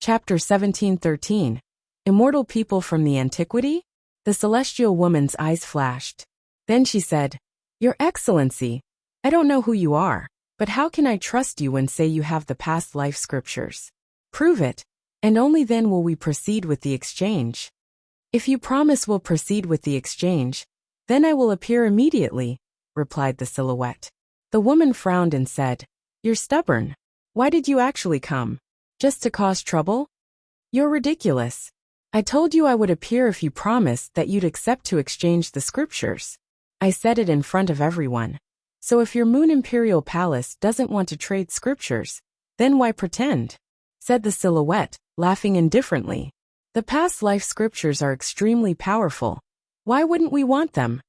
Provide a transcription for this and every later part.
Chapter 1713. Immortal People from the Antiquity? The celestial woman's eyes flashed. Then she said, "Your Excellency, I don't know who you are, but how can I trust you when say you have the past life scriptures? Prove it, and only then will we proceed with the exchange. If you promise we'll proceed with the exchange, then I will appear immediately," replied the silhouette. The woman frowned and said, "You're stubborn. Why did you actually come? Just to cause trouble? You're ridiculous. I told you I would appear if you promised that you'd accept to exchange the scriptures. I said it in front of everyone. So if your Moon Imperial Palace doesn't want to trade scriptures, then why pretend?" said the silhouette, laughing indifferently. "The past life scriptures are extremely powerful. Why wouldn't we want them?"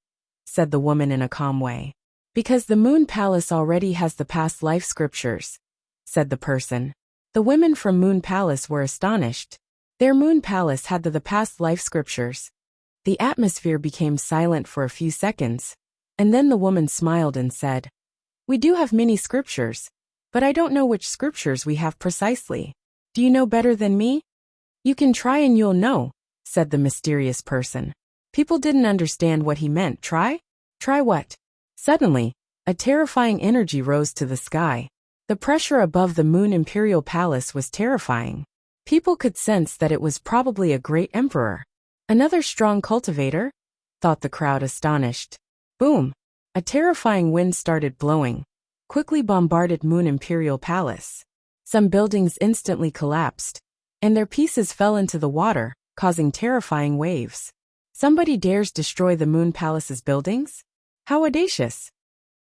said the woman in a calm way. "Because the Moon Palace already has the past life scriptures," said the person. The women from Moon Palace were astonished. Their Moon Palace had the past life scriptures. The atmosphere became silent for a few seconds, and then the woman smiled and said, "We do have many scriptures, but I don't know which scriptures we have precisely. Do you know better than me?" "You can try and you'll know," said the mysterious person. People didn't understand what he meant. Try? Try what? Suddenly, a terrifying energy rose to the sky. The pressure above the Moon Imperial Palace was terrifying. People could sense that it was probably a great emperor. Another strong cultivator? Thought the crowd astonished. Boom! A terrifying wind started blowing, quickly bombarded Moon Imperial Palace. Some buildings instantly collapsed, and their pieces fell into the water, causing terrifying waves. Somebody dares destroy the Moon Palace's buildings? How audacious!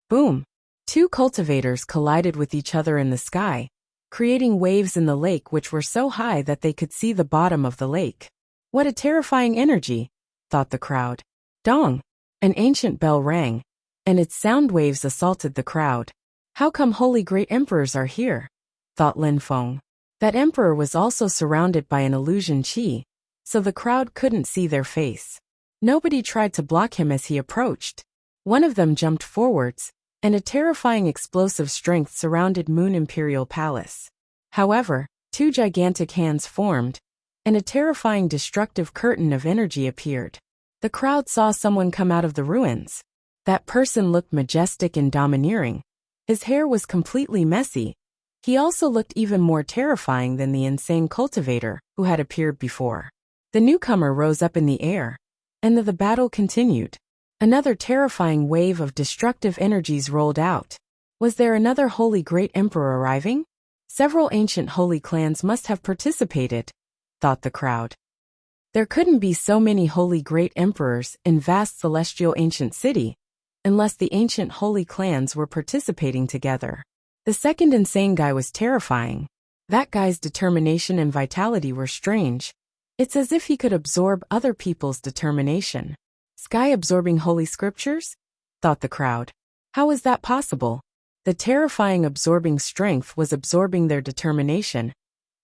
Boom! Two cultivators collided with each other in the sky, creating waves in the lake which were so high that they could see the bottom of the lake. What a terrifying energy, thought the crowd. Dong! An ancient bell rang, and its sound waves assaulted the crowd. How come holy great emperors are here? Thought Lin Feng. That emperor was also surrounded by an illusion chi, so the crowd couldn't see their face. Nobody tried to block him as he approached. One of them jumped forwards, and a terrifying explosive strength surrounded Moon Imperial Palace. However, two gigantic hands formed, and a terrifying destructive curtain of energy appeared. The crowd saw someone come out of the ruins. That person looked majestic and domineering. His hair was completely messy. He also looked even more terrifying than the insane cultivator who had appeared before. The newcomer rose up in the air, and the battle continued. Another terrifying wave of destructive energies rolled out. Was there another holy great emperor arriving? Several ancient holy clans must have participated, thought the crowd. There couldn't be so many holy great emperors in vast celestial ancient city, unless the ancient holy clans were participating together. The second insane guy was terrifying. That guy's determination and vitality were strange. It's as if he could absorb other people's determination. Sky absorbing holy scriptures? Thought the crowd. How is that possible? The terrifying absorbing strength was absorbing their determination,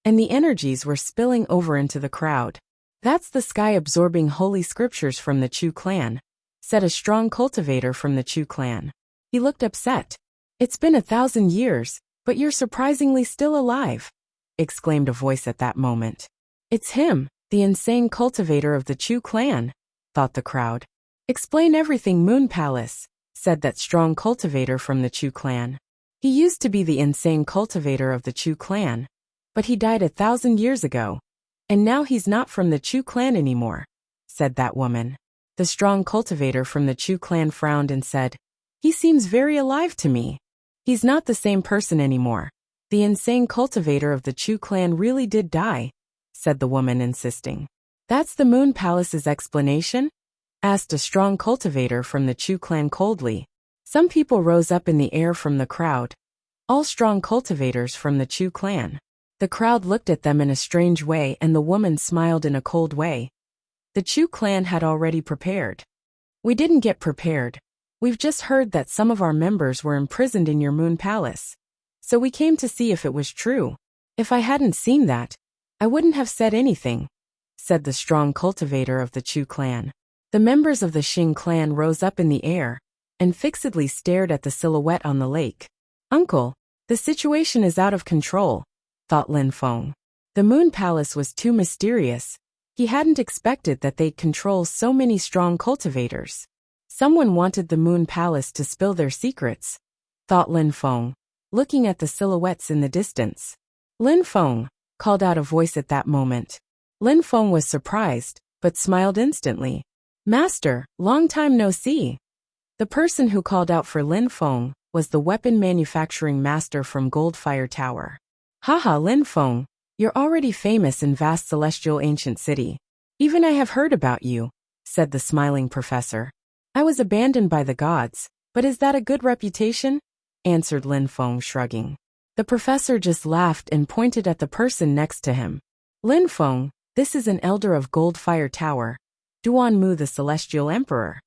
and the energies were spilling over into the crowd. That's the sky absorbing holy scriptures from the Chu clan, said a strong cultivator from the Chu clan. He looked upset. It's been 1,000 years, but you're surprisingly still alive, exclaimed a voice at that moment. It's him, the insane cultivator of the Chu clan, thought the crowd. Explain everything, Moon Palace, said that strong cultivator from the Chu clan. He used to be the insane cultivator of the Chu clan, but he died 1,000 years ago, and now he's not from the Chu clan anymore, said that woman. The strong cultivator from the Chu clan frowned and said, "He seems very alive to me. He's not the same person anymore. The insane cultivator of the Chu clan really did die," said the woman, insisting. "That's the Moon Palace's explanation?" asked a strong cultivator from the Chu clan coldly. Some people rose up in the air from the crowd. All strong cultivators from the Chu clan. The crowd looked at them in a strange way, and the woman smiled in a cold way. The Chu clan had already prepared. "We didn't get prepared. We've just heard that some of our members were imprisoned in your Moon Palace. So we came to see if it was true. If I hadn't seen that, I wouldn't have said anything," said the strong cultivator of the Chu clan. The members of the Xing clan rose up in the air and fixedly stared at the silhouette on the lake. "Uncle, the situation is out of control," thought Lin Feng. The Moon Palace was too mysterious. He hadn't expected that they'd control so many strong cultivators. Someone wanted the Moon Palace to spill their secrets, thought Lin Feng, looking at the silhouettes in the distance. Lin Feng, called out a voice at that moment. Lin Feng was surprised, but smiled instantly. Master, long time no see. The person who called out for Lin Feng was the weapon manufacturing master from Goldfire Tower. Haha, Lin Feng, you're already famous in vast celestial ancient city. Even I have heard about you, said the smiling professor. I was abandoned by the gods, but is that a good reputation? Answered Lin Feng, shrugging. The professor just laughed and pointed at the person next to him. Lin Feng, this is an elder of Goldfire Tower, Duanmu the Celestial Emperor.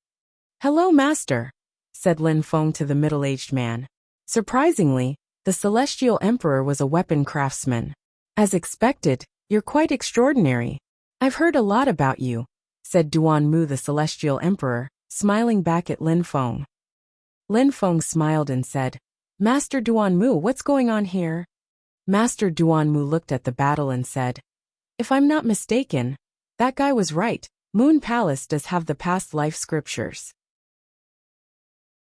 Hello, master, said Lin Feng to the middle-aged man. Surprisingly, the Celestial Emperor was a weapon craftsman. As expected, you're quite extraordinary. I've heard a lot about you, said Duanmu the Celestial Emperor, smiling back at Lin Feng. Lin Feng smiled and said, Master Duanmu, what's going on here? Master Duanmu looked at the battle and said, if I'm not mistaken, that guy was right. Moon Palace does have the past life scriptures.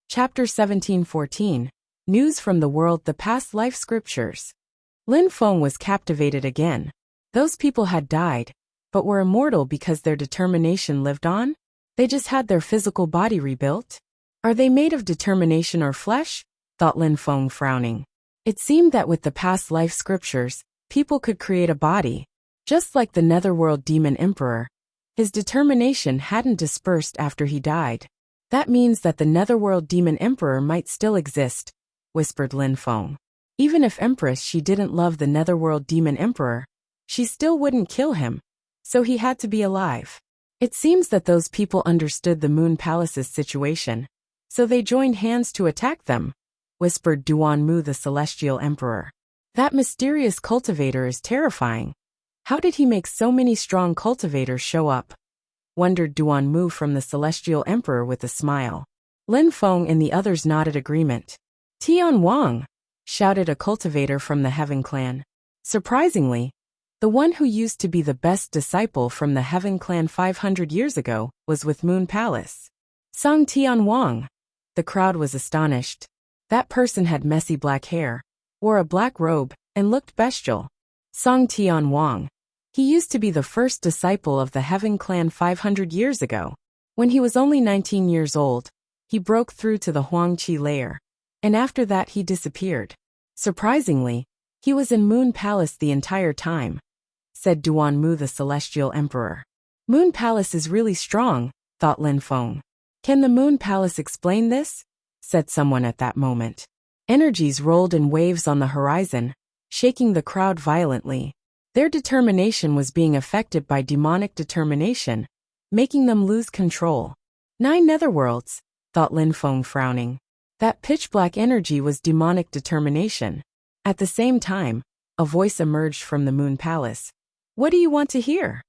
Chapter 1714. News from the world, the past life scriptures. Lin Feng was captivated again. Those people had died, but were immortal because their determination lived on? They just had their physical body rebuilt? Are they made of determination or flesh? Thought Lin Feng, frowning. It seemed that with the past life scriptures, people could create a body. Just like the Netherworld Demon Emperor, his determination hadn't dispersed after he died. That means that the Netherworld Demon Emperor might still exist, whispered Lin Feng. Even if Empress she didn't love the Netherworld Demon Emperor, she still wouldn't kill him, so he had to be alive. It seems that those people understood the Moon Palace's situation, so they joined hands to attack them, whispered Duanmu the Celestial Emperor. That mysterious cultivator is terrifying. How did he make so many strong cultivators show up? Wondered Duanmu from the Celestial Emperor with a smile. Lin Feng and the others nodded agreement. Tian Wang, shouted a cultivator from the Heaven Clan. Surprisingly, the one who used to be the best disciple from the Heaven Clan 500 years ago was with Moon Palace. Song Tian Wang. The crowd was astonished. That person had messy black hair, wore a black robe, and looked bestial. Song Tian Wang. He used to be the first disciple of the Heaven Clan 500 years ago. When he was only 19 years old, he broke through to the Huangqi layer, and after that he disappeared. Surprisingly, he was in Moon Palace the entire time, said Duanmu the Celestial Emperor. Moon Palace is really strong, thought Lin Feng. Can the Moon Palace explain this? Said someone at that moment. Energies rolled in waves on the horizon, shaking the crowd violently. Their determination was being affected by demonic determination, making them lose control. 9 netherworlds, thought Lin Feng, frowning. That pitch-black energy was demonic determination. At the same time, a voice emerged from the Moon Palace. What do you want to hear?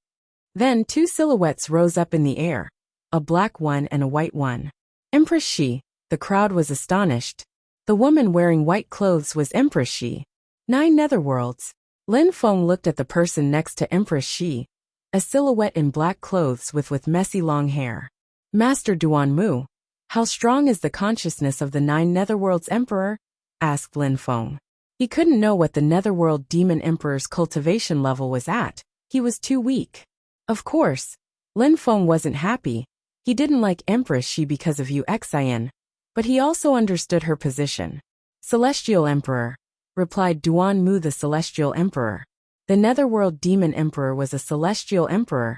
Then 2 silhouettes rose up in the air, a black one and a white one. Empress Shi. The crowd was astonished. The woman wearing white clothes was Empress Shi. 9 netherworlds. Lin Feng looked at the person next to Empress Shi, a silhouette in black clothes with messy long hair. Master Duanmu, how strong is the consciousness of the 9 netherworlds emperor? Asked Lin Feng. He couldn't know what the Netherworld Demon Emperor's cultivation level was at. He was too weak. Of course, Lin Feng wasn't happy. He didn't like Empress Shi because of Wuxia, but he also understood her position. Celestial Emperor, replied Duanmu the Celestial Emperor. The Netherworld Demon Emperor was a Celestial Emperor.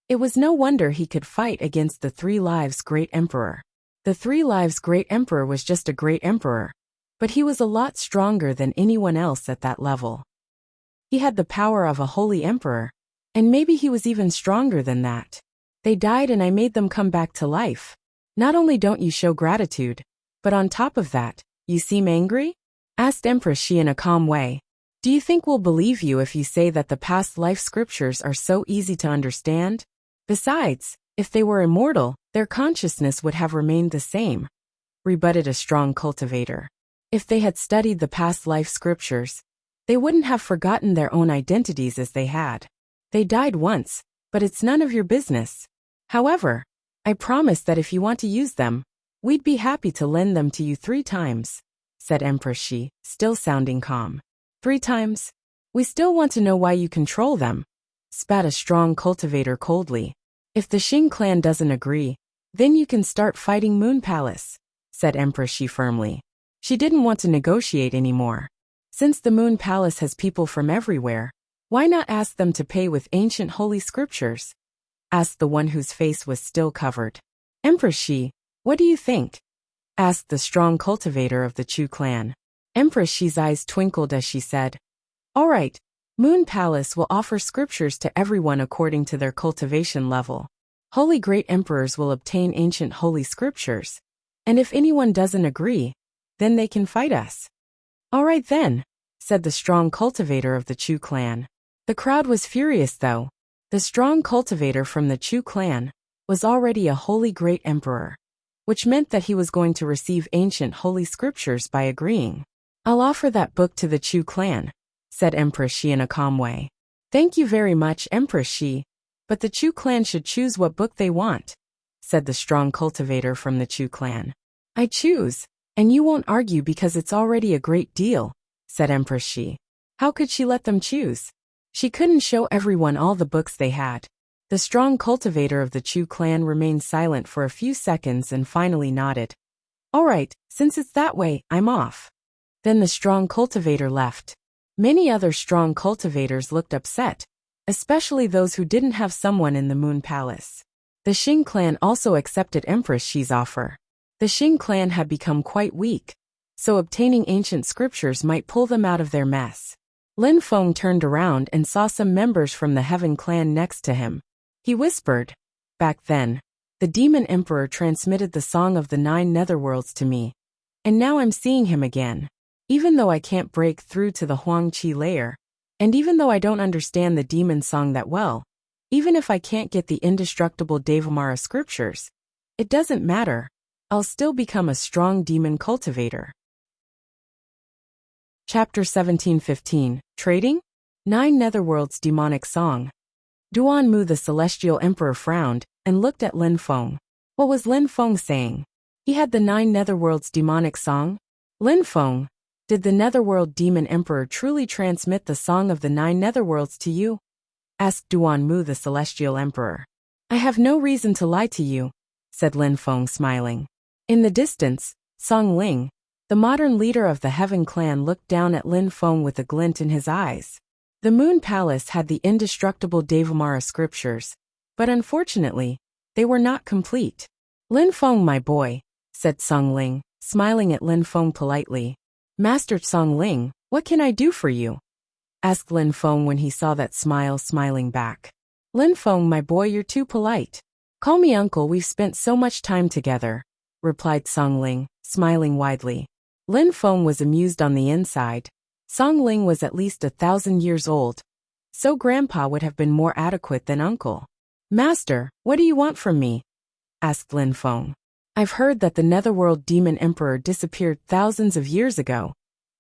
It was no wonder he could fight against the 3 Lives Great Emperor. The 3 Lives Great Emperor was just a great emperor, but he was a lot stronger than anyone else at that level. He had the power of a holy emperor, and maybe he was even stronger than that. They died and I made them come back to life. Not only don't you show gratitude, but on top of that, you seem angry? Asked Empress Shi in a calm way. Do you think we'll believe you if you say that the past life scriptures are so easy to understand? Besides, if they were immortal, their consciousness would have remained the same, rebutted a strong cultivator. If they had studied the past life scriptures, They wouldn't have forgotten their own identities as they had. They died once, but it's none of your business. However, I promise that if you want to use them, we'd be happy to lend them to you 3 times, said Empress Shi, still sounding calm. 3 times? We still want to know why you control them, spat a strong cultivator coldly. If the Xing clan doesn't agree, then you can start fighting Moon Palace, said Empress Shi firmly. She didn't want to negotiate anymore. Since the Moon Palace has people from everywhere, why not ask them to pay with ancient holy scriptures? Asked the one whose face was still covered. Empress Shi, what do you think? Asked the strong cultivator of the Chu clan. Empress Shi's eyes twinkled as she said, all right, Moon Palace will offer scriptures to everyone according to their cultivation level. Holy Great Emperors will obtain ancient holy scriptures, and if anyone doesn't agree, then they can fight us. All right then, said the strong cultivator of the Chu clan. The crowd was furious though. The strong cultivator from the Chu clan was already a holy great emperor, which meant that he was going to receive ancient holy scriptures by agreeing. I'll offer that book to the Chu clan, said Empress Shi in a calm way. Thank you very much, Empress Shi, but the Chu clan should choose what book they want, said the strong cultivator from the Chu clan. I choose, and you won't argue because it's already a great deal, said Empress Shi. How could she let them choose? She couldn't show everyone all the books they had. The strong cultivator of the Chu clan remained silent for a few seconds and finally nodded. All right, since it's that way, I'm off. Then the strong cultivator left. Many other strong cultivators looked upset, especially those who didn't have someone in the Moon Palace. The Xing clan also accepted Empress Shi's offer. The Xing clan had become quite weak, so obtaining ancient scriptures might pull them out of their mess. Lin Feng turned around and saw some members from the Heaven clan next to him. He whispered, back then, the Demon Emperor transmitted the Song of the 9 Netherworlds to me, and now I'm seeing him again. Even though I can't break through to the Huang Qi layer, and even though I don't understand the demon song that well, even if I can't get the indestructible Devamara scriptures, it doesn't matter. I'll still become a strong demon cultivator. Chapter 1715, Trading? 9 Netherworlds Demonic Song. Duan Mu the Celestial Emperor frowned and looked at Lin Feng. What was Lin Feng saying? He had the 9 Netherworlds Demonic Song? Lin Feng, did the Netherworld Demon Emperor truly transmit the Song of the 9 Netherworlds to you? Asked Duan Mu the Celestial Emperor. I have no reason to lie to you, said Lin Feng smiling. In the distance, Song Ling, the modern leader of the Heaven clan, looked down at Lin Feng with a glint in his eyes. The Moon Palace had the indestructible Devamara scriptures, but unfortunately, they were not complete. Lin Feng, my boy, said Song Ling, smiling at Lin Feng politely. Master Song Ling, what can I do for you? Asked Lin Feng when he saw that smile smiling back. Lin Feng, my boy, you're too polite. Call me uncle, we've spent so much time together, replied Song Ling, smiling widely. Lin Feng was amused on the inside. Song Ling was at least 1,000 years old, so grandpa would have been more adequate than uncle. Master, what do you want from me? Asked Lin Feng. I've heard that the Netherworld Demon Emperor disappeared thousands of years ago,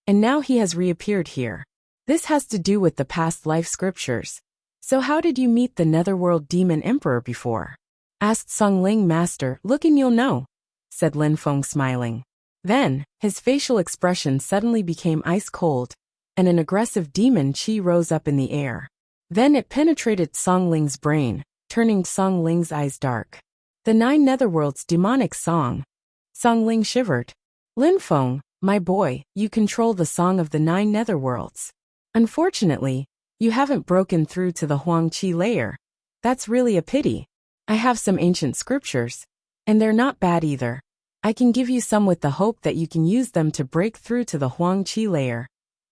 and now he has reappeared here. This has to do with the past life scriptures. So how did you meet the Netherworld Demon Emperor before? Asked Song Ling. Master, look and you'll know, said Lin Feng smiling. Then, his facial expression suddenly became ice cold, and an aggressive demon chi rose up in the air. Then it penetrated Song Ling's brain, turning Song Ling's eyes dark. The 9 Netherworlds Demonic Song. Song Ling shivered. Lin Feng, my boy, you control the Song of the 9 Netherworlds. Unfortunately, you haven't broken through to the Huang Qi layer. That's really a pity. I have some ancient scriptures, and they're not bad either. I can give you some with the hope that you can use them to break through to the Huang Qi layer,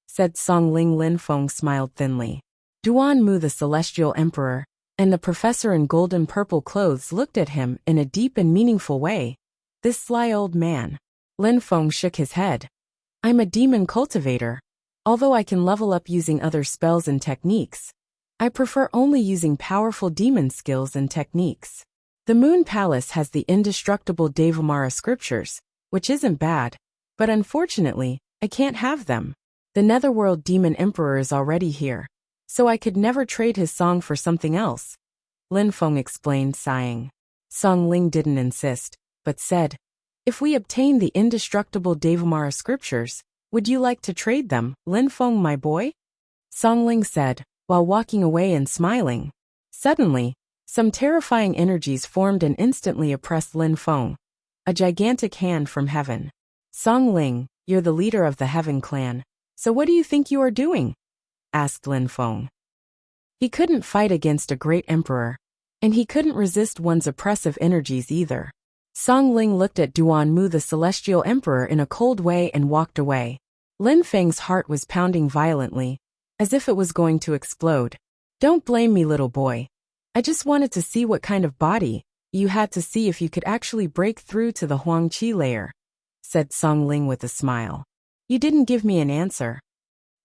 said Song Ling. Lin Feng smiled thinly. Duan Mu the Celestial Emperor, and the professor in golden purple clothes looked at him in a deep and meaningful way. This sly old man. Lin Feng shook his head. I'm a demon cultivator. Although I can level up using other spells and techniques, I prefer only using powerful demon skills and techniques. The Moon Palace has the indestructible Devamara scriptures, which isn't bad, but unfortunately, I can't have them. The Netherworld Demon Emperor is already here, so I could never trade his song for something else, Lin Feng explained, sighing. Song Ling didn't insist, but said, if we obtain the indestructible Devamara scriptures, would you like to trade them, Lin Feng, my boy? Song Ling said, while walking away and smiling. Suddenly, some terrifying energies formed and instantly oppressed Lin Feng. A gigantic hand from heaven. Song Ling, you're the leader of the Heaven Clan, so what do you think you are doing? Asked Lin Feng. He couldn't fight against a great emperor, and he couldn't resist one's oppressive energies either. Song Ling looked at Duan Mu, the celestial emperor, in a cold way and walked away. Lin Feng's heart was pounding violently, as if it was going to explode. Don't blame me, little boy. I just wanted to see what kind of body you had to see if you could actually break through to the Huangqi layer, said Song Ling with a smile. You didn't give me an answer.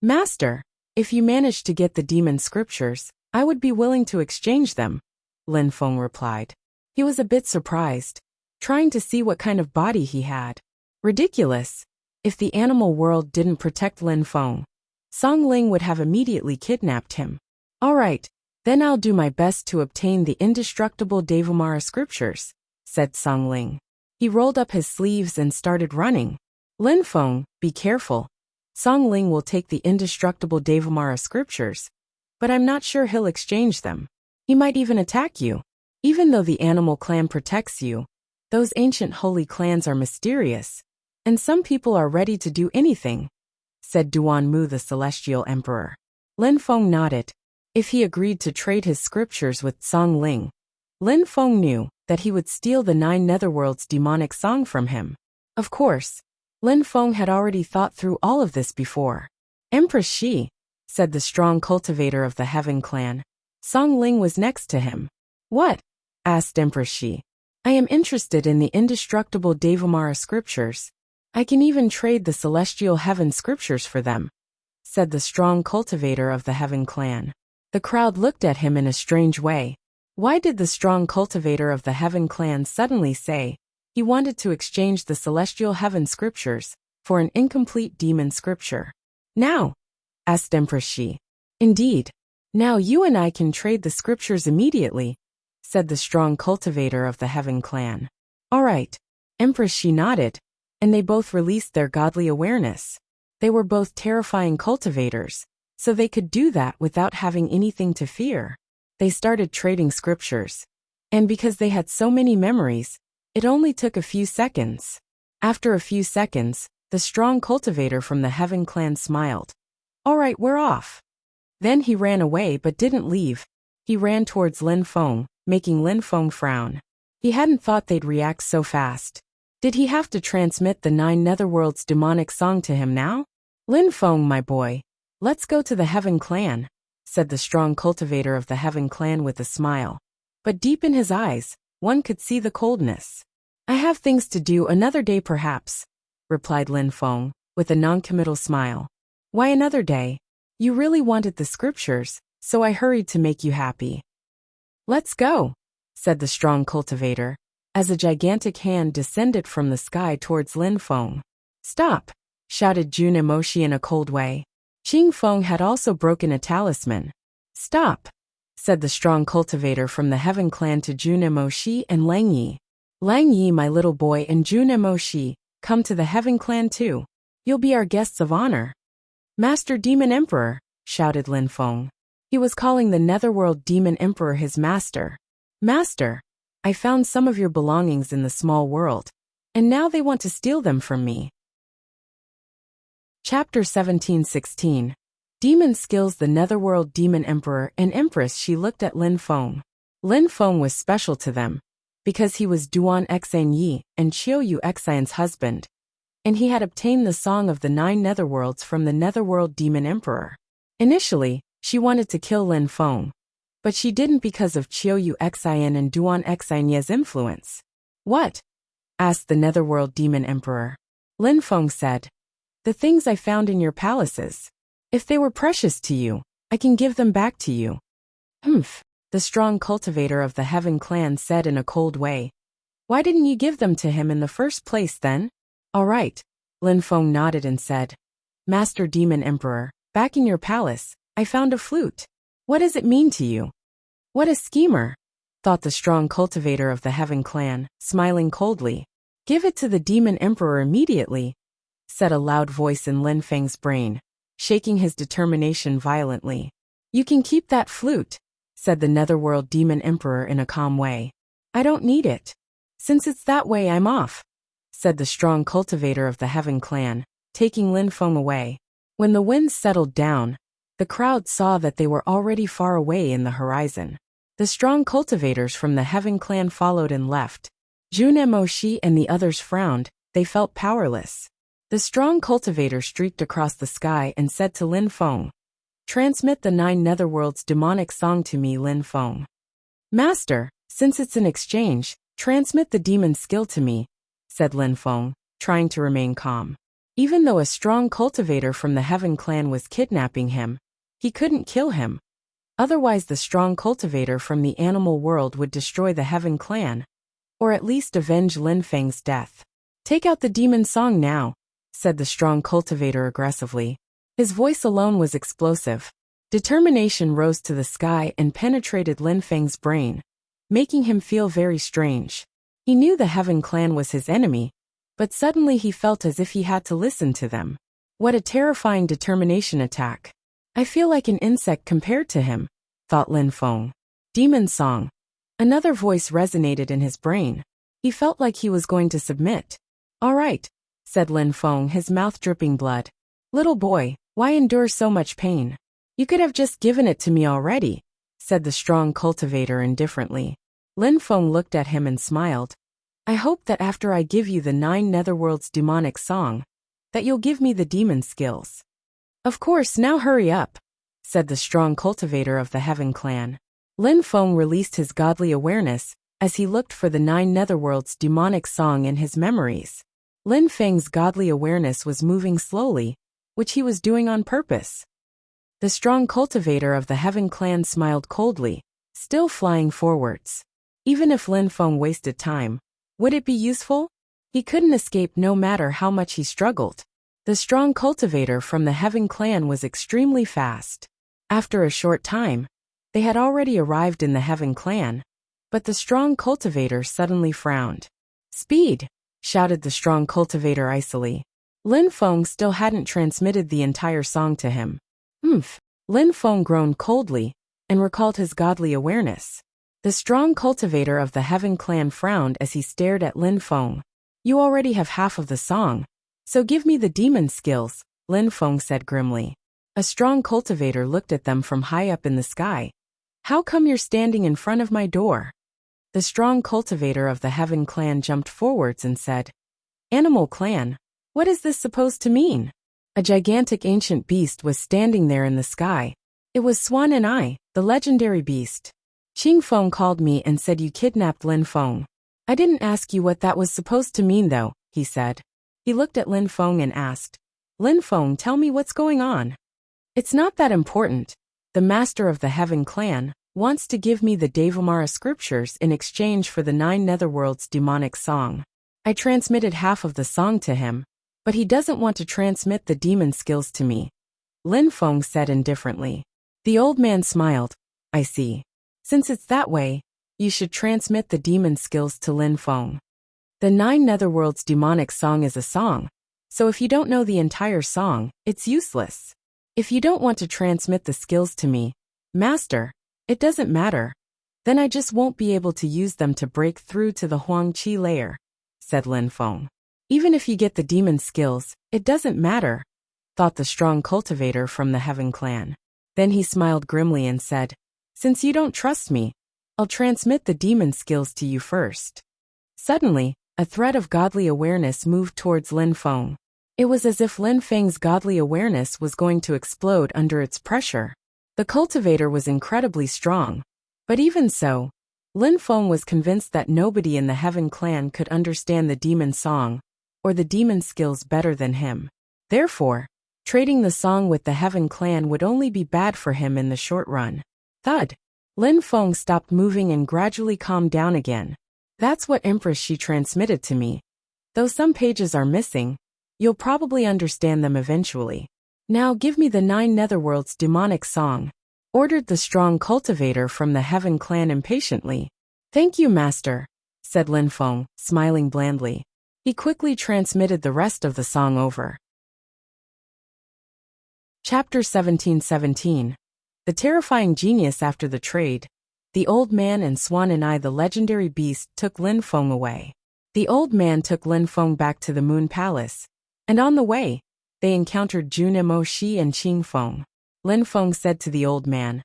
Master, if you managed to get the demon scriptures, I would be willing to exchange them, Lin Feng replied. He was a bit surprised, trying to see what kind of body he had. Ridiculous. If the animal world didn't protect Lin Feng, Song Ling would have immediately kidnapped him. All right, then I'll do my best to obtain the indestructible Devamara scriptures, said Song Ling. He rolled up his sleeves and started running. Lin Feng, be careful. Song Ling will take the indestructible Devamara scriptures, but I'm not sure he'll exchange them. He might even attack you. Even though the animal clan protects you, those ancient holy clans are mysterious, and some people are ready to do anything, said Duan Mu, the celestial emperor. Lin Feng nodded. If he agreed to trade his scriptures with Song Ling, Lin Feng knew that he would steal the 9 Netherworlds demonic song from him. Of course, Lin Feng had already thought through all of this before. Empress Shi, said the strong cultivator of the Heaven Clan. Song Ling was next to him. What? Asked Empress Shi. I am interested in the indestructible Devamara scriptures. I can even trade the celestial heaven scriptures for them, said the strong cultivator of the Heaven Clan. The crowd looked at him in a strange way. Why did the strong cultivator of the Heaven Clan suddenly say he wanted to exchange the celestial heaven scriptures for an incomplete demon scripture? Now? Asked Empress Shi. Indeed. Now you and I can trade the scriptures immediately, said the strong cultivator of the Heaven Clan. All right. Empress Shi nodded, and they both released their godly awareness. They were both terrifying cultivators, so they could do that without having anything to fear. They started trading scriptures, and because they had so many memories, it only took a few seconds. After a few seconds, the strong cultivator from the Heaven Clan smiled. All right, we're off. Then he ran away but didn't leave. He ran towards Lin Feng, making Lin Feng frown. He hadn't thought they'd react so fast. Did he have to transmit the 9 Netherworlds demonic song to him now? Lin Feng, my boy, let's go to the Heaven Clan, said the strong cultivator of the Heaven Clan with a smile. But deep in his eyes, one could see the coldness. I have things to do another day perhaps, replied Lin Feng, with a noncommittal smile. Why another day? You really wanted the scriptures, so I hurried to make you happy. Let's go, said the strong cultivator, as a gigantic hand descended from the sky towards Lin Feng. Stop, shouted Jun Emoshi in a cold way. Qing Feng had also broken a talisman. Stop, said the strong cultivator from the Heaven Clan to Jun Emoshi and Lang Yi. Lang Yi, my little boy, and Jun Emoshi, come to the Heaven Clan too. You'll be our guests of honor. Master Demon Emperor, shouted Lin Feng. He was calling the Netherworld Demon Emperor his master. Master, I found some of your belongings in the small world, and now they want to steal them from me. Chapter 17:16. Demon skills. The Netherworld Demon Emperor and Empress She looked at Lin Feng. Lin Feng was special to them, because he was Duan Xan Yi and Qiu Yu Xian's husband, and he had obtained the Song of the 9 Netherworlds from the Netherworld Demon Emperor. Initially, she wanted to kill Lin Feng, but she didn't because of Qiu Yu Xian and Duan Xan Yi's influence. What? Asked the Netherworld Demon Emperor. Lin Feng said, the things I found in your palaces. If they were precious to you, I can give them back to you. Humph, the strong cultivator of the Heaven Clan said in a cold way. Why didn't you give them to him in the first place then? All right, Lin Feng nodded and said. Master Demon Emperor, back in your palace, I found a flute. What does it mean to you? What a schemer, thought the strong cultivator of the Heaven clan, smiling coldly. Give it to the Demon Emperor immediately, said a loud voice in Lin Feng's brain, shaking his determination violently. You can keep that flute, said the Netherworld Demon Emperor in a calm way. I don't need it. Since it's that way, I'm off, said the strong cultivator of the Heaven clan, taking Lin Feng away. When the winds settled down, the crowd saw that they were already far away in the horizon. The strong cultivators from the Heaven clan followed and left. Jun Moshi and the others frowned, they felt powerless. The strong cultivator streaked across the sky and said to Lin Feng, Transmit the 9 Netherworlds demonic song to me, Lin Feng. Master, since it's an exchange, transmit the demon skill to me, said Lin Feng, trying to remain calm. Even though a strong cultivator from the Heaven clan was kidnapping him, he couldn't kill him. Otherwise the strong cultivator from the animal world would destroy the Heaven clan, or at least avenge Lin Feng's death. Take out the demon song now, said the strong cultivator aggressively. His voice alone was explosive. Determination rose to the sky and penetrated Lin Feng's brain, making him feel very strange. He knew the Heaven clan was his enemy, but suddenly he felt as if he had to listen to them. What a terrifying determination attack. I feel like an insect compared to him, thought Lin Feng. Demon song. Another voice resonated in his brain. He felt like he was going to submit. All right, said Lin Feng, his mouth dripping blood. Little boy, why endure so much pain? You could have just given it to me already, said the strong cultivator indifferently. Lin Feng looked at him and smiled. I hope that after I give you the 9 Netherworlds demonic song, that you'll give me the demon skills. Of course, now hurry up, said the strong cultivator of the Heaven clan. Lin Feng released his godly awareness as he looked for the 9 Netherworlds demonic song in his memories. Lin Feng's godly awareness was moving slowly, which he was doing on purpose. The strong cultivator of the Heaven clan smiled coldly, still flying forwards. Even if Lin Feng wasted time, would it be useful? He couldn't escape no matter how much he struggled. The strong cultivator from the Heaven clan was extremely fast. After a short time, they had already arrived in the Heaven clan, but the strong cultivator suddenly frowned. Speed! Shouted the strong cultivator icily. Lin Feng still hadn't transmitted the entire song to him. Lin Feng groaned coldly and recalled his godly awareness. The strong cultivator of the Heaven clan frowned as he stared at Lin Feng. You already have half of the song, so give me the demon skills, Lin Feng said grimly. A strong cultivator looked at them from high up in the sky. How come you're standing in front of my door? The strong cultivator of the Heaven clan jumped forwards and said, Animal clan, what is this supposed to mean? A gigantic ancient beast was standing there in the sky. It was Swan and I, the legendary beast. Qing Feng called me and said you kidnapped Lin Feng. I didn't ask you what that was supposed to mean though, he said. He looked at Lin Feng and asked, Lin Feng, tell me what's going on. It's not that important. The master of the Heaven clan wants to give me the Devamara scriptures in exchange for the 9 Netherworlds demonic song. I transmitted half of the song to him, but he doesn't want to transmit the demon skills to me, Lin Feng said indifferently. The old man smiled. I see. Since it's that way, you should transmit the demon skills to Lin Feng. The 9 Netherworlds demonic song is a song, so if you don't know the entire song, it's useless. If you don't want to transmit the skills to me, Master, it doesn't matter. Then I just won't be able to use them to break through to the Huang Qi layer, said Lin Feng. Even if you get the demon skills, it doesn't matter, thought the strong cultivator from the Heaven clan. Then he smiled grimly and said, Since you don't trust me, I'll transmit the demon skills to you first. Suddenly, a thread of godly awareness moved towards Lin Feng. It was as if Lin Feng's godly awareness was going to explode under its pressure. The cultivator was incredibly strong, but even so, Lin Feng was convinced that nobody in the Heaven clan could understand the demon song or the demon skills better than him. Therefore, trading the song with the Heaven clan would only be bad for him in the short run. Thud! Lin Feng stopped moving and gradually calmed down again. That's what Empress she transmitted to me. Though some pages are missing, you'll probably understand them eventually. Now give me the 9 netherworlds demonic song, ordered the strong cultivator from the Heaven clan impatiently. Thank you, master, said Lin Feng, smiling blandly. He quickly transmitted the rest of the song over. Chapter 1717. The terrifying genius after the trade. The old man and Swan and I, the legendary beast, took Lin Feng away. The old man took Lin Feng back to the Moon Palace, and on the way, they encountered Jun Mo Shi and Qing Feng. Lin Feng said to the old man,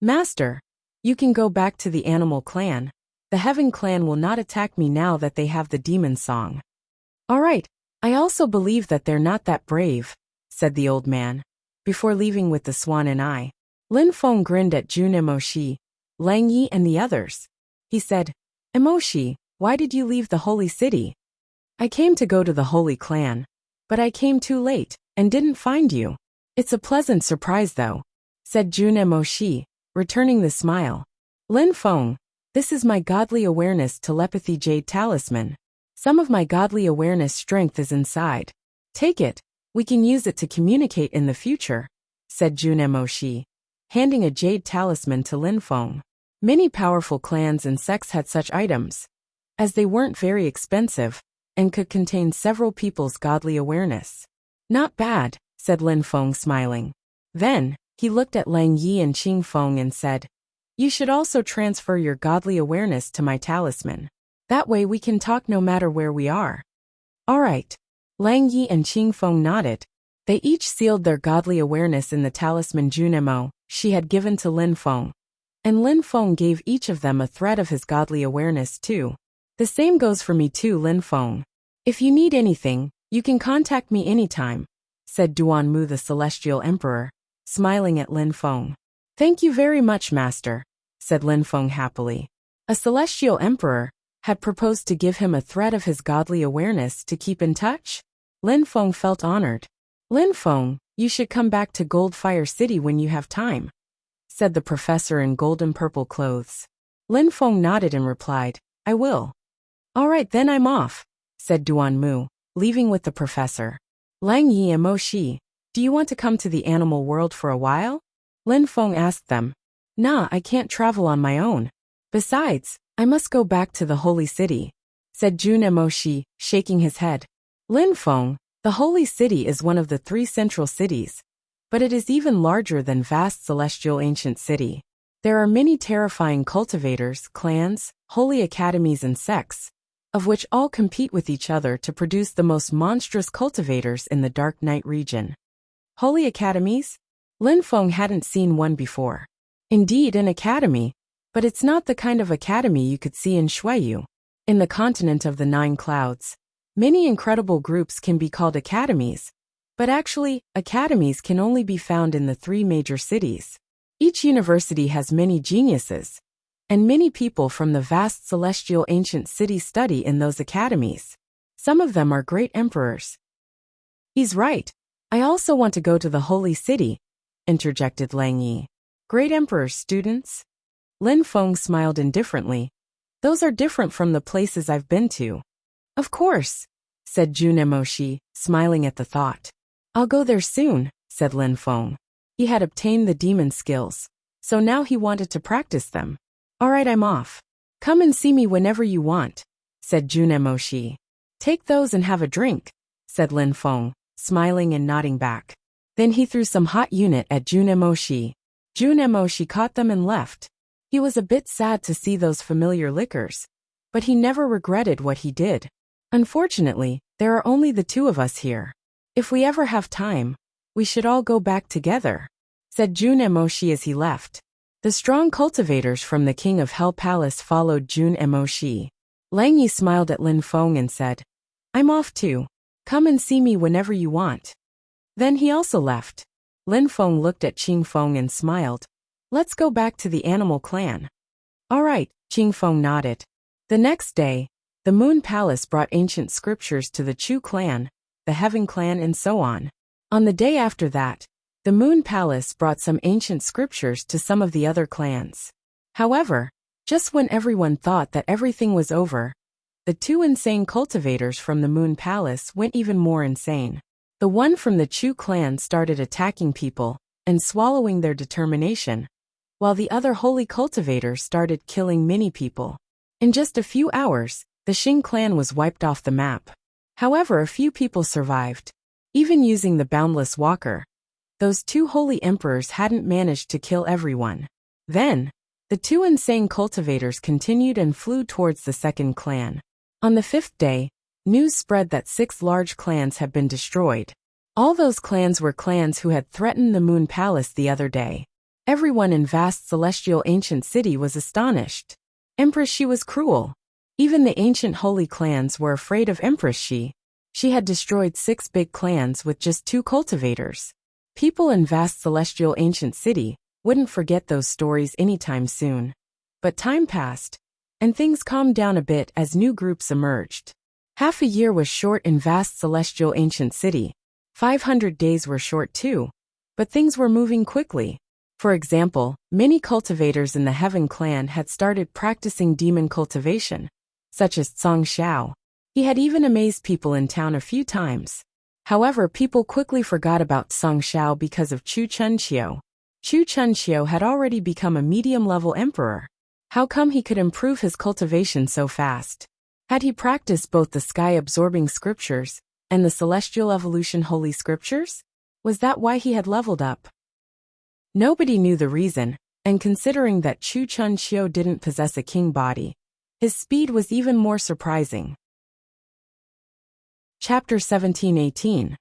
Master, you can go back to the animal clan. The Heaven clan will not attack me now that they have the demon song. All right, I also believe that they're not that brave, said the old man. Before leaving with the Swan and I, Lin Feng grinned at Jun Emoshi, Lang Yi and the others. He said, Emoshi, why did you leave the holy city? I came to go to the holy clan, but I came too late, and didn't find you. It's a pleasant surprise though, said Jun Emoshi, returning the smile. Lin Feng, this is my godly awareness telepathy jade talisman. Some of my godly awareness strength is inside. Take it. We can use it to communicate in the future, said Jun Emoshi, handing a jade talisman to Lin Feng. Many powerful clans and sects had such items, as they weren't very expensive, and could contain several people's godly awareness. Not bad, said Lin Feng, smiling. Then, he looked at Lang Yi and Qing Feng and said, You should also transfer your godly awareness to my talisman. That way we can talk no matter where we are. All right. Lang Yi and Qing Feng nodded. They each sealed their godly awareness in the talisman Junemo she had given to Lin Feng, and Lin Feng gave each of them a thread of his godly awareness too. The same goes for me too, Lin Feng. If you need anything, you can contact me anytime, said Duan Mu the Celestial Emperor, smiling at Lin Feng. Thank you very much, master, said Lin Feng happily. A Celestial Emperor had proposed to give him a thread of his godly awareness to keep in touch? Lin Feng felt honored. Lin Feng, you should come back to Goldfire City when you have time, said the professor in golden purple clothes. Lin Feng nodded and replied, I will. All right, then I'm off, said Duan Mu, leaving with the professor. Lang Yi and Mo Shi, do you want to come to the animal world for a while? Lin Feng asked them. Nah, I can't travel on my own. Besides, I must go back to the holy city, said Jun Emoshi, shaking his head. Lin Feng, the holy city is one of the 3 central cities, but it is even larger than vast celestial ancient city. There are many terrifying cultivators, clans, holy academies and sects, of which all compete with each other to produce the most monstrous cultivators in the Dark Night region. Holy academies? Lin Feng hadn't seen one before. Indeed, an academy, but it's not the kind of academy you could see in Shuiyu. In the continent of the 9 clouds, many incredible groups can be called academies, but actually, academies can only be found in the 3 major cities. Each university has many geniuses, and many people from the vast celestial ancient city study in those academies. Some of them are great emperors. He's right. I also want to go to the holy city, interjected Lang Yi. Great emperors, students? Lin Feng smiled indifferently. Those are different from the places I've been to. Of course, said Jun Emoshi, smiling at the thought. I'll go there soon, said Lin Feng. He had obtained the demon skills, so now he wanted to practice them. All right, I'm off. Come and see me whenever you want, said Jun Emoshi. Take those and have a drink, said Lin Feng, smiling and nodding back. Then he threw some hot unit at Jun Emoshi. Jun Emoshi caught them and left. He was a bit sad to see those familiar liquors, but he never regretted what he did. Unfortunately, there are only the 2 of us here. If we ever have time, we should all go back together, said Jun Emoshi as he left. The strong cultivators from the King of Hell Palace followed Jun Emoshi. Lang Yi smiled at Lin Feng and said, I'm off too. Come and see me whenever you want. Then he also left. Lin Feng looked at Qing Feng and smiled. Let's go back to the animal clan. All right, Qing Feng nodded. The next day, the Moon Palace brought ancient scriptures to the Chu clan, the Heaven clan and so on. On the day after that, the Moon Palace brought some ancient scriptures to some of the other clans. However, just when everyone thought that everything was over, the 2 insane cultivators from the Moon Palace went even more insane. The one from the Chu clan started attacking people and swallowing their determination, while the other holy cultivator started killing many people. In just a few hours, the Xing clan was wiped off the map. However, a few people survived. Even using the boundless walker, those two holy emperors hadn't managed to kill everyone. Then, the two insane cultivators continued and flew towards the second clan. On the fifth day, news spread that 6 large clans had been destroyed. All those clans were clans who had threatened the Moon Palace the other day. Everyone in vast celestial ancient city was astonished. Empress Shi was cruel. Even the ancient holy clans were afraid of Empress Shi. She had destroyed 6 big clans with just 2 cultivators. People in vast celestial ancient city wouldn't forget those stories anytime soon. But time passed, and things calmed down a bit as new groups emerged. Half a year was short in vast celestial ancient city. 500 days were short too, but things were moving quickly. For example, many cultivators in the Heaven clan had started practicing demon cultivation, such as Tsang Xiao. He had even amazed people in town a few times. However, people quickly forgot about Tsang Xiao because of Chu Chunqiu. Chu Chunqiu had already become a medium-level emperor. How come he could improve his cultivation so fast? Had he practiced both the sky-absorbing scriptures and the celestial evolution holy scriptures? Was that why he had leveled up? Nobody knew the reason, and considering that Chu Chunqiu didn't possess a king body, his speed was even more surprising. Chapter 17:18.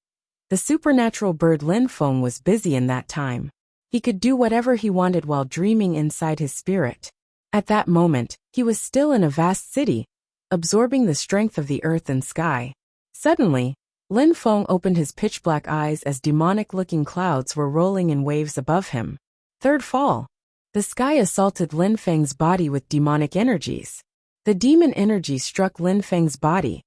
The supernatural bird Lin Feng was busy in that time. He could do whatever he wanted while dreaming inside his spirit. At that moment, he was still in a vast city, absorbing the strength of the earth and sky. Suddenly, Lin Feng opened his pitch-black eyes as demonic-looking clouds were rolling in waves above him. Third fall. The sky assaulted Lin Feng's body with demonic energies. The demon energy struck Lin Feng's body,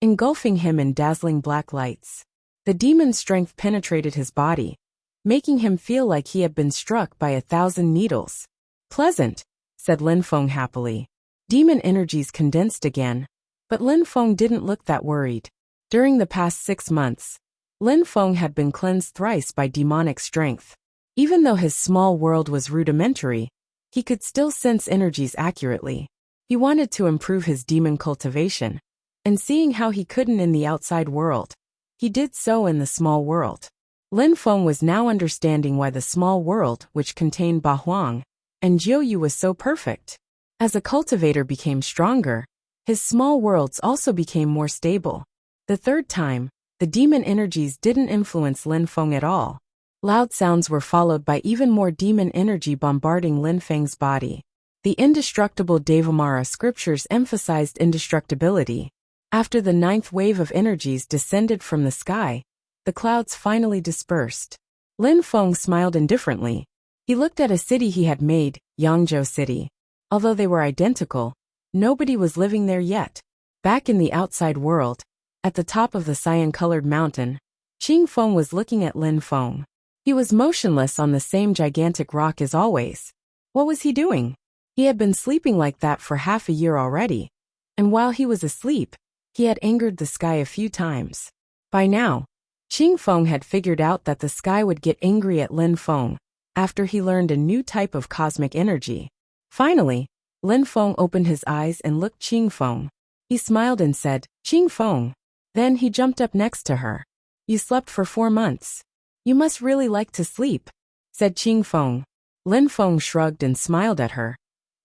engulfing him in dazzling black lights. The demon strength penetrated his body, making him feel like he had been struck by 1,000 needles. Pleasant, said Lin Feng happily. Demon energies condensed again, but Lin Feng didn't look that worried. During the past 6 months, Lin Feng had been cleansed thrice by demonic strength. Even though his small world was rudimentary, he could still sense energies accurately. He wanted to improve his demon cultivation, and seeing how he couldn't in the outside world, he did so in the small world. Lin Feng was now understanding why the small world, which contained Ba Huang and Jiuyu, was so perfect. As a cultivator became stronger, his small worlds also became more stable. The third time, the demon energies didn't influence Lin Feng at all. Loud sounds were followed by even more demon energy bombarding Lin Feng's body. The indestructible Devamara scriptures emphasized indestructibility. After the 9th wave of energies descended from the sky, the clouds finally dispersed. Lin Feng smiled indifferently. He looked at a city he had made, Yangzhou City. Although they were identical, nobody was living there yet. Back in the outside world, at the top of the cyan-colored mountain, Qing Feng was looking at Lin Feng. He was motionless on the same gigantic rock as always. What was he doing? He had been sleeping like that for half a year already. And while he was asleep, he had angered the sky a few times. By now, Qing Feng had figured out that the sky would get angry at Lin Feng after he learned a new type of cosmic energy. Finally, Lin Feng opened his eyes and looked Qing Feng. He smiled and said, "Qing Feng." Then he jumped up next to her. "You slept for 4 months. You must really like to sleep," said Qing Feng. Lin Feng shrugged and smiled at her.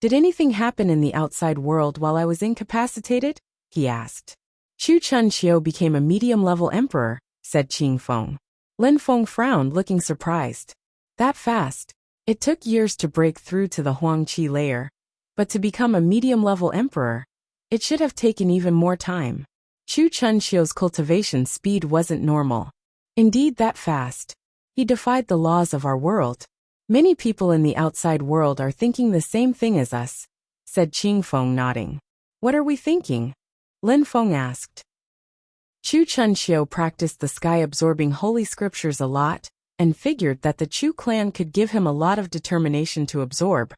"Did anything happen in the outside world while I was incapacitated?" he asked. "Chu Chunqiu became a medium-level emperor," said Qing Feng. Lin Feng frowned, looking surprised. That fast? It took years to break through to the Huangqi layer, but to become a medium-level emperor, it should have taken even more time. Chu Chunqiu's cultivation speed wasn't normal. Indeed, that fast. He defied the laws of our world. Many people in the outside world are thinking the same thing as us, said Qing Feng, nodding. What are we thinking? Lin Feng asked. Chu Chunqiu practiced the sky-absorbing holy scriptures a lot, and figured that the Chu clan could give him a lot of determination to absorb.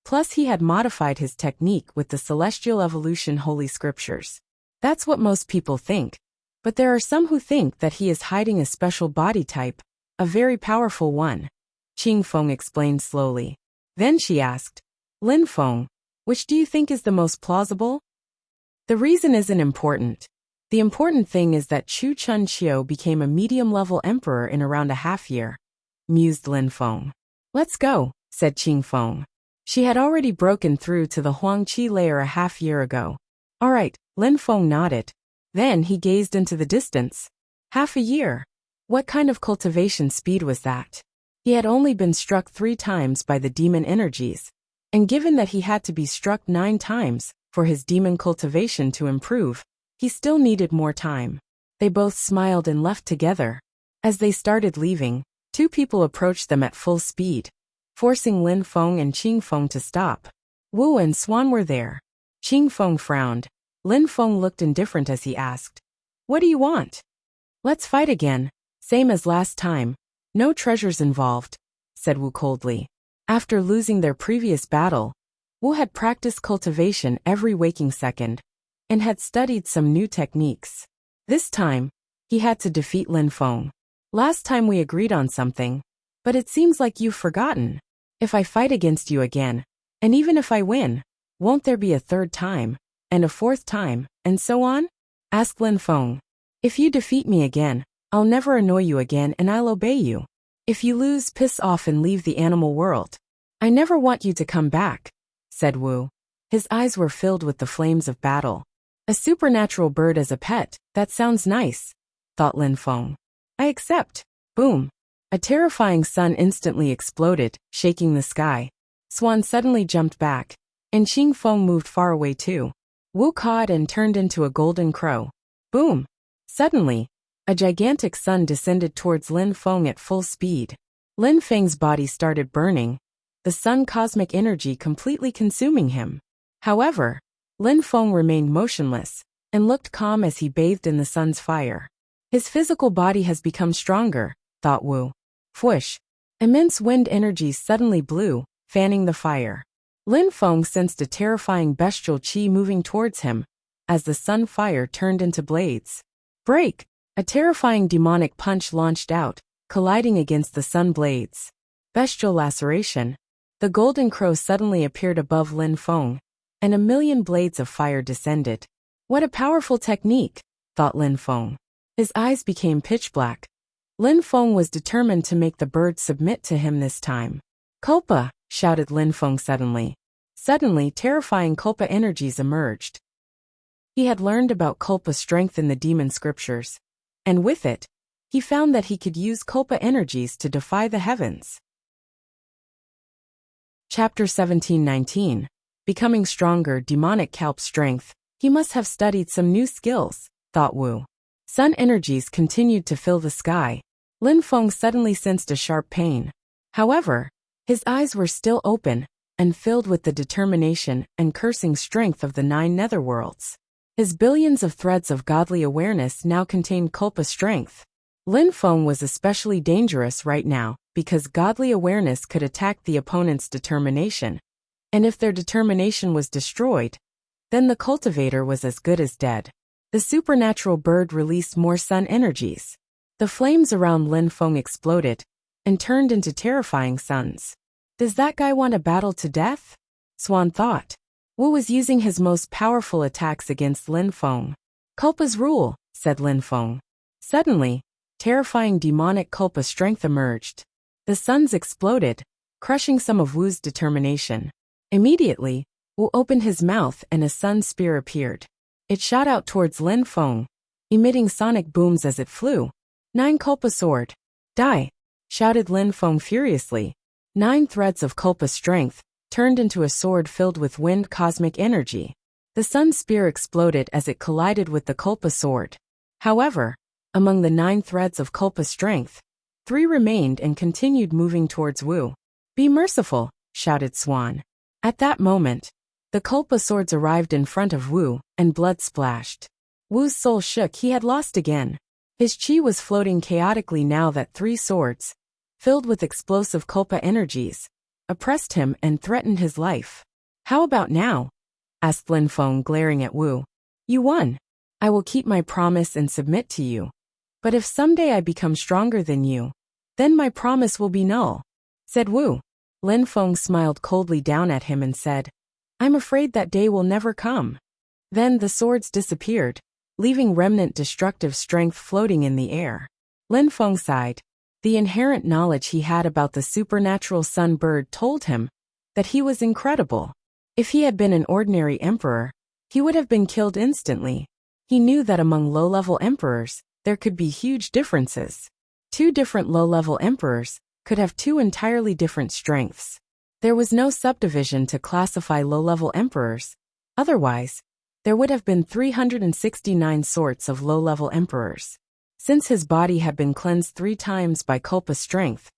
Plus he had modified his technique with the celestial evolution holy scriptures. That's what most people think. But there are some who think that he is hiding a special body type, a very powerful one. Qing Feng explained slowly. Then she asked, Lin Feng, which do you think is the most plausible? The reason isn't important. The important thing is that Chu Chun Chiu became a medium-level emperor in around a half year, mused Lin Feng. Let's go, said Qing Feng. She had already broken through to the Huangqi layer a half year ago. All right, Lin Feng nodded. Then he gazed into the distance. Half a year. What kind of cultivation speed was that? He had only been struck 3 times by the demon energies, and given that he had to be struck 9 times for his demon cultivation to improve, he still needed more time. They both smiled and left together. As they started leaving, 2 people approached them at full speed, forcing Lin Feng and Qing Feng to stop. Wu and Swan were there. Qing Feng frowned. Lin Feng looked indifferent as he asked, What do you want? Let's fight again, same as last time. No treasures involved, said Wu coldly. After losing their previous battle, Wu had practiced cultivation every waking second, and had studied some new techniques. This time, he had to defeat Lin Feng. Last time we agreed on something, but it seems like you've forgotten. If I fight against you again, and even if I win, won't there be a 3rd time, and a 4th time, and so on? Asked Lin Feng. If you defeat me again, I'll never annoy you again and I'll obey you. If you lose, piss off and leave the animal world. I never want you to come back, said Wu. His eyes were filled with the flames of battle. A supernatural bird as a pet, that sounds nice, thought Lin Feng. I accept. Boom. A terrifying sun instantly exploded, shaking the sky. Swan suddenly jumped back, and Qing Feng moved far away too. Wu cawed and turned into a golden crow. Boom. Suddenly, a gigantic sun descended towards Lin Feng at full speed. Lin Feng's body started burning, the sun cosmic energy completely consuming him. However, Lin Feng remained motionless and looked calm as he bathed in the sun's fire. His physical body has become stronger, thought Wu. Fwoosh. Immense wind energies suddenly blew, fanning the fire. Lin Feng sensed a terrifying bestial qi moving towards him, as the sun fire turned into blades. Break! A terrifying demonic punch launched out, colliding against the sun blades. Bestial laceration. The golden crow suddenly appeared above Lin Feng, and a million blades of fire descended. What a powerful technique, thought Lin Feng. His eyes became pitch black. Lin Feng was determined to make the bird submit to him this time. Culpa, shouted Lin Feng suddenly. Suddenly, terrifying culpa energies emerged. He had learned about culpa strength in the demon scriptures, and with it, he found that he could use culpa energies to defy the heavens. Chapter 17:19. Becoming stronger, demonic calp strength. He must have studied some new skills, thought Wu. Sun energies continued to fill the sky. Lin Feng suddenly sensed a sharp pain. However, his eyes were still open and filled with the determination and cursing strength of the 9 netherworlds. His billions of threads of godly awareness now contained culpa strength. Lin Feng was especially dangerous right now because godly awareness could attack the opponent's determination, and if their determination was destroyed, then the cultivator was as good as dead. The supernatural bird released more sun energies. The flames around Lin Feng exploded and turned into terrifying suns. Does that guy want a battle to death? Swan thought. Wu was using his most powerful attacks against Lin Feng. Culpa's rule, said Lin Feng. Suddenly, terrifying demonic culpa strength emerged. The suns exploded, crushing some of Wu's determination. Immediately, Wu opened his mouth and a sun spear appeared. It shot out towards Lin Feng, emitting sonic booms as it flew. 9 culpa sword. Die! Shouted Lin Feng furiously. 9 threads of culpa strength turned into a sword filled with wind cosmic energy. The sun spear exploded as it collided with the culpa sword. However, among the 9 threads of culpa strength, 3 remained and continued moving towards Wu. Be merciful, shouted Swan. At that moment, the culpa swords arrived in front of Wu, and blood splashed. Wu's soul shook. He had lost again. His chi was floating chaotically now that 3 swords, filled with explosive culpa energies, oppressed him and threatened his life. How about now? Asked Lin Feng, glaring at Wu. You won. I will keep my promise and submit to you. But if someday I become stronger than you, then my promise will be null, said Wu. Lin Feng smiled coldly down at him and said, I'm afraid that day will never come. Then the swords disappeared, leaving remnant destructive strength floating in the air. Lin Feng sighed. The inherent knowledge he had about the supernatural sun bird told him that he was incredible. If he had been an ordinary emperor, he would have been killed instantly. He knew that among low-level emperors, there could be huge differences. Two different low-level emperors could have two entirely different strengths. There was no subdivision to classify low-level emperors. Otherwise, there would have been 369 sorts of low-level emperors. Since his body had been cleansed 3 times by Kulpa strength,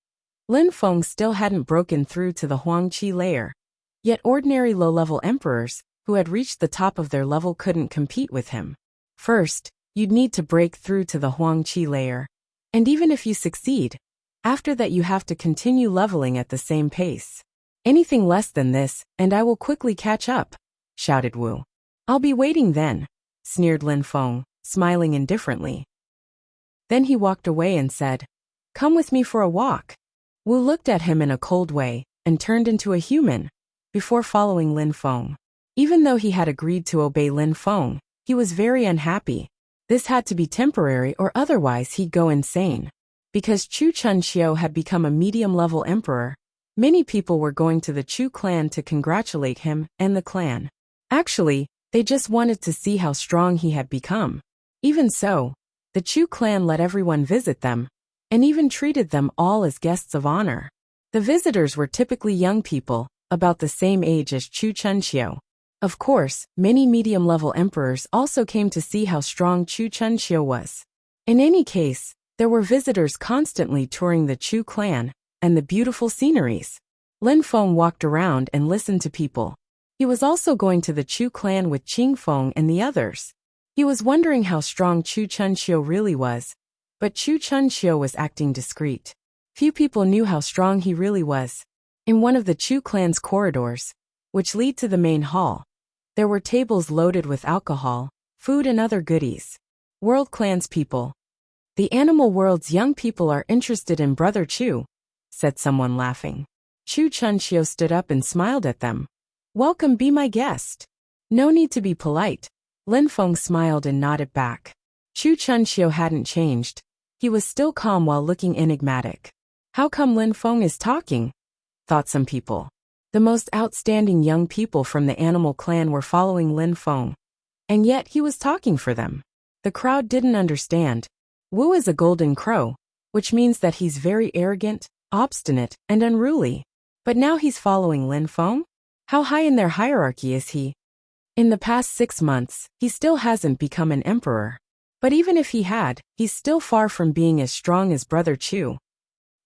Lin Feng still hadn't broken through to the Huangqi layer. Yet ordinary low-level emperors, who had reached the top of their level, couldn't compete with him. First, you'd need to break through to the Huangqi layer. And even if you succeed, after that you have to continue leveling at the same pace. Anything less than this, and I will quickly catch up, shouted Wu. I'll be waiting then, sneered Lin Feng, smiling indifferently. Then he walked away and said, Come with me for a walk. Wu looked at him in a cold way, and turned into a human, before following Lin Feng. Even though he had agreed to obey Lin Feng, he was very unhappy. This had to be temporary or otherwise he'd go insane. Because Chu Chunxiu had become a medium-level emperor, many people were going to the Chu clan to congratulate him and the clan. Actually, they just wanted to see how strong he had become. Even so, the Chu clan let everyone visit them, and even treated them all as guests of honor. The visitors were typically young people, about the same age as Chu Chunxiu. Of course, many medium-level emperors also came to see how strong Chu Chunxiu was. In any case, there were visitors constantly touring the Chu clan and the beautiful sceneries. Lin Feng walked around and listened to people. He was also going to the Chu clan with Qing Feng and the others. He was wondering how strong Chu Chunxiu really was, but Chu Chunxiu was acting discreet. Few people knew how strong he really was. In one of the Chu clan's corridors, which lead to the main hall, there were tables loaded with alcohol, food and other goodies. World clan's people. The animal world's young people are interested in Brother Chu, said someone laughing. Chu Chunxiu stood up and smiled at them. Welcome, be my guest. No need to be polite. Lin Feng smiled and nodded back. Chu Chunxiu hadn't changed. He was still calm while looking enigmatic. How come Lin Feng is talking? Thought some people. The most outstanding young people from the animal clan were following Lin Feng. And yet he was talking for them. The crowd didn't understand. Wu is a golden crow, which means that he's very arrogant, obstinate, and unruly. But now he's following Lin Feng? How high in their hierarchy is he? In the past 6 months, he still hasn't become an emperor. But even if he had, he's still far from being as strong as Brother Chu.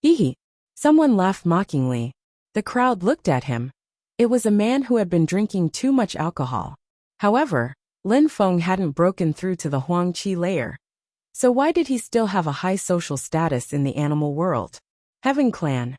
Hee. Someone laughed mockingly. The crowd looked at him. It was a man who had been drinking too much alcohol. However, Lin Feng hadn't broken through to the Huangqi layer. So why did he still have a high social status in the animal world? Heaven Clan.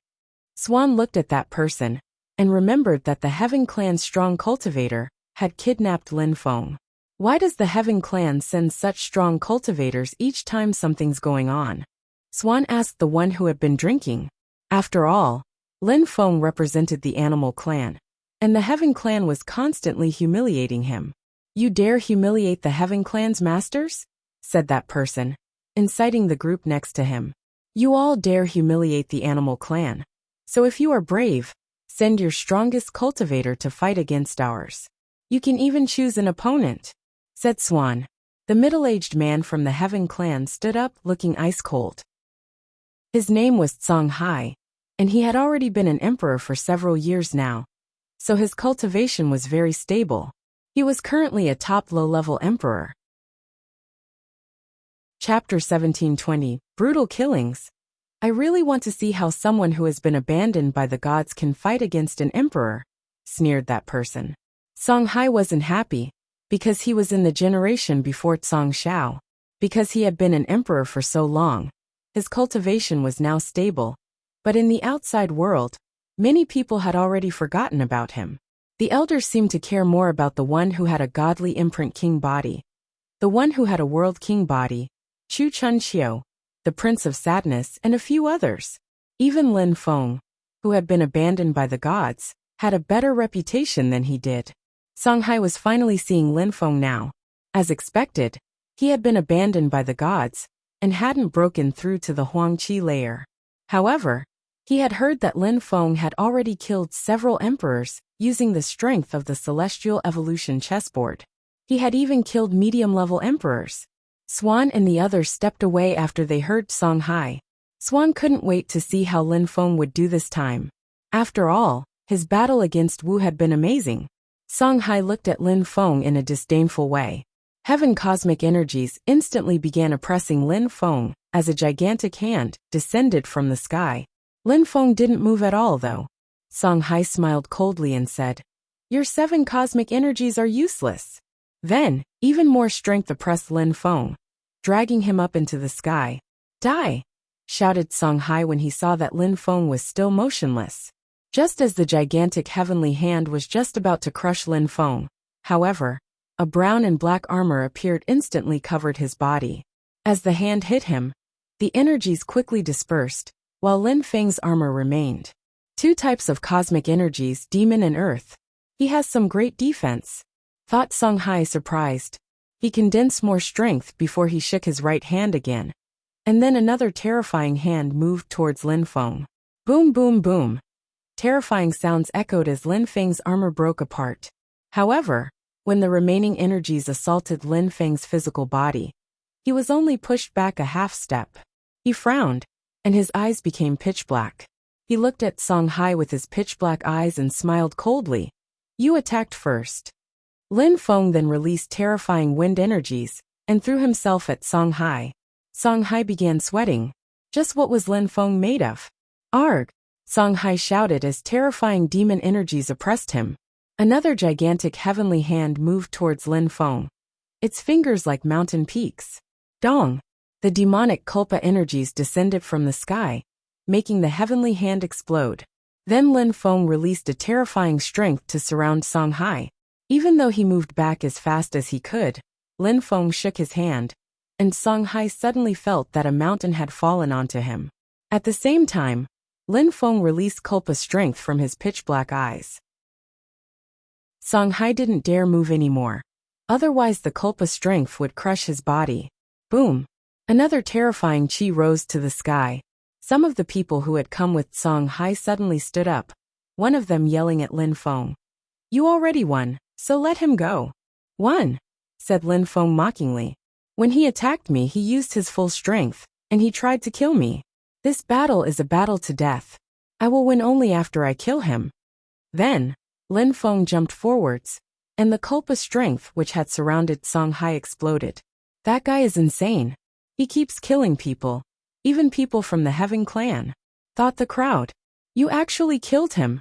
Swan looked at that person, and remembered that the Heaven Clan's strong cultivator had kidnapped Lin Feng. Why does the Heaven Clan send such strong cultivators each time something's going on? Swan asked the one who had been drinking. After all, Lin Feng represented the animal clan, and the Heaven Clan was constantly humiliating him. You dare humiliate the Heaven Clan's masters? Said that person, inciting the group next to him. You all dare humiliate the animal clan. So if you are brave, send your strongest cultivator to fight against ours. You can even choose an opponent, said Swan. The middle-aged man from the Heaven Clan stood up looking ice-cold. His name was Song Hai, and he had already been an emperor for several years now, so his cultivation was very stable. He was currently a top low-level emperor. Chapter 1720, Brutal Killings. I really want to see how someone who has been abandoned by the gods can fight against an emperor, sneered that person. Song Hai wasn't happy, because he was in the generation before Song Shao. Because he had been an emperor for so long, his cultivation was now stable. But in the outside world, many people had already forgotten about him. The elders seemed to care more about the one who had a godly imprint king body. the one who had a World King body, Chu Chun Xiu, the Prince of Sadness, and a few others. Even Lin Feng, who had been abandoned by the gods, had a better reputation than he did. Song Hai was finally seeing Lin Feng now. As expected, he had been abandoned by the gods and hadn't broken through to the Huangqi layer. However, he had heard that Lin Feng had already killed several emperors using the strength of the celestial evolution chessboard. He had even killed medium-level emperors. Swan and the others stepped away after they heard Song Hai. Swan couldn't wait to see how Lin Feng would do this time. After all, his battle against Wu had been amazing. Song Hai looked at Lin Feng in a disdainful way. Heaven cosmic energies instantly began oppressing Lin Feng as a gigantic hand descended from the sky. Lin Feng didn't move at all though. Song Hai smiled coldly and said, "Your 7 cosmic energies are useless." Then, even more strength oppressed Lin Feng, dragging him up into the sky. "Die!" shouted Song Hai when he saw that Lin Feng was still motionless. Just as the gigantic heavenly hand was just about to crush Lin Feng, however, a brown and black armor appeared instantly covered his body. As the hand hit him, the energies quickly dispersed, while Lin Feng's armor remained. 2 types of cosmic energies, demon and earth. He has some great defense, thought Song Hai surprised. He condensed more strength before he shook his right hand again. And then another terrifying hand moved towards Lin Feng. Boom, boom, boom. Terrifying sounds echoed as Lin Feng's armor broke apart. However, when the remaining energies assaulted Lin Feng's physical body, he was only pushed back a half step. He frowned, and his eyes became pitch black. He looked at Song Hai with his pitch black eyes and smiled coldly. "You attacked first." Lin Feng then released terrifying wind energies and threw himself at Song Hai. Song Hai began sweating. Just what was Lin Feng made of? "Arg!" Song Hai shouted as terrifying demon energies oppressed him. Another gigantic heavenly hand moved towards Lin Feng, its fingers like mountain peaks. Dong! The demonic Kulpa energies descended from the sky, making the heavenly hand explode. Then Lin Feng released a terrifying strength to surround Song Hai. Even though he moved back as fast as he could, Lin Feng shook his hand, and Song Hai suddenly felt that a mountain had fallen onto him. At the same time, Lin Feng released Kulpa strength from his pitch-black eyes. Song Hai didn't dare move anymore. Otherwise the Kulpa strength would crush his body. Boom! Another terrifying chi rose to the sky. Some of the people who had come with Song Hai suddenly stood up, one of them yelling at Lin Feng. "You already won, so let him go." "Won?" said Lin Feng mockingly. "When he attacked me he used his full strength, and he tried to kill me. This battle is a battle to death. I will win only after I kill him." Then, Lin Feng jumped forwards, and the Kulpa strength which had surrounded Song Hai exploded. "That guy is insane. He keeps killing people, even people from the Heaven clan," thought the crowd. "You actually killed him,"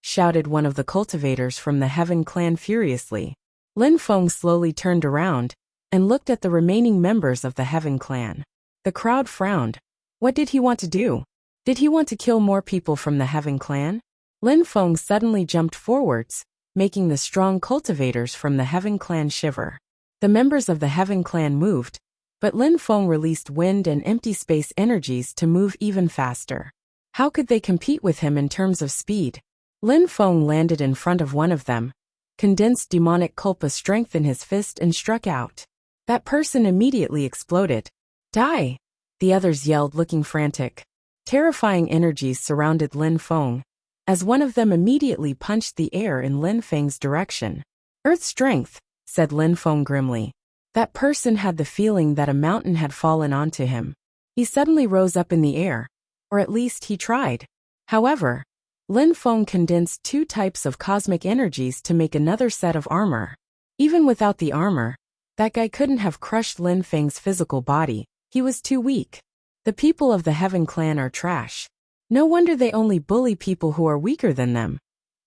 shouted one of the cultivators from the Heaven clan furiously. Lin Feng slowly turned around and looked at the remaining members of the Heaven clan. The crowd frowned. What did he want to do? Did he want to kill more people from the Heaven clan? Lin Feng suddenly jumped forwards, making the strong cultivators from the Heaven clan shiver. The members of the Heaven clan moved, but Lin Feng released wind and empty space energies to move even faster. How could they compete with him in terms of speed? Lin Feng landed in front of one of them, condensed demonic Kulpa strength in his fist and struck out. That person immediately exploded. "Die!" the others yelled, looking frantic. Terrifying energies surrounded Lin Feng, as one of them immediately punched the air in Lin Feng's direction. "Earth strength," said Lin Feng grimly. That person had the feeling that a mountain had fallen onto him. He suddenly rose up in the air, or at least he tried. However, Lin Feng condensed 2 types of cosmic energies to make another set of armor. Even without the armor, that guy couldn't have crushed Lin Feng's physical body. He was too weak. The people of the Heaven clan are trash. No wonder they only bully people who are weaker than them,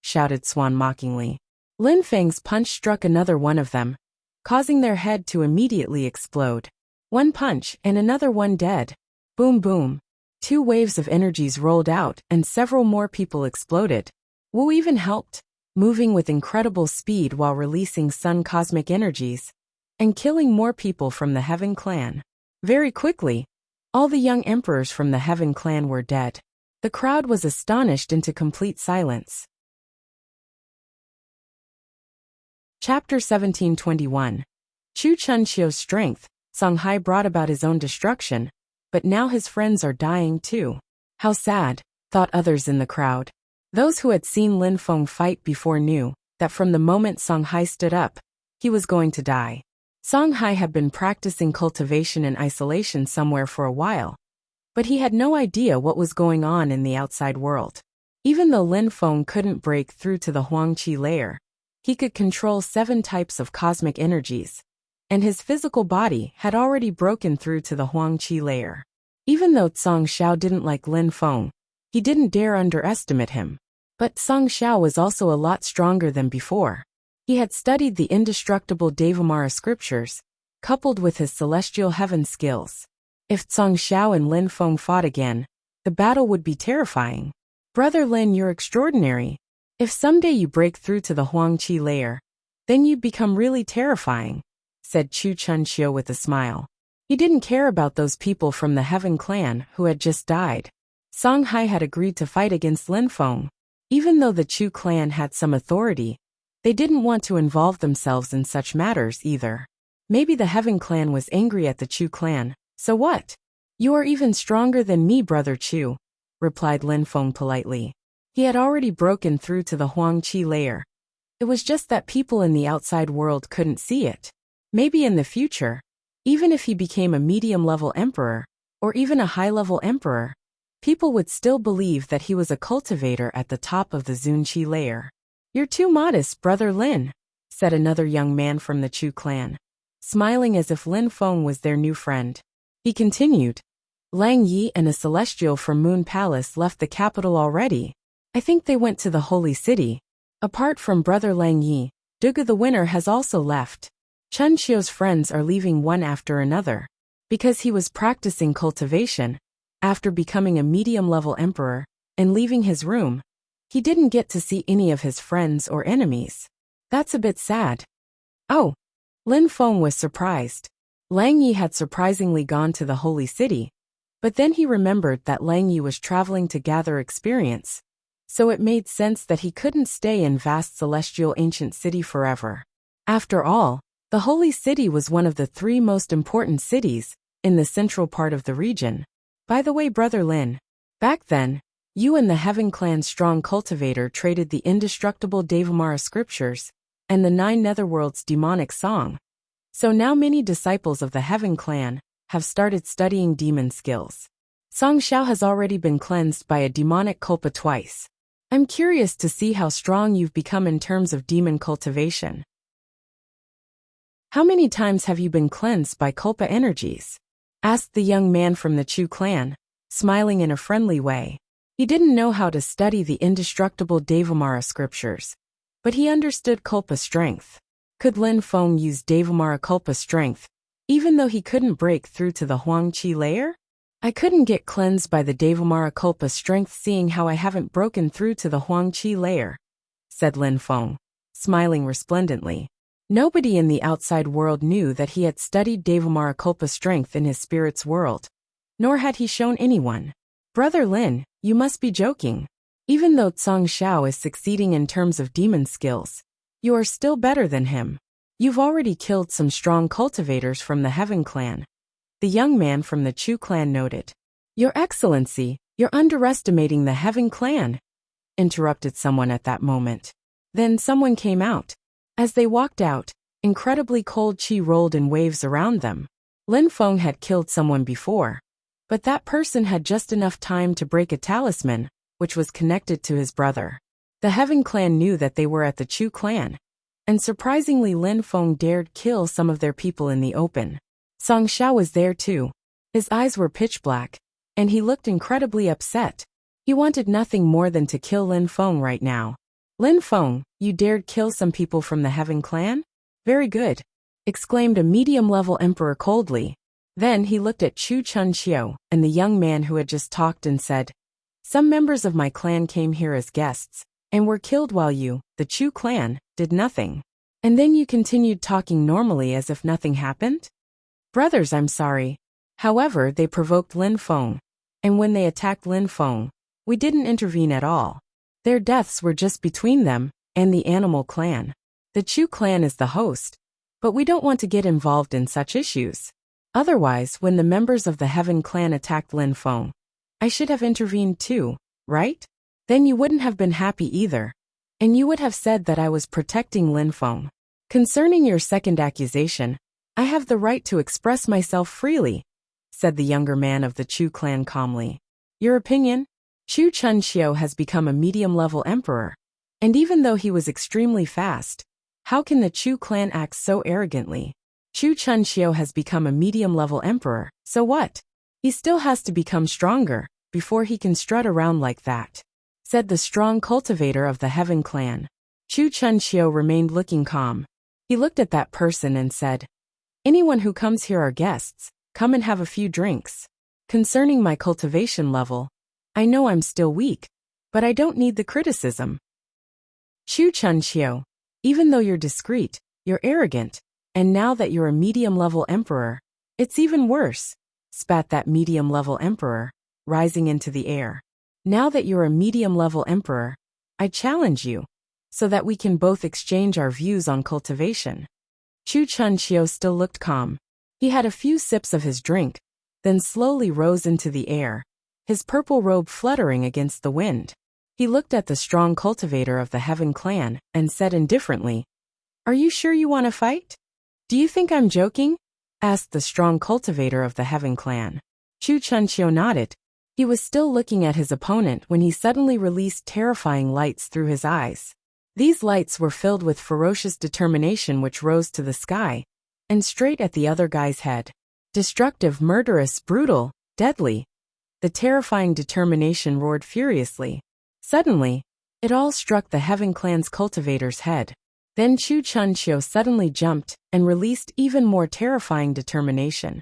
shouted Swan mockingly. Lin Feng's punch struck another one of them, causing their head to immediately explode. One punch and another one dead. Boom boom. 2 waves of energies rolled out and several more people exploded. Wu even helped, moving with incredible speed while releasing sun cosmic energies. and killing more people from the Heaven clan. Very quickly, all the young emperors from the Heaven clan were dead. The crowd was astonished into complete silence. Chapter 1721. Chu Chunxiu's strength. Song Hai brought about his own destruction, but now his friends are dying too. How sad, thought others in the crowd. Those who had seen Lin Feng fight before knew that from the moment Song Hai stood up, he was going to die. Song Hai had been practicing cultivation in isolation somewhere for a while, but he had no idea what was going on in the outside world. Even though Lin Feng couldn't break through to the Huangqi layer, he could control 7 types of cosmic energies, and his physical body had already broken through to the Huangqi layer. Even though Tsang Xiao didn't like Lin Feng, he didn't dare underestimate him. But Tsang Xiao was also a lot stronger than before. He had studied the indestructible Devamara scriptures, coupled with his celestial heaven skills. If Tsang Xiao and Lin Feng fought again, the battle would be terrifying. Brother Lin, you're extraordinary. If someday you break through to the Huangqi layer, then you'd become really terrifying, said Chu Chunxiu with a smile. He didn't care about those people from the Heaven clan who had just died. Song Hai had agreed to fight against Lin Feng. Even though the Chu clan had some authority, they didn't want to involve themselves in such matters either. Maybe the Heaven clan was angry at the Chu clan. So what? You are even stronger than me, Brother Chu, replied Lin Feng politely. He had already broken through to the Huangqi layer. It was just that people in the outside world couldn't see it. Maybe in the future, even if he became a medium-level emperor, or even a high-level emperor, people would still believe that he was a cultivator at the top of the Zunqi layer. You're too modest, Brother Lin, said another young man from the Chu clan, smiling as if Lin Feng was their new friend. He continued, Lang Yi and a celestial from Moon Palace left the capital already. I think they went to the Holy City. Apart from Brother Lang Yi, Duga the winner has also left. Chun Xiu's friends are leaving one after another. Because he was practicing cultivation, after becoming a medium-level emperor and leaving his room, he didn't get to see any of his friends or enemies. That's a bit sad. Oh, Lin Feng was surprised. Lang Yi had surprisingly gone to the Holy City, but then he remembered that Lang Yi was traveling to gather experience, so it made sense that he couldn't stay in vast celestial ancient city forever. After all, the Holy City was one of the 3 most important cities in the central part of the region. By the way, Brother Lin, back then, you and the Heaven clan's strong cultivator traded the indestructible Devamara scriptures and the 9 netherworlds demonic song. So now many disciples of the Heaven clan have started studying demon skills. Song Xiao has already been cleansed by a demonic kulpa twice. I'm curious to see how strong you've become in terms of demon cultivation. How many times have you been cleansed by kulpa energies? Asked the young man from the Chu clan, smiling in a friendly way. He didn't know how to study the indestructible Devamara scriptures, but he understood kulpa strength. Could Lin Feng use Devamara kulpa strength, even though he couldn't break through to the Huangqi layer? I couldn't get cleansed by the Devamara kulpa strength seeing how I haven't broken through to the Huangqi layer, said Lin Feng, smiling resplendently. Nobody in the outside world knew that he had studied Devamara kulpa strength in his spirit's world, nor had he shown anyone. Brother Lin, you must be joking. Even though Tsang Xiao is succeeding in terms of demon skills, you are still better than him. You've already killed some strong cultivators from the Heaven clan. The young man from the Chu clan noted. Your Excellency, you're underestimating the Heaven clan, interrupted someone at that moment. Then someone came out. As they walked out, incredibly cold qi rolled in waves around them. Lin Feng had killed someone before, but that person had just enough time to break a talisman, which was connected to his brother. The Heaven clan knew that they were at the Chu clan, and surprisingly Lin Feng dared kill some of their people in the open. Song Xiao was there too. His eyes were pitch black, and he looked incredibly upset. He wanted nothing more than to kill Lin Feng right now. Lin Feng, you dared kill some people from the Heaven clan? Very good, exclaimed a medium-level emperor coldly. Then he looked at Chu Chunxiu and the young man who had just talked and said, Some members of my clan came here as guests, and were killed while you, the Chu clan, did nothing. And then you continued talking normally as if nothing happened? Brothers, I'm sorry. However, they provoked Lin Feng. And when they attacked Lin Feng, we didn't intervene at all. Their deaths were just between them and the animal clan. The Chu clan is the host, but we don't want to get involved in such issues. Otherwise, when the members of the Heaven clan attacked Lin Feng, I should have intervened too, right? Then you wouldn't have been happy either. And you would have said that I was protecting Lin Feng. Concerning your second accusation, I have the right to express myself freely, said the younger man of the Chu clan calmly. Your opinion? Chu Chunxiu has become a medium-level emperor. And even though he was extremely fast, how can the Chu clan act so arrogantly? Chu Chunxiu has become a medium-level emperor, so what? He still has to become stronger before he can strut around like that, said the strong cultivator of the Heaven clan. Chu Chunxiu remained looking calm. He looked at that person and said, anyone who comes here are guests. Come and have a few drinks. Concerning my cultivation level, I know I'm still weak, but I don't need the criticism. Chu Chunxiu, even though you're discreet, you're arrogant, and now that you're a medium-level emperor, it's even worse, spat that medium-level emperor, rising into the air. Now that you're a medium-level emperor, I challenge you, so that we can both exchange our views on cultivation. Chu Chunxiu still looked calm. He had a few sips of his drink, then slowly rose into the air, his purple robe fluttering against the wind. He looked at the strong cultivator of the Heaven clan and said indifferently, are you sure you want to fight? Do you think I'm joking? Asked the strong cultivator of the Heaven clan. Chu Chunxiu nodded. He was still looking at his opponent when he suddenly released terrifying lights through his eyes. These lights were filled with ferocious determination which rose to the sky and straight at the other guy's head. Destructive, murderous, brutal, deadly. The terrifying determination roared furiously. Suddenly, it all struck the Heaven clan's cultivator's head. Then Chu Chunxiu suddenly jumped and released even more terrifying determination,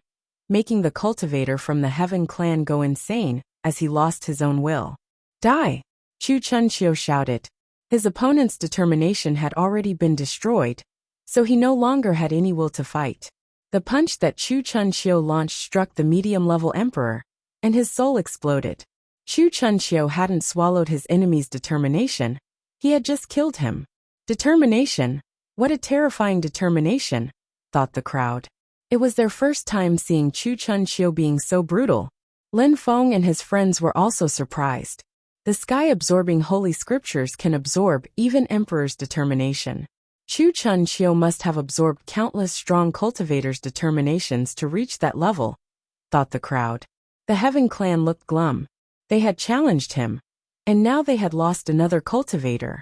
making the cultivator from the Heaven clan go insane as he lost his own will. Die! Chu Chunxiu shouted. His opponent's determination had already been destroyed, so he no longer had any will to fight. The punch that Chu Chunxiu launched struck the medium-level emperor, and his soul exploded. Chu Chunxiu hadn't swallowed his enemy's determination, he had just killed him. Determination? What a terrifying determination, thought the crowd. It was their first time seeing Chu Chunxiu being so brutal. Lin Feng and his friends were also surprised. The sky-absorbing holy scriptures can absorb even emperor's determination. Chu Chunxiu must have absorbed countless strong cultivators' determinations to reach that level, thought the crowd. The Heaven clan looked glum. They had challenged him, and now they had lost another cultivator.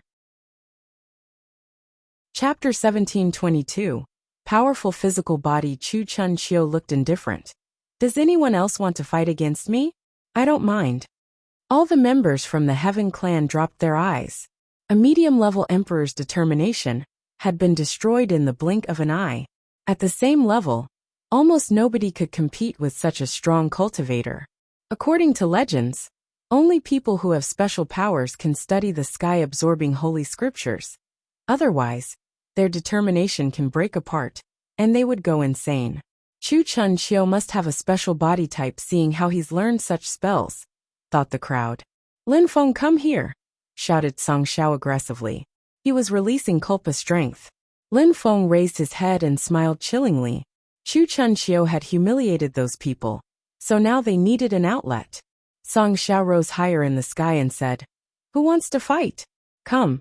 Chapter 1722. Powerful physical body. Chu Chunxiu looked indifferent. Does anyone else want to fight against me? I don't mind. All the members from the Heaven clan dropped their eyes. A medium-level emperor's determination had been destroyed in the blink of an eye. At the same level, almost nobody could compete with such a strong cultivator. According to legends, only people who have special powers can study the sky-absorbing holy scriptures. Otherwise, their determination can break apart, and they would go insane. Chu Chunxiu must have a special body type seeing how he's learned such spells, thought the crowd. Lin Feng, come here, shouted Song Xiao aggressively. He was releasing Culpa strength. Lin Feng raised his head and smiled chillingly. Chu Chunxiu had humiliated those people, so now they needed an outlet. Song Xiao rose higher in the sky and said, who wants to fight? Come.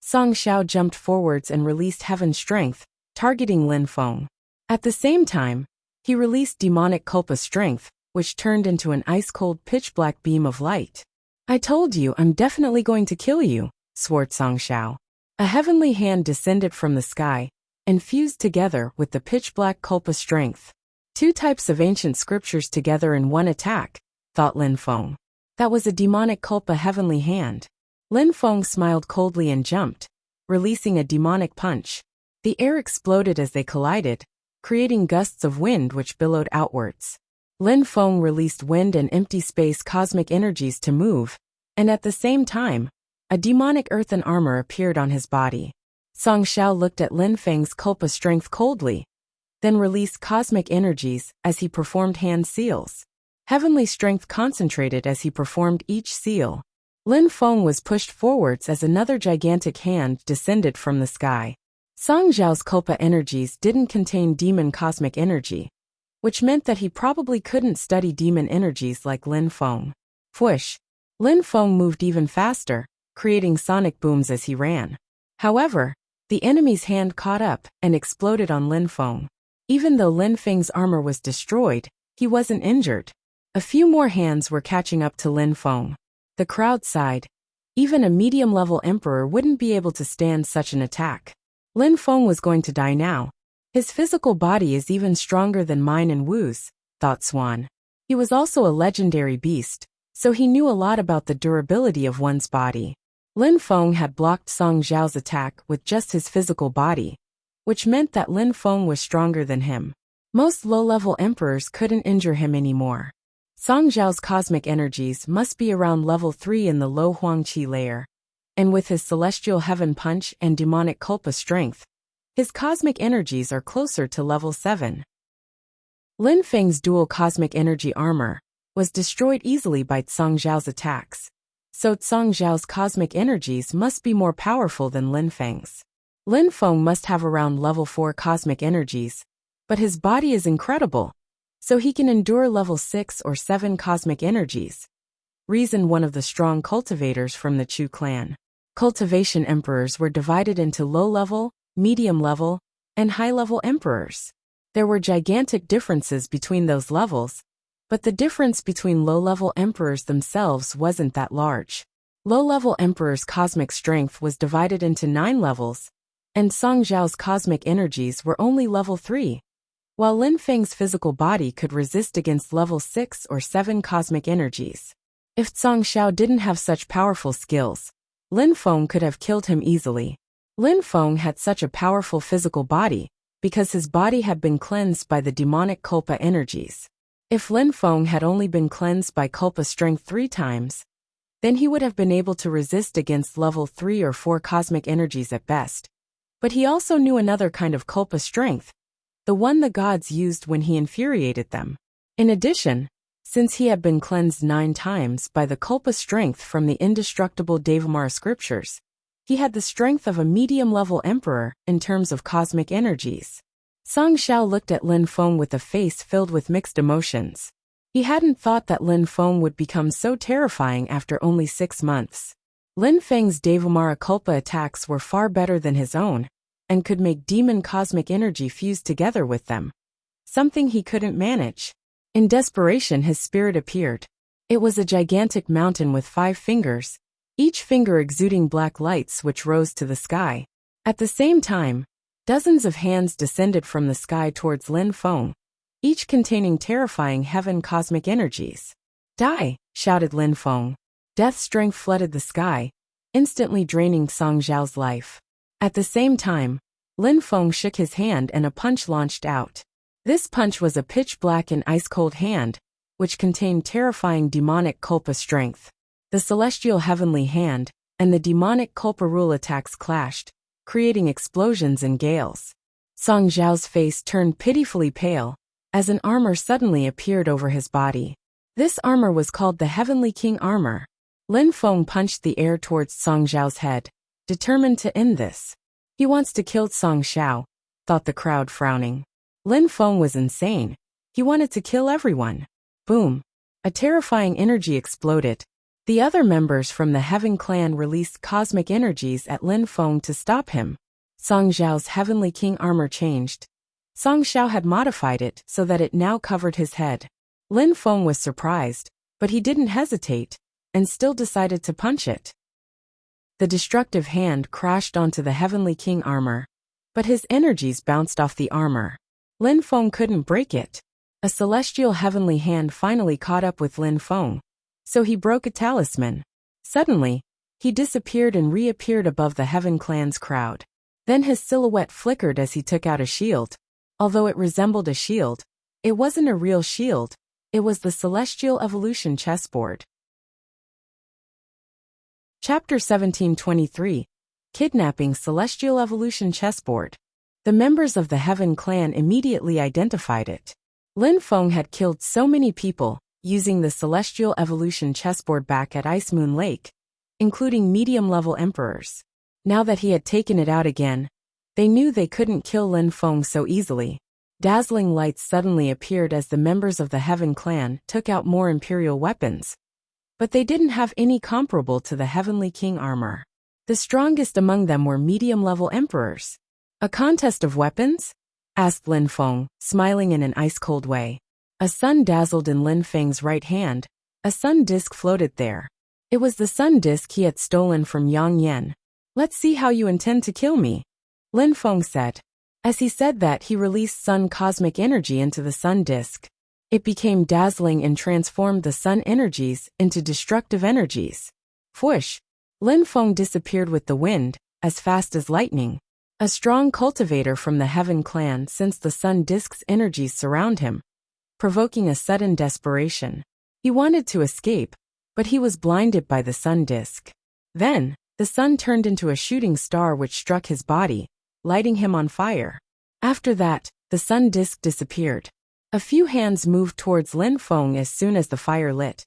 Song Xiao jumped forwards and released heaven strength, targeting Lin Feng. At the same time, he released demonic Culpa strength, which turned into an ice-cold pitch-black beam of light. I told you I'm definitely going to kill you, swore Song Xiao. A heavenly hand descended from the sky and fused together with the pitch-black Culpa strength. Two types of ancient scriptures together in one attack, thought Lin Feng. That was a demonic Culpa heavenly hand. Lin Feng smiled coldly and jumped, releasing a demonic punch. The air exploded as they collided, creating gusts of wind which billowed outwards. Lin Feng released wind and empty space cosmic energies to move, and at the same time, a demonic earthen armor appeared on his body. Song Xiao looked at Lin Feng's Culpa strength coldly, then released cosmic energies as he performed hand seals. Heavenly strength concentrated as he performed each seal. Lin Feng was pushed forwards as another gigantic hand descended from the sky. Song Xiao's Culpa energies didn't contain demon cosmic energy, which meant that he probably couldn't study demon energies like Lin Feng. Whoosh! Lin Feng moved even faster, creating sonic booms as he ran. However, the enemy's hand caught up and exploded on Lin Feng. Even though Lin Feng's armor was destroyed, he wasn't injured. A few more hands were catching up to Lin Feng. The crowd sighed. Even a medium-level emperor wouldn't be able to stand such an attack. Lin Feng was going to die now. His physical body is even stronger than mine and Wu's, thought Swan. He was also a legendary beast, so he knew a lot about the durability of one's body. Lin Feng had blocked Song Xiao's attack with just his physical body, which meant that Lin Feng was stronger than him. Most low-level emperors couldn't injure him anymore. Song Xiao's cosmic energies must be around level 3 in the low Huangqi layer, and with his celestial heaven punch and demonic Culpa strength, his cosmic energies are closer to level 7. Lin Feng's dual cosmic energy armor was destroyed easily by Song Xiao's attacks, so Song Xiao's cosmic energies must be more powerful than Lin Feng's. Lin Feng must have around level 4 cosmic energies, but his body is incredible, so he can endure level 6 or 7 cosmic energies. Reason one of the strong cultivators from the Chu clan. Cultivation emperors were divided into low-level, medium-level, and high-level emperors. There were gigantic differences between those levels, but the difference between low-level emperors themselves wasn't that large. Low-level emperors' cosmic strength was divided into 9 levels, and Song Xiao's cosmic energies were only level 3, while Lin Feng's physical body could resist against level 6 or 7 cosmic energies. If Song Xiao didn't have such powerful skills, Lin Feng could have killed him easily. Lin Feng had such a powerful physical body because his body had been cleansed by the demonic Culpa energies. If Lin Feng had only been cleansed by Culpa strength 3 times, then he would have been able to resist against level 3 or 4 cosmic energies at best. But he also knew another kind of Culpa strength, the one the gods used when he infuriated them. In addition, since he had been cleansed 9 times by the Culpa strength from the indestructible Devamara scriptures, he had the strength of a medium-level emperor in terms of cosmic energies. Song Xiao looked at Lin Feng with a face filled with mixed emotions. He hadn't thought that Lin Feng would become so terrifying after only 6 months. Lin Feng's Devamara Culpa attacks were far better than his own, and could make demon cosmic energy fuse together with them, something he couldn't manage. In desperation, his spirit appeared. It was a gigantic mountain with 5 fingers, each finger exuding black lights which rose to the sky. At the same time, dozens of hands descended from the sky towards Lin Feng, each containing terrifying heaven cosmic energies. "Die!" shouted Lin Feng. Death strength flooded the sky, instantly draining Song Xiao's life. At the same time, Lin Feng shook his hand and a punch launched out. This punch was a pitch-black and ice-cold hand, which contained terrifying demonic Culpa strength. The celestial heavenly hand and the demonic Culpa rule attacks clashed, creating explosions and gales. Song Xiao's face turned pitifully pale, as an armor suddenly appeared over his body. This armor was called the Heavenly King Armor. Lin Feng punched the air towards Song Xiao's head, determined to end this. He wants to kill Song Xiao, thought the crowd frowning. Lin Feng was insane. He wanted to kill everyone. Boom! A terrifying energy exploded. The other members from the Heaven clan released cosmic energies at Lin Feng to stop him. Song Xiao's Heavenly King armor changed. Song Xiao had modified it so that it now covered his head. Lin Feng was surprised, but he didn't hesitate, and still decided to punch it. The destructive hand crashed onto the Heavenly King armor, but his energies bounced off the armor. Lin Feng couldn't break it. A celestial heavenly hand finally caught up with Lin Feng, so he broke a talisman. Suddenly, he disappeared and reappeared above the Heaven clan's crowd. Then his silhouette flickered as he took out a shield. Although it resembled a shield, it wasn't a real shield, it was the Celestial Evolution chessboard. Chapter 1723. kidnapping Celestial Evolution chessboard. The members of the Heaven clan immediately identified it. Lin Feng had killed so many people, using the Celestial Evolution chessboard back at Ice Moon Lake, including medium-level emperors. Now that he had taken it out again, they knew they couldn't kill Lin Feng so easily. Dazzling lights suddenly appeared as the members of the Heaven clan took out more imperial weapons. But they didn't have any comparable to the Heavenly King armor. The strongest among them were medium-level emperors. A contest of weapons? Asked Lin Feng, smiling in an ice-cold way. A sun dazzled in Lin Feng's right hand. A sun disk floated there. It was the sun disk he had stolen from Yang Yan. Let's see how you intend to kill me, Lin Feng said. As he said that, he released sun cosmic energy into the sun disk. It became dazzling and transformed the sun energies into destructive energies. Whoosh! Lin Feng disappeared with the wind, as fast as lightning. A strong cultivator from the Heaven clan sensed the sun disk's energies surround him, provoking a sudden desperation. He wanted to escape, but he was blinded by the sun disk. Then, the sun turned into a shooting star which struck his body, lighting him on fire. After that, the sun disk disappeared. A few hands moved towards Lin Feng as soon as the fire lit.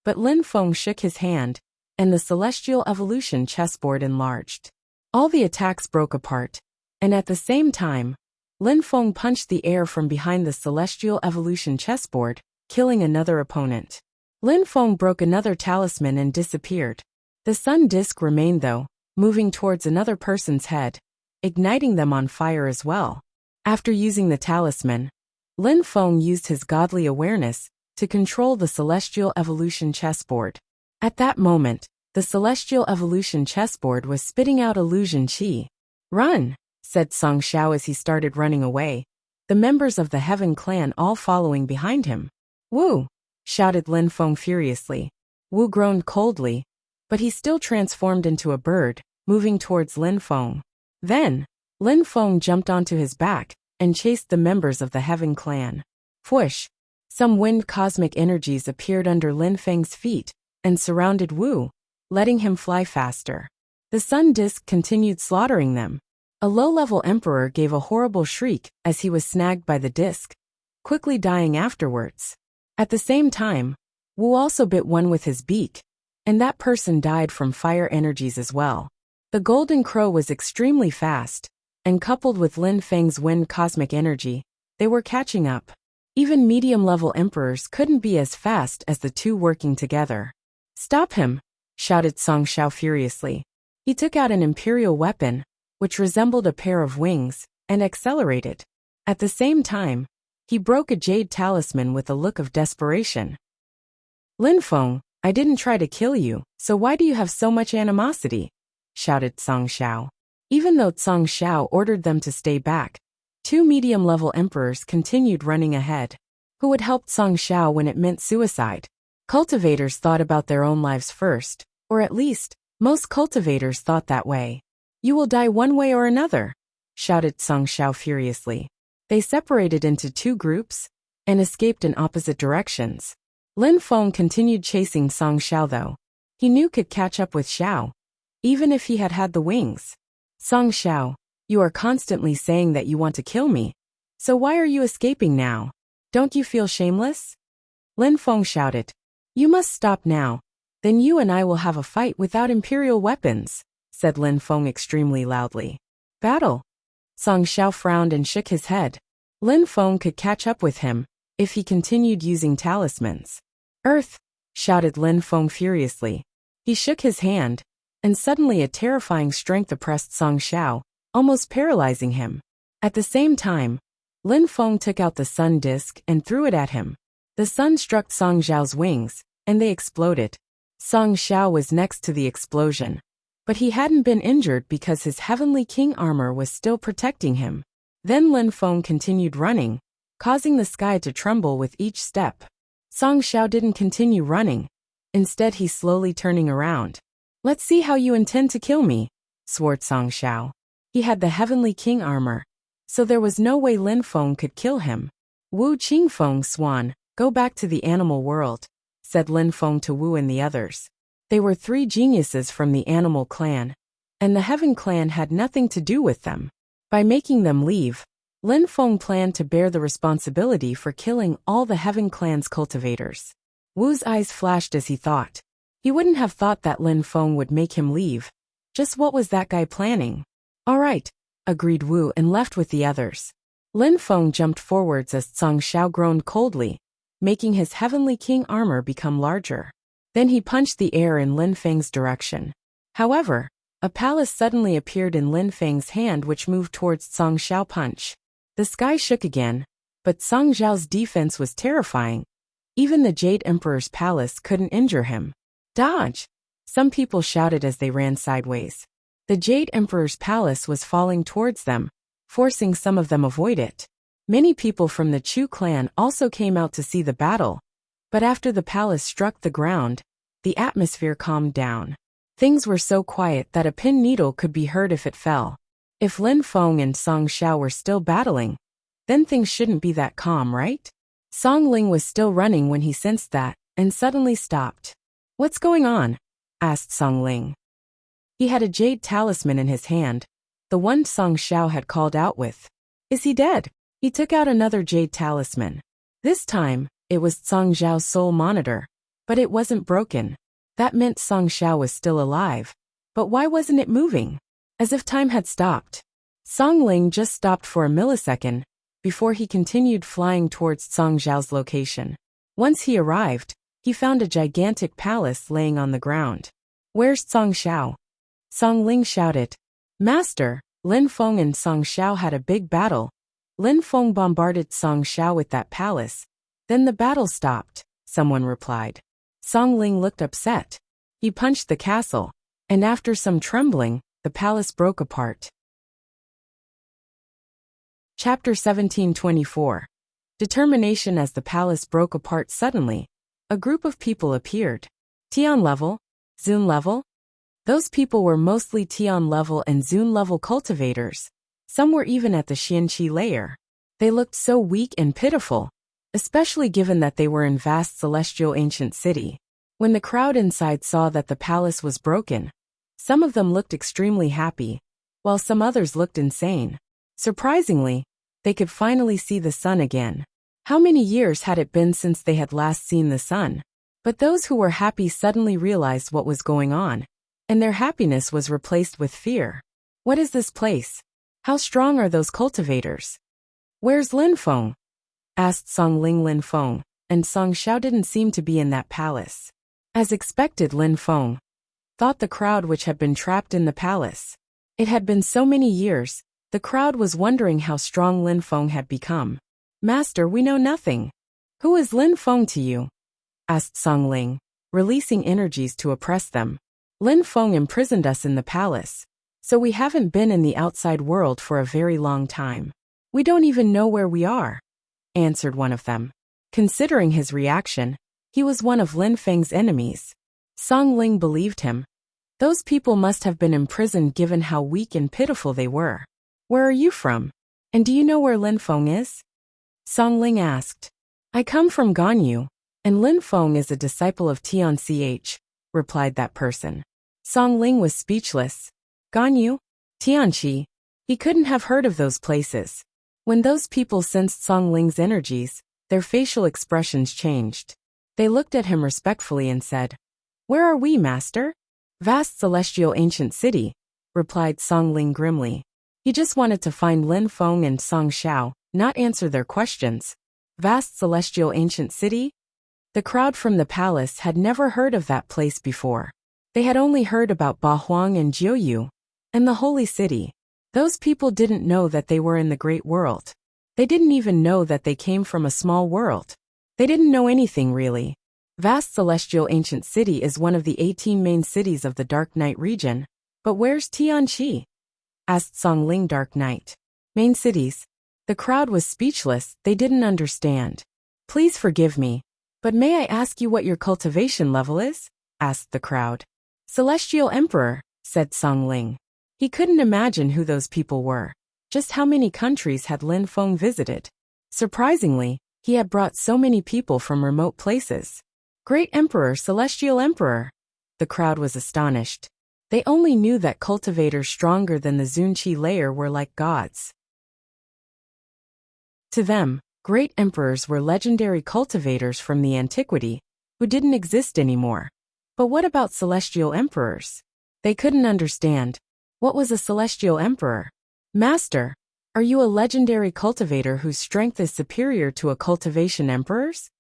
But Lin Feng shook his hand, and the Celestial Evolution chessboard enlarged. All the attacks broke apart, and at the same time, Lin Feng punched the air from behind the Celestial Evolution chessboard, killing another opponent. Lin Feng broke another talisman and disappeared. The sun disk remained though, moving towards another person's head, igniting them on fire as well. After using the talisman, Lin Feng used his godly awareness to control the Celestial Evolution chessboard. At that moment, the Celestial Evolution chessboard was spitting out illusion chi. Run, said Song Xiao as he started running away, the members of the Heaven clan all following behind him. Wu! Shouted Lin Feng furiously. Wu groaned coldly, but he still transformed into a bird, moving towards Lin Feng. Then, Lin Feng jumped onto his back and chased the members of the Heaven clan. Whoosh! Some wind cosmic energies appeared under Lin Feng's feet and surrounded Wu, letting him fly faster. The sun disk continued slaughtering them. A low-level emperor gave a horrible shriek as he was snagged by the disk, quickly dying afterwards. At the same time, Wu also bit one with his beak, and that person died from fire energies as well. The golden crow was extremely fast, and coupled with Lin Feng's wind cosmic energy, they were catching up. Even medium-level emperors couldn't be as fast as the two working together. Stop him! Shouted Song Xiao furiously. He took out an imperial weapon, which resembled a pair of wings, and accelerated. At the same time, he broke a jade talisman with a look of desperation. Lin Feng, I didn't try to kill you, so why do you have so much animosity? Shouted Song Xiao. Even though Song Xiao ordered them to stay back, two medium-level emperors continued running ahead. Who would help Song Xiao when it meant suicide? Cultivators thought about their own lives first, or at least, most cultivators thought that way. You will die one way or another, shouted Song Xiao furiously. They separated into two groups and escaped in opposite directions. Lin Feng continued chasing Song Xiao though. He knew could catch up with Xiao, even if he had had the wings. Song Xiao, you are constantly saying that you want to kill me. So why are you escaping now? Don't you feel shameless? Lin Feng shouted. You must stop now. Then you and I will have a fight without imperial weapons, said Lin Feng extremely loudly. Battle? Song Xiao frowned and shook his head. Lin Feng could catch up with him if he continued using talismans. Earth! Shouted Lin Feng furiously. He shook his hand, and suddenly a terrifying strength oppressed Song Xiao, almost paralyzing him. At the same time, Lin Feng took out the sun disk and threw it at him. The sun struck Song Xiao's wings, and they exploded. Song Xiao was next to the explosion, but he hadn't been injured because his Heavenly King armor was still protecting him. Then Lin Feng continued running, causing the sky to tremble with each step. Song Xiao didn't continue running. Instead, he slowly turning around. Let's see how you intend to kill me, swore Song Xiao. He had the Heavenly King armor, so there was no way Lin Feng could kill him. Wu Qingfeng Swan, go back to the animal world, said Lin Feng to Wu and the others. They were three geniuses from the animal clan, and the Heaven clan had nothing to do with them. By making them leave, Lin Feng planned to bear the responsibility for killing all the Heaven clan's cultivators. Wu's eyes flashed as he thought. He wouldn't have thought that Lin Feng would make him leave. Just what was that guy planning? All right, agreed Wu and left with the others. Lin Feng jumped forwards as Zhang Xiao groaned coldly, making his heavenly king armor become larger. Then he punched the air in Lin Feng's direction. However, a palace suddenly appeared in Lin Feng's hand which moved towards Zhang Xiao punch. The sky shook again, but Zhang Xiao's defense was terrifying. Even the Jade Emperor's palace couldn't injure him. Dodge! Some people shouted as they ran sideways. The Jade Emperor's palace was falling towards them, forcing some of them avoid it. Many people from the Chu clan also came out to see the battle, but after the palace struck the ground, the atmosphere calmed down. Things were so quiet that a pin needle could be heard if it fell. If Lin Feng and Song Xiao were still battling, then things shouldn't be that calm, right? Song Ling was still running when he sensed that, and suddenly stopped. What's going on? Asked Song Ling. He had a jade talisman in his hand, the one Song Xiao had called out with. Is he dead? He took out another jade talisman. This time, it was Song Xiao's soul monitor, but it wasn't broken. That meant Song Xiao was still alive. But why wasn't it moving? As if time had stopped. Song Ling just stopped for a millisecond, before he continued flying towards Song Xiao's location. Once he arrived, he found a gigantic palace laying on the ground. Where's Song Xiao? Song Ling shouted. Master, Lin Feng and Song Xiao had a big battle. Lin Feng bombarded Song Xiao with that palace. Then the battle stopped, someone replied. Song Ling looked upset. He punched the castle, and after some trembling, the palace broke apart. Chapter 1724. Determination. As the palace broke apart suddenly, a group of people appeared. Tian level? Zun level? Those people were mostly Tian level and Zun level cultivators. Some were even at the Xianqi layer. They looked so weak and pitiful, especially given that they were in vast celestial ancient city. When the crowd inside saw that the palace was broken, some of them looked extremely happy, while some others looked insane. Surprisingly, they could finally see the sun again. How many years had it been since they had last seen the sun? But those who were happy suddenly realized what was going on, and their happiness was replaced with fear. What is this place? How strong are those cultivators? Where's Lin Feng? Asked Song Ling Lin Feng, and Song Xiao didn't seem to be in that palace. As expected, Lin Feng thought the crowd which had been trapped in the palace. It had been so many years, the crowd was wondering how strong Lin Feng had become. Master, we know nothing. Who is Lin Feng to you? Asked Song Ling, releasing energies to oppress them. Lin Feng imprisoned us in the palace, so we haven't been in the outside world for a very long time. We don't even know where we are, answered one of them. Considering his reaction, he was one of Lin Feng's enemies. Song Ling believed him. Those people must have been imprisoned given how weak and pitiful they were. Where are you from? And do you know where Lin Feng is? Song Ling asked. I come from Ganyu, and Lin Feng is a disciple of Tian Ch, replied that person. Song Ling was speechless. Ganyu? Tianqi? He couldn't have heard of those places. When those people sensed Song Ling's energies, their facial expressions changed. They looked at him respectfully and said, Where are we, master? Vast celestial ancient city, replied Song Ling grimly. He just wanted to find Lin Feng and Song Xiao, not answer their questions. Vast celestial ancient city? The crowd from the palace had never heard of that place before. They had only heard about Ba Huang and Jiuyu, and the holy city. Those people didn't know that they were in the great world. They didn't even know that they came from a small world. They didn't know anything really. Vast celestial ancient city is one of the 18 main cities of the Dark Knight region. But where's Tianqi? Asked Song Ling. Dark Knight. Main cities. The crowd was speechless, they didn't understand. Please forgive me, but may I ask you what your cultivation level is? Asked the crowd. Celestial Emperor, said Song Ling. He couldn't imagine who those people were. Just how many countries had Lin Feng visited? Surprisingly, he had brought so many people from remote places. Great Emperor, Celestial Emperor. The crowd was astonished. They only knew that cultivators stronger than the Zunqi layer were like gods. To them, great emperors were legendary cultivators from the antiquity, who didn't exist anymore. But what about celestial emperors? They couldn't understand. What was a celestial emperor? Master, are you a legendary cultivator whose strength is superior to a cultivation emperor's?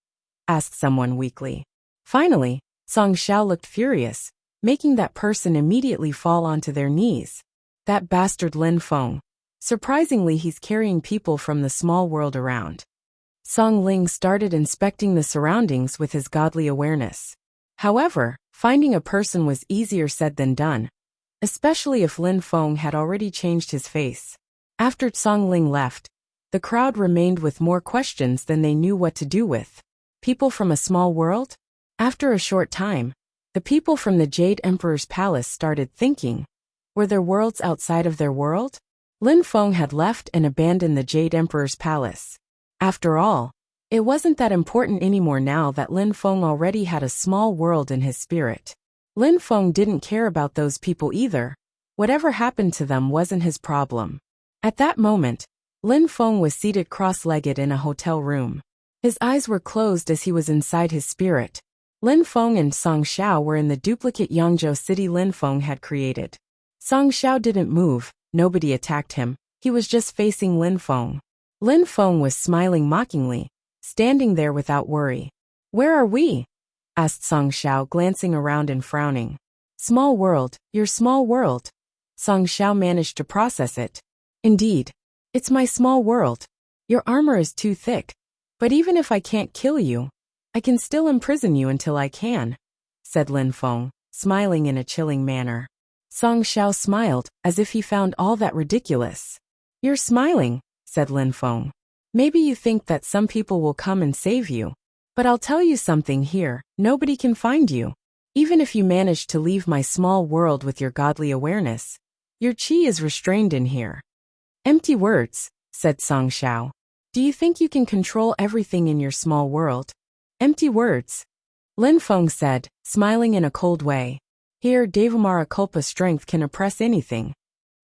Asked someone weakly. Finally, Song Xiao looked furious, making that person immediately fall onto their knees. That bastard Lin Feng. Surprisingly, he's carrying people from the small world around. Song Ling started inspecting the surroundings with his godly awareness. However, finding a person was easier said than done, especially if Lin Feng had already changed his face. After Song Ling left, the crowd remained with more questions than they knew what to do with. People from a small world? After a short time, the people from the Jade Emperor's palace started thinking, were there worlds outside of their world? Lin Feng had left and abandoned the Jade Emperor's palace. After all, it wasn't that important anymore now that Lin Feng already had a small world in his spirit. Lin Feng didn't care about those people either. Whatever happened to them wasn't his problem. At that moment, Lin Feng was seated cross-legged in a hotel room. His eyes were closed as he was inside his spirit. Lin Feng and Song Xiao were in the duplicate Yangzhou city Lin Feng had created. Song Xiao didn't move, nobody attacked him, he was just facing Lin Feng. Lin Feng was smiling mockingly, standing there without worry. Where are we? Asked Song Xiao, glancing around and frowning. Small world, your small world. Song Xiao managed to process it. Indeed, it's my small world. Your armor is too thick. But even if I can't kill you, I can still imprison you until I can, said Lin Feng, smiling in a chilling manner. Song Xiao smiled, as if he found all that ridiculous. You're smiling, said Lin Feng. Maybe you think that some people will come and save you. But I'll tell you something here, nobody can find you. Even if you manage to leave my small world with your godly awareness, your qi is restrained in here. Empty words, said Song Xiao. Do you think you can control everything in your small world? Empty words. Lin Feng said, smiling in a cold way. Here, Devamara Culpa strength can oppress anything.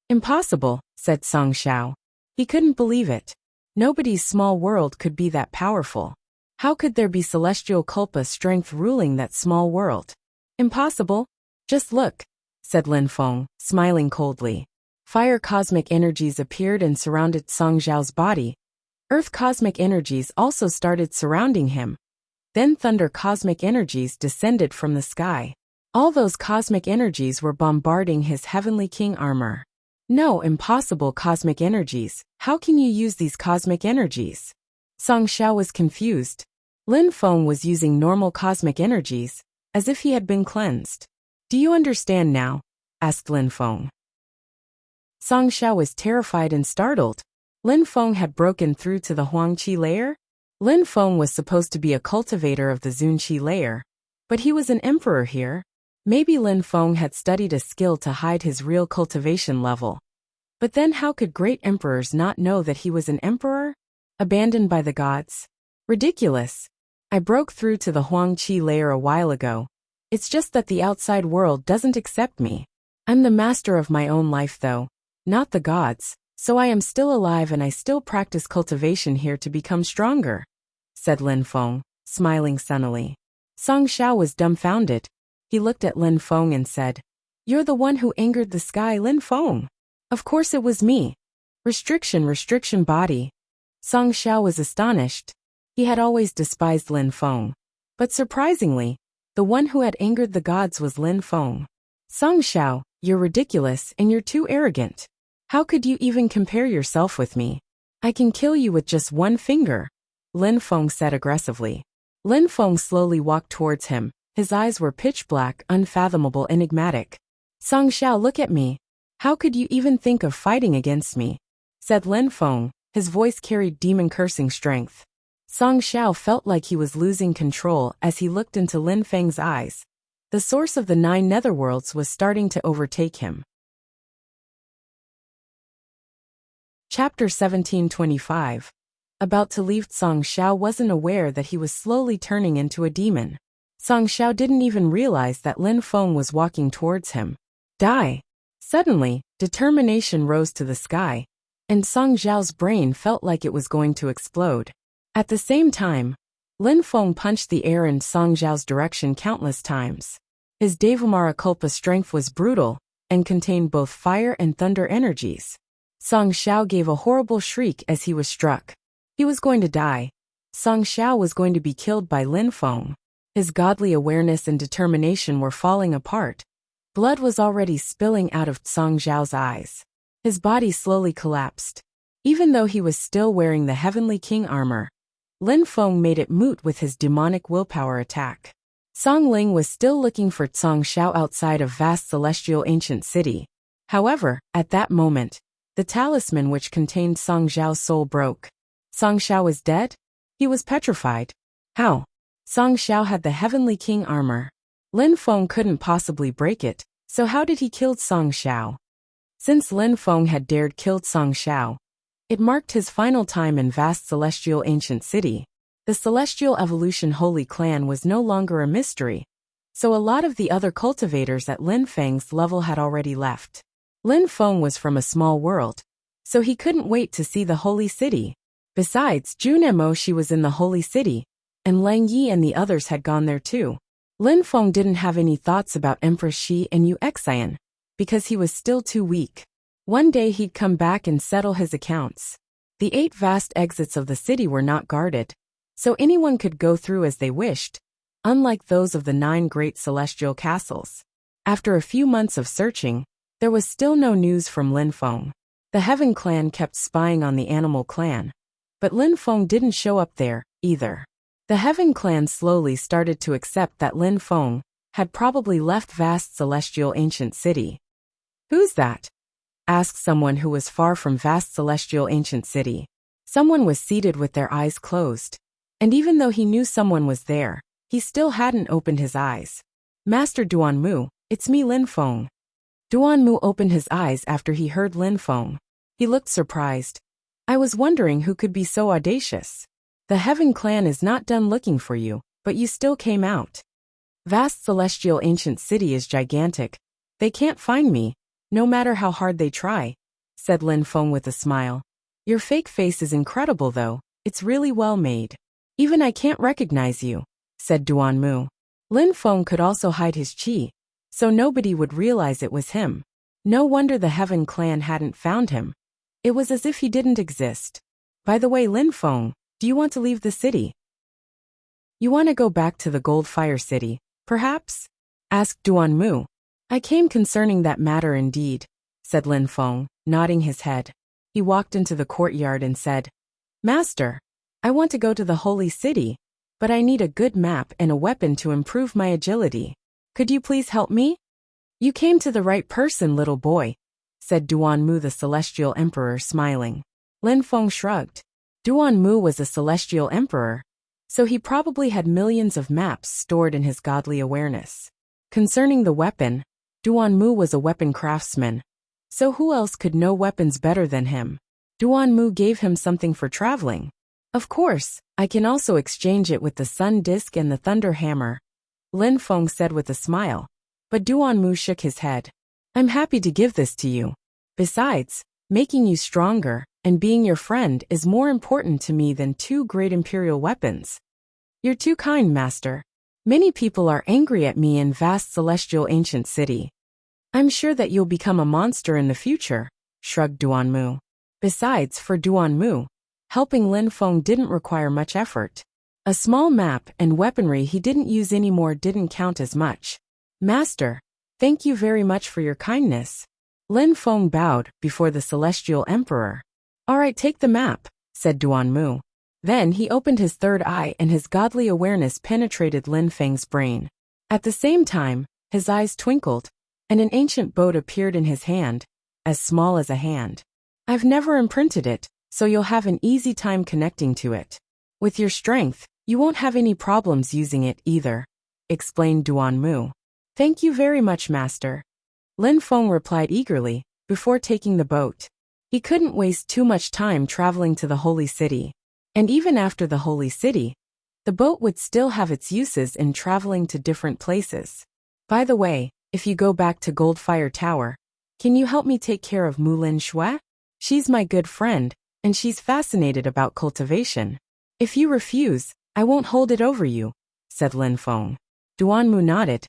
Impossible, said Song Xiao. He couldn't believe it. Nobody's small world could be that powerful. How could there be celestial Culpa strength ruling that small world? Impossible. Just look, said Lin Feng, smiling coldly. Fire cosmic energies appeared and surrounded Song Xiao's body. Earth cosmic energies also started surrounding him. Then thunder cosmic energies descended from the sky. All those cosmic energies were bombarding his heavenly king armor. No, impossible cosmic energies. How can you use these cosmic energies? Song Xiao was confused. Lin Feng was using normal cosmic energies, as if he had been cleansed. Do you understand now? Asked Lin Feng. Song Xiao was terrified and startled. Lin Feng had broken through to the Huangqi layer? Lin Feng was supposed to be a cultivator of the Zunqi layer, but he was an emperor here. Maybe Lin Feng had studied a skill to hide his real cultivation level. But then how could great emperors not know that he was an emperor? Abandoned by the gods? Ridiculous. I broke through to the Huangqi layer a while ago. It's just that the outside world doesn't accept me. I'm the master of my own life though, not the gods, so I am still alive and I still practice cultivation here to become stronger, said Lin Feng, smiling sunnily. Song Xiao was dumbfounded. He looked at Lin Feng and said, You're the one who angered the sky, Lin Feng. Of course it was me. Restriction body. Song Xiao was astonished. He had always despised Lin Feng. But surprisingly, the one who had angered the gods was Lin Feng. Song Xiao, you're ridiculous and you're too arrogant. How could you even compare yourself with me? I can kill you with just one finger, Lin Feng said aggressively. Lin Feng slowly walked towards him. His eyes were pitch black, unfathomable, enigmatic. Song Xiao, look at me. How could you even think of fighting against me? Said Lin Feng. His voice carried demon-cursing strength. Song Xiao felt like he was losing control as he looked into Lin Feng's eyes. The source of the 9 netherworlds was starting to overtake him. Chapter 1725. About to leave, Song Xiao wasn't aware that he was slowly turning into a demon. Song Xiao didn't even realize that Lin Feng was walking towards him. Die! Suddenly, determination rose to the sky, and Song Zhao's brain felt like it was going to explode. At the same time, Lin Feng punched the air in Song Zhao's direction countless times. His Devamara Kulpa strength was brutal and contained both fire and thunder energies. Song Zhao gave a horrible shriek as he was struck. He was going to die. Song Zhao was going to be killed by Lin Feng. His godly awareness and determination were falling apart. Blood was already spilling out of Song Zhao's eyes. His body slowly collapsed. Even though he was still wearing the Heavenly King armor, Lin Feng made it moot with his demonic willpower attack. Song Ling was still looking for Song Zhao outside of vast celestial ancient city. However, at that moment, the talisman which contained Song Zhao's soul broke. Song Zhao was dead? He was petrified. How? Song Zhao had the Heavenly King armor. Lin Feng couldn't possibly break it, so how did he kill Song Zhao? Since Lin Feng had dared kill Song Zhao, it marked his final time in vast celestial ancient city. The Celestial Evolution Holy Clan was no longer a mystery, so a lot of the other cultivators at Lin Feng's level had already left. Lin Feng was from a small world, so he couldn't wait to see the Holy City. Besides, Jun Mo was in the Holy City, and Lang Yi and the others had gone there too. Lin Feng didn't have any thoughts about Empress Shi and Yu Xian, because he was still too weak. One day he'd come back and settle his accounts. The 8 vast exits of the city were not guarded, so anyone could go through as they wished, unlike those of the 9 great celestial castles. After a few months of searching, there was still no news from Lin Feng. The Heaven Clan kept spying on the Animal Clan, but Lin Feng didn't show up there, either. The Heaven Clan slowly started to accept that Lin Feng had probably left vast celestial ancient city. Who's that? Asked someone who was far from vast celestial ancient city. Someone was seated with their eyes closed, and even though he knew someone was there, he still hadn't opened his eyes. Master Duanmu, it's me Lin Feng. Duanmu opened his eyes after he heard Lin Feng. He looked surprised. I was wondering who could be so audacious. The Heaven Clan is not done looking for you, but you still came out. Vast celestial ancient city is gigantic. They can't find me, no matter how hard they try, said Lin Feng with a smile. Your fake face is incredible though, it's really well made. Even I can't recognize you, said Duanmu. Lin Feng could also hide his chi, so nobody would realize it was him. No wonder the Heaven Clan hadn't found him. It was as if he didn't exist. By the way, Lin Feng, do you want to leave the city? You want to go back to the Gold Fire City, perhaps? Asked Duanmu. I came concerning that matter indeed, said Lin Feng, nodding his head. He walked into the courtyard and said, Master, I want to go to the Holy City, but I need a good map and a weapon to improve my agility. Could you please help me? You came to the right person, little boy, said Duanmu the Celestial Emperor, smiling. Lin Feng shrugged. Duanmu was a Celestial Emperor, so he probably had millions of maps stored in his godly awareness. Concerning the weapon, Duanmu was a weapon craftsman, so who else could know weapons better than him? Duanmu gave him something for traveling. Of course, I can also exchange it with the Sun Disk and the Thunder Hammer, Lin Feng said with a smile, but Duanmu shook his head. I'm happy to give this to you. Besides, making you stronger and being your friend is more important to me than 2 great imperial weapons. You're too kind, Master. Many people are angry at me in vast celestial ancient city. I'm sure that you'll become a monster in the future, shrugged Duanmu. Besides, for Duanmu, helping Lin Feng didn't require much effort. A small map and weaponry he didn't use anymore didn't count as much. Master, thank you very much for your kindness. Lin Feng bowed before the Celestial Emperor. All right, take the map, said Duanmu. Then he opened his third eye and his godly awareness penetrated Lin Feng's brain. At the same time, his eyes twinkled, and an ancient boat appeared in his hand, as small as a hand. I've never imprinted it, so you'll have an easy time connecting to it. With your strength, you won't have any problems using it either, explained Duanmu. Thank you very much, Master. Lin Feng replied eagerly, before taking the boat. He couldn't waste too much time traveling to the Holy City. And even after the Holy City, the boat would still have its uses in traveling to different places. By the way, if you go back to Goldfire Tower, can you help me take care of Mulin Shui? She's my good friend, and she's fascinated about cultivation. If you refuse, I won't hold it over you, said Lin Feng. Duanmu nodded.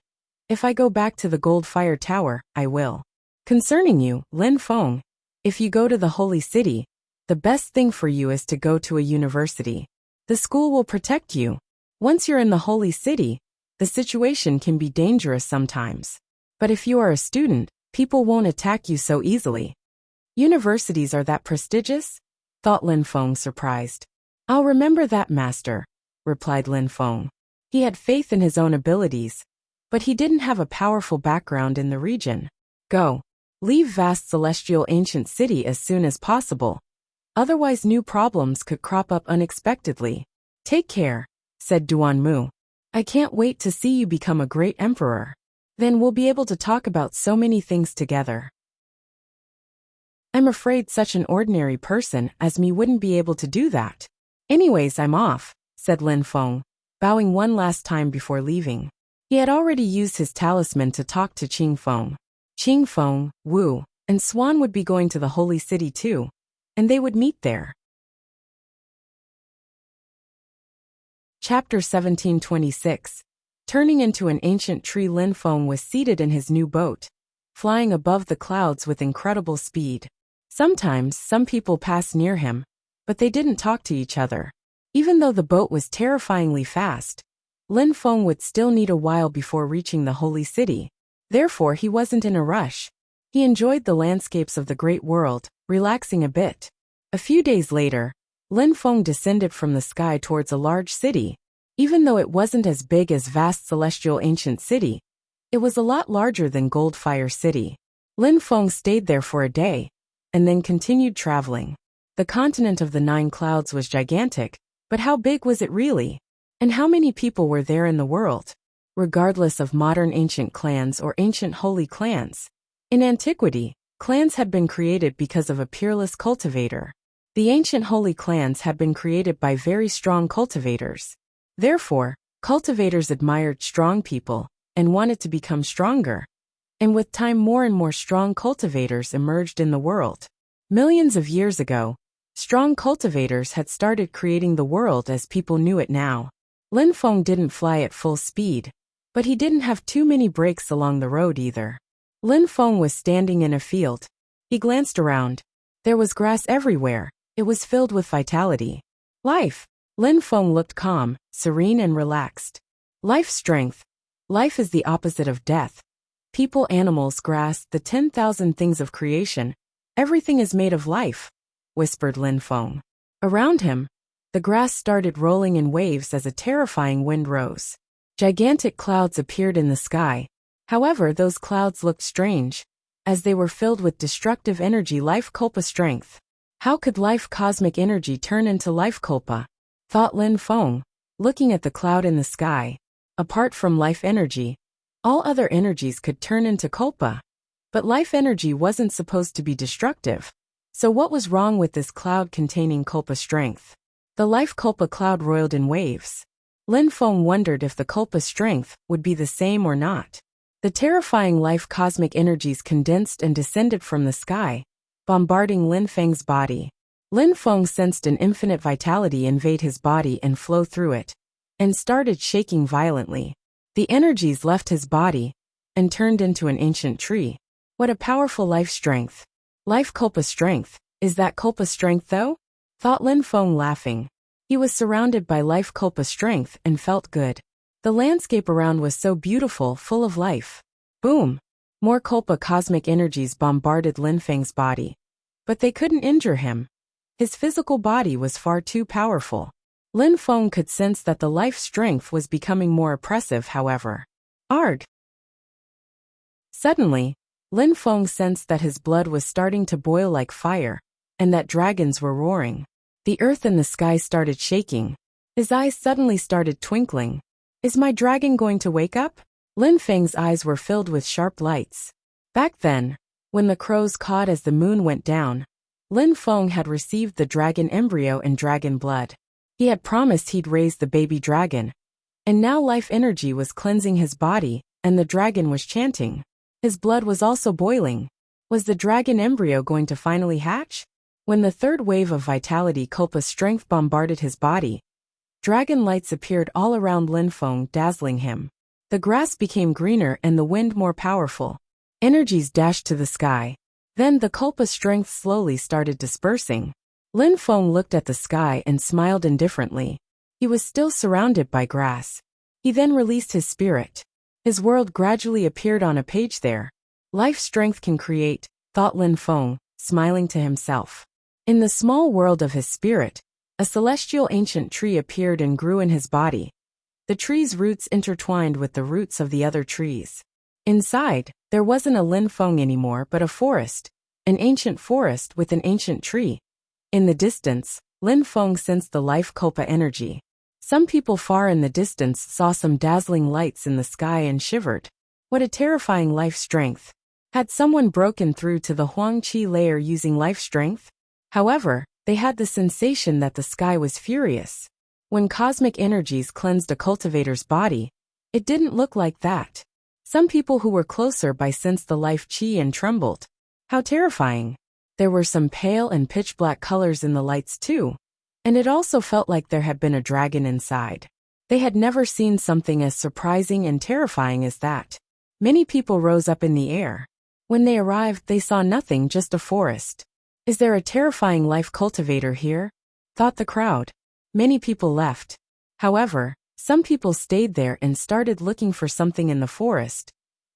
If I go back to the Goldfire Tower, I will. Concerning you, Lin Feng, if you go to the Holy City, the best thing for you is to go to a university. The school will protect you. Once you're in the Holy City, the situation can be dangerous sometimes. But if you are a student, people won't attack you so easily. Universities are that prestigious? Thought Lin Feng, surprised. I'll remember that, master, replied Lin Feng. He had faith in his own abilities, but he didn't have a powerful background in the region. Go. Leave vast celestial ancient city as soon as possible. Otherwise new problems could crop up unexpectedly. Take care, said Duanmu. I can't wait to see you become a great emperor. Then we'll be able to talk about so many things together. I'm afraid such an ordinary person as me wouldn't be able to do that. Anyways, I'm off, said Lin Feng, bowing one last time before leaving. He had already used his talisman to talk to Qing Feng. Qing Feng, Wu, and Swan would be going to the Holy City too, and they would meet there. Chapter 1726. Turning into an ancient tree, Lin Feng was seated in his new boat, flying above the clouds with incredible speed. Sometimes, some people passed near him, but they didn't talk to each other. Even though the boat was terrifyingly fast, Lin Feng would still need a while before reaching the Holy City. Therefore, he wasn't in a rush. He enjoyed the landscapes of the great world, relaxing a bit. A few days later, Lin Feng descended from the sky towards a large city. Even though it wasn't as big as vast celestial ancient city, it was a lot larger than Goldfire City. Lin Feng stayed there for a day, and then continued traveling. The continent of the 9 clouds was gigantic, but how big was it really? And how many people were there in the world? Regardless of modern ancient clans or ancient holy clans. In antiquity, clans had been created because of a peerless cultivator. The ancient holy clans had been created by very strong cultivators. Therefore, cultivators admired strong people and wanted to become stronger. And with time, more and more strong cultivators emerged in the world. Millions of years ago, strong cultivators had started creating the world as people knew it now. Lin Feng didn't fly at full speed, but he didn't have too many breaks along the road either. Lin Feng was standing in a field. He glanced around. There was grass everywhere. It was filled with vitality. Life. Lin Feng looked calm, serene and relaxed. Life strength. Life is the opposite of death. People, animals, grass, the 10,000 things of creation. Everything is made of life, whispered Lin Feng. Around him, the grass started rolling in waves as a terrifying wind rose. Gigantic clouds appeared in the sky. However, those clouds looked strange, as they were filled with destructive energy, life kulpa strength. How could life cosmic energy turn into life kulpa? Thought Lin Feng, looking at the cloud in the sky. Apart from life energy, all other energies could turn into kulpa. But life energy wasn't supposed to be destructive. So what was wrong with this cloud containing kulpa strength? The life kulpa cloud roiled in waves. Lin Feng wondered if the kulpa strength would be the same or not. The terrifying life cosmic energies condensed and descended from the sky, bombarding Lin Feng's body. Lin Feng sensed an infinite vitality invade his body and flow through it, and started shaking violently. The energies left his body and turned into an ancient tree. What a powerful life strength. Life kulpa strength. Is that kulpa strength though? Thought Lin Feng, laughing. He was surrounded by life kulpa strength and felt good. The landscape around was so beautiful, full of life. Boom! More kulpa cosmic energies bombarded Lin Feng's body. But they couldn't injure him. His physical body was far too powerful. Lin Feng could sense that the life strength was becoming more oppressive, however. Arg! Suddenly, Lin Feng sensed that his blood was starting to boil like fire, and that dragons were roaring. The earth and the sky started shaking. His eyes suddenly started twinkling. Is my dragon going to wake up? Lin Feng's eyes were filled with sharp lights. Back then, when the crows cawed as the moon went down, Lin Feng had received the dragon embryo and dragon blood. He had promised he'd raise the baby dragon, and now life energy was cleansing his body, and the dragon was chanting. His blood was also boiling. Was the dragon embryo going to finally hatch? When the third wave of vitality Kulpa strength bombarded his body, dragon lights appeared all around Lin Feng, dazzling him. The grass became greener and the wind more powerful. Energies dashed to the sky. Then the Kulpa strength slowly started dispersing. Lin Feng looked at the sky and smiled indifferently. He was still surrounded by grass. He then released his spirit. His world gradually appeared on a page there. Life strength can create, thought Lin Feng, smiling to himself. In the small world of his spirit, a celestial ancient tree appeared and grew in his body. The tree's roots intertwined with the roots of the other trees. Inside, there wasn't a Lin Feng anymore but a forest, an ancient forest with an ancient tree. In the distance, Lin Feng sensed the life Kulpa energy. Some people far in the distance saw some dazzling lights in the sky and shivered. What a terrifying life strength. Had someone broken through to the Huang Qi layer using life strength? However, they had the sensation that the sky was furious. When cosmic energies cleansed a cultivator's body, it didn't look like that. Some people who were closer by sensed the life qi and trembled. How terrifying. There were some pale and pitch-black colors in the lights too, and it also felt like there had been a dragon inside. They had never seen something as surprising and terrifying as that. Many people rose up in the air. When they arrived, they saw nothing, just a forest. Is there a terrifying life cultivator here? Thought the crowd. Many people left. However, some people stayed there and started looking for something in the forest,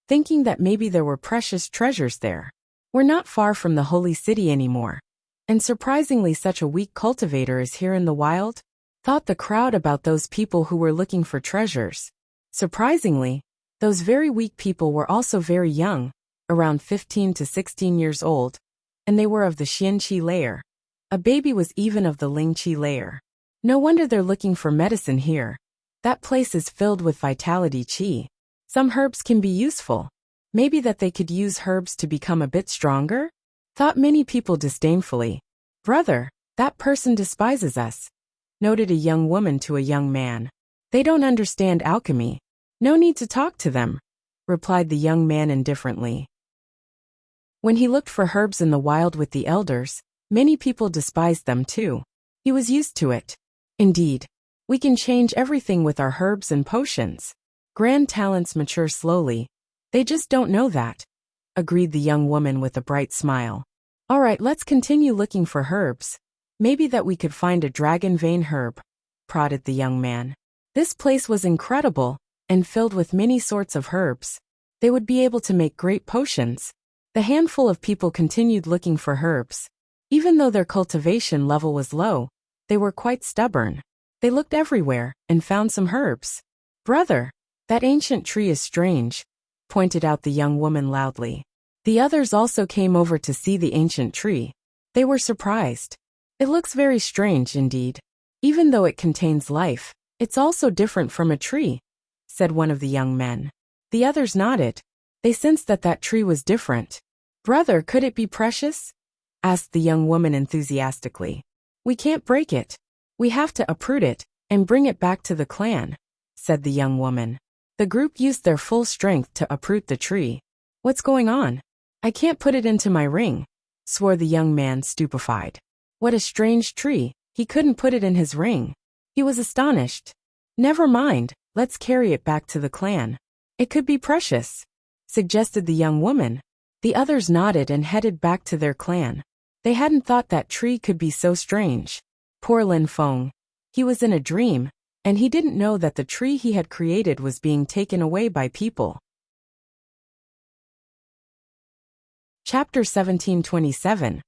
thinking that maybe there were precious treasures there. We're not far from the holy city anymore. And surprisingly, such a weak cultivator is here in the wild? Thought the crowd about those people who were looking for treasures. Surprisingly, those very weak people were also very young, around 15 to 16 years old, and they were of the Xian-Qi layer. A baby was even of the Ling-Qi layer. No wonder they're looking for medicine here. That place is filled with vitality qi. Some herbs can be useful. Maybe that they could use herbs to become a bit stronger? Thought many people disdainfully. Brother, that person despises us, noted a young woman to a young man. They don't understand alchemy. No need to talk to them, replied the young man indifferently. When he looked for herbs in the wild with the elders, many people despised them too. He was used to it. Indeed, we can change everything with our herbs and potions. Grand talents mature slowly. They just don't know that, agreed the young woman with a bright smile. All right, let's continue looking for herbs. Maybe that we could find a dragon vein herb, prodded the young man. This place was incredible and filled with many sorts of herbs. They would be able to make great potions. The handful of people continued looking for herbs. Even though their cultivation level was low, they were quite stubborn. They looked everywhere and found some herbs. Brother, that ancient tree is strange, pointed out the young woman loudly. The others also came over to see the ancient tree. They were surprised. It looks very strange indeed. Even though it contains life, it's also different from a tree, said one of the young men. The others nodded. They sensed that that tree was different. Brother, could it be precious? Asked the young woman enthusiastically. We can't break it. We have to uproot it and bring it back to the clan, said the young woman. The group used their full strength to uproot the tree. What's going on? I can't put it into my ring, swore the young man, stupefied. What a strange tree, he couldn't put it in his ring. He was astonished. Never mind, let's carry it back to the clan. It could be precious, suggested the young woman. The others nodded and headed back to their clan. They hadn't thought that tree could be so strange. Poor Lin Feng. He was in a dream, and he didn't know that the tree he had created was being taken away by people. Chapter 1727.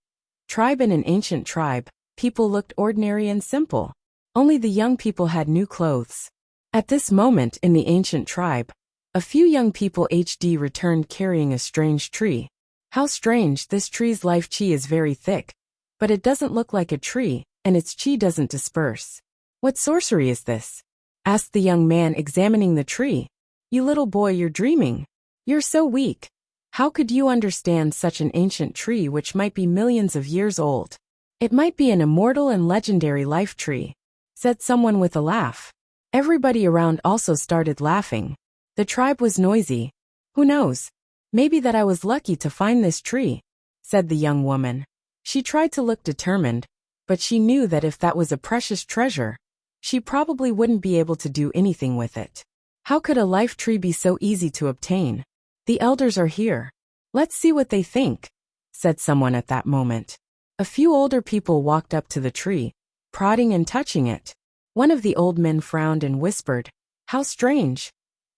Tribe. In an ancient tribe, people looked ordinary and simple. Only the young people had new clothes. At this moment in the ancient tribe, a few young people returned carrying a strange tree. How strange, this tree's life qi is very thick. But it doesn't look like a tree, and its qi doesn't disperse. What sorcery is this? Asked the young man, examining the tree. You little boy, you're dreaming. You're so weak. How could you understand such an ancient tree which might be millions of years old? It might be an immortal and legendary life tree, said someone with a laugh. Everybody around also started laughing. The tribe was noisy. Who knows? Maybe that I was lucky to find this tree, said the young woman. She tried to look determined, but she knew that if that was a precious treasure, she probably wouldn't be able to do anything with it. How could a life tree be so easy to obtain? The elders are here. Let's see what they think, said someone at that moment. A few older people walked up to the tree, prodding and touching it. One of the old men frowned and whispered, "How strange."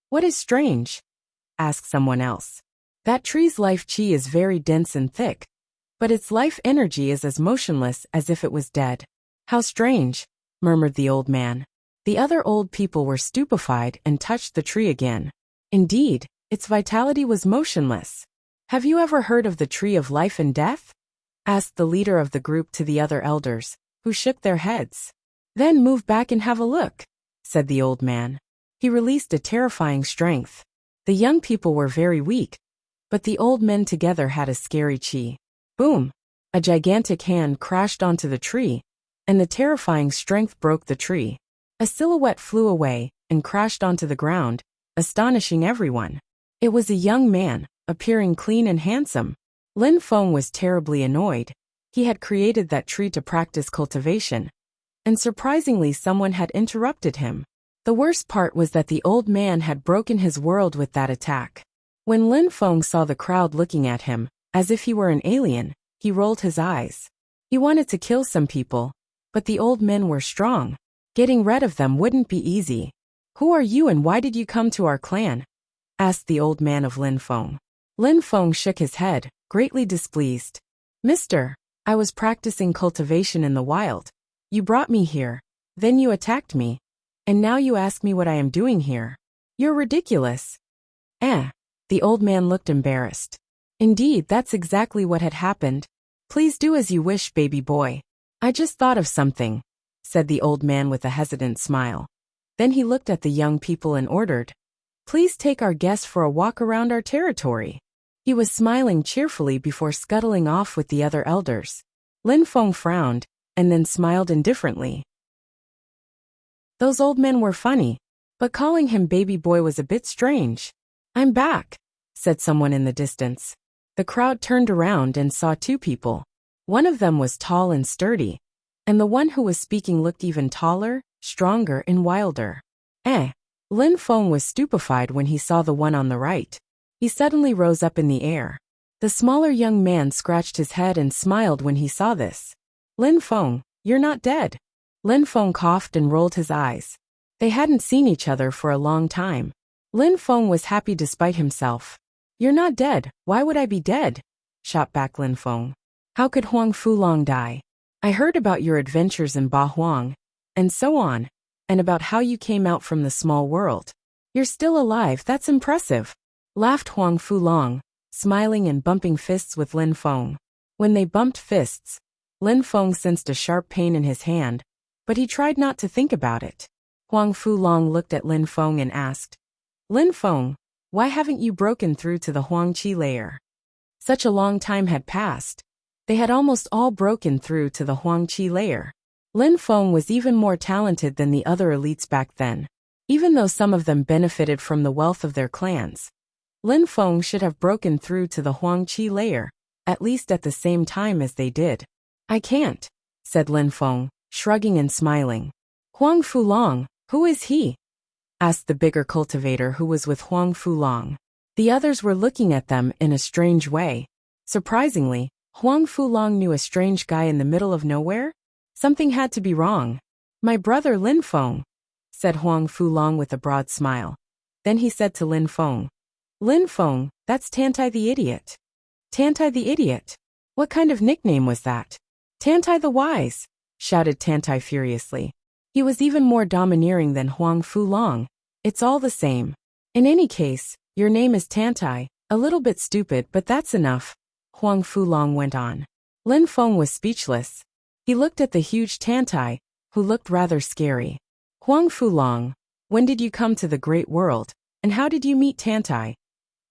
"What is strange?" asked someone else. "That tree's life chi is very dense and thick, but its life energy is as motionless as if it was dead." "How strange," murmured the old man. The other old people were stupefied and touched the tree again. Indeed, its vitality was motionless. "Have you ever heard of the tree of life and death?" asked the leader of the group to the other elders, who shook their heads. "Then move back and have a look," said the old man. He released a terrifying strength. The young people were very weak, but the old men together had a scary chi. Boom! A gigantic hand crashed onto the tree, and the terrifying strength broke the tree. A silhouette flew away and crashed onto the ground, astonishing everyone. It was a young man, appearing clean and handsome. Lin Feng was terribly annoyed. He had created that tree to practice cultivation, and surprisingly someone had interrupted him. The worst part was that the old man had broken his world with that attack. When Lin Feng saw the crowd looking at him, as if he were an alien, he rolled his eyes. He wanted to kill some people, but the old men were strong. Getting rid of them wouldn't be easy. "Who are you and why did you come to our clan?" asked the old man of Lin Feng. Lin Feng shook his head, greatly displeased. "Mister, I was practicing cultivation in the wild. You brought me here, then you attacked me, and now you ask me what I am doing here. You're ridiculous." The old man looked embarrassed. "Indeed, that's exactly what had happened. Please do as you wish, baby boy. I just thought of something," said the old man with a hesitant smile. Then he looked at the young people and ordered, "Please take our guest for a walk around our territory." He was smiling cheerfully before scuttling off with the other elders. Lin Feng frowned, and then smiled indifferently. Those old men were funny, but calling him baby boy was a bit strange. "I'm back," said someone in the distance. The crowd turned around and saw two people. One of them was tall and sturdy, and the one who was speaking looked even taller, stronger and wilder. Lin Feng was stupefied when he saw the one on the right. He suddenly rose up in the air. The smaller young man scratched his head and smiled when he saw this. "Lin Feng, you're not dead." Lin Feng coughed and rolled his eyes. They hadn't seen each other for a long time. Lin Feng was happy despite himself. "You're not dead, why would I be dead?" shot back Lin Feng. "How could Huang Fulong die? I heard about your adventures in Ba Huang, and so on, and about how you came out from the small world. You're still alive, that's impressive," laughed Huang Fulong, smiling and bumping fists with Lin Feng. When they bumped fists, Lin Feng sensed a sharp pain in his hand, but he tried not to think about it. Huang Fulong looked at Lin Feng and asked, "Lin Feng, why haven't you broken through to the Huang Qi layer?" Such a long time had passed. They had almost all broken through to the Huang Qi layer. Lin Feng was even more talented than the other elites back then. Even though some of them benefited from the wealth of their clans, Lin Feng should have broken through to the Huang Qi layer, at least at the same time as they did. "I can't," said Lin Feng, shrugging and smiling. "Huang Fulong, who is he?" asked the bigger cultivator who was with Huang Fulong. The others were looking at them in a strange way. Surprisingly, Huang Fulong knew a strange guy in the middle of nowhere. Something had to be wrong. "My brother Lin Feng," said Huang Fulong with a broad smile. Then he said to Lin Feng, "Lin Feng, that's Tantai the Idiot." "Tantai the Idiot? What kind of nickname was that?" "Tantai the Wise," shouted Tantai furiously. He was even more domineering than Huang Fulong. "It's all the same. In any case, your name is Tantai, a little bit stupid but that's enough," Huang Fulong went on. Lin Feng was speechless. He looked at the huge Tantai, who looked rather scary. "Huang Fulong, when did you come to the great world, and how did you meet Tantai?"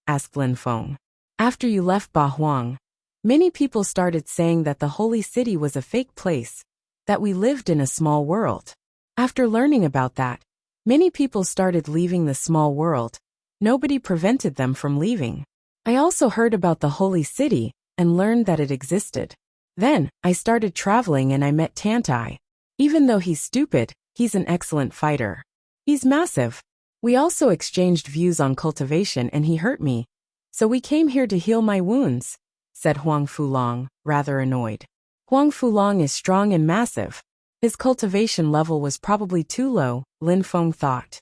asked Lin Feng. "After you left Ba Huang, many people started saying that the holy city was a fake place, that we lived in a small world. After learning about that, many people started leaving the small world. Nobody prevented them from leaving. I also heard about the holy city and learned that it existed. Then, I started traveling and I met Tantai. Even though he's stupid, he's an excellent fighter. He's massive. We also exchanged views on cultivation and he hurt me. So we came here to heal my wounds, said Huang Fulong, rather annoyed. Huang Fulong is strong and massive. His cultivation level was probably too low, Lin Feng thought.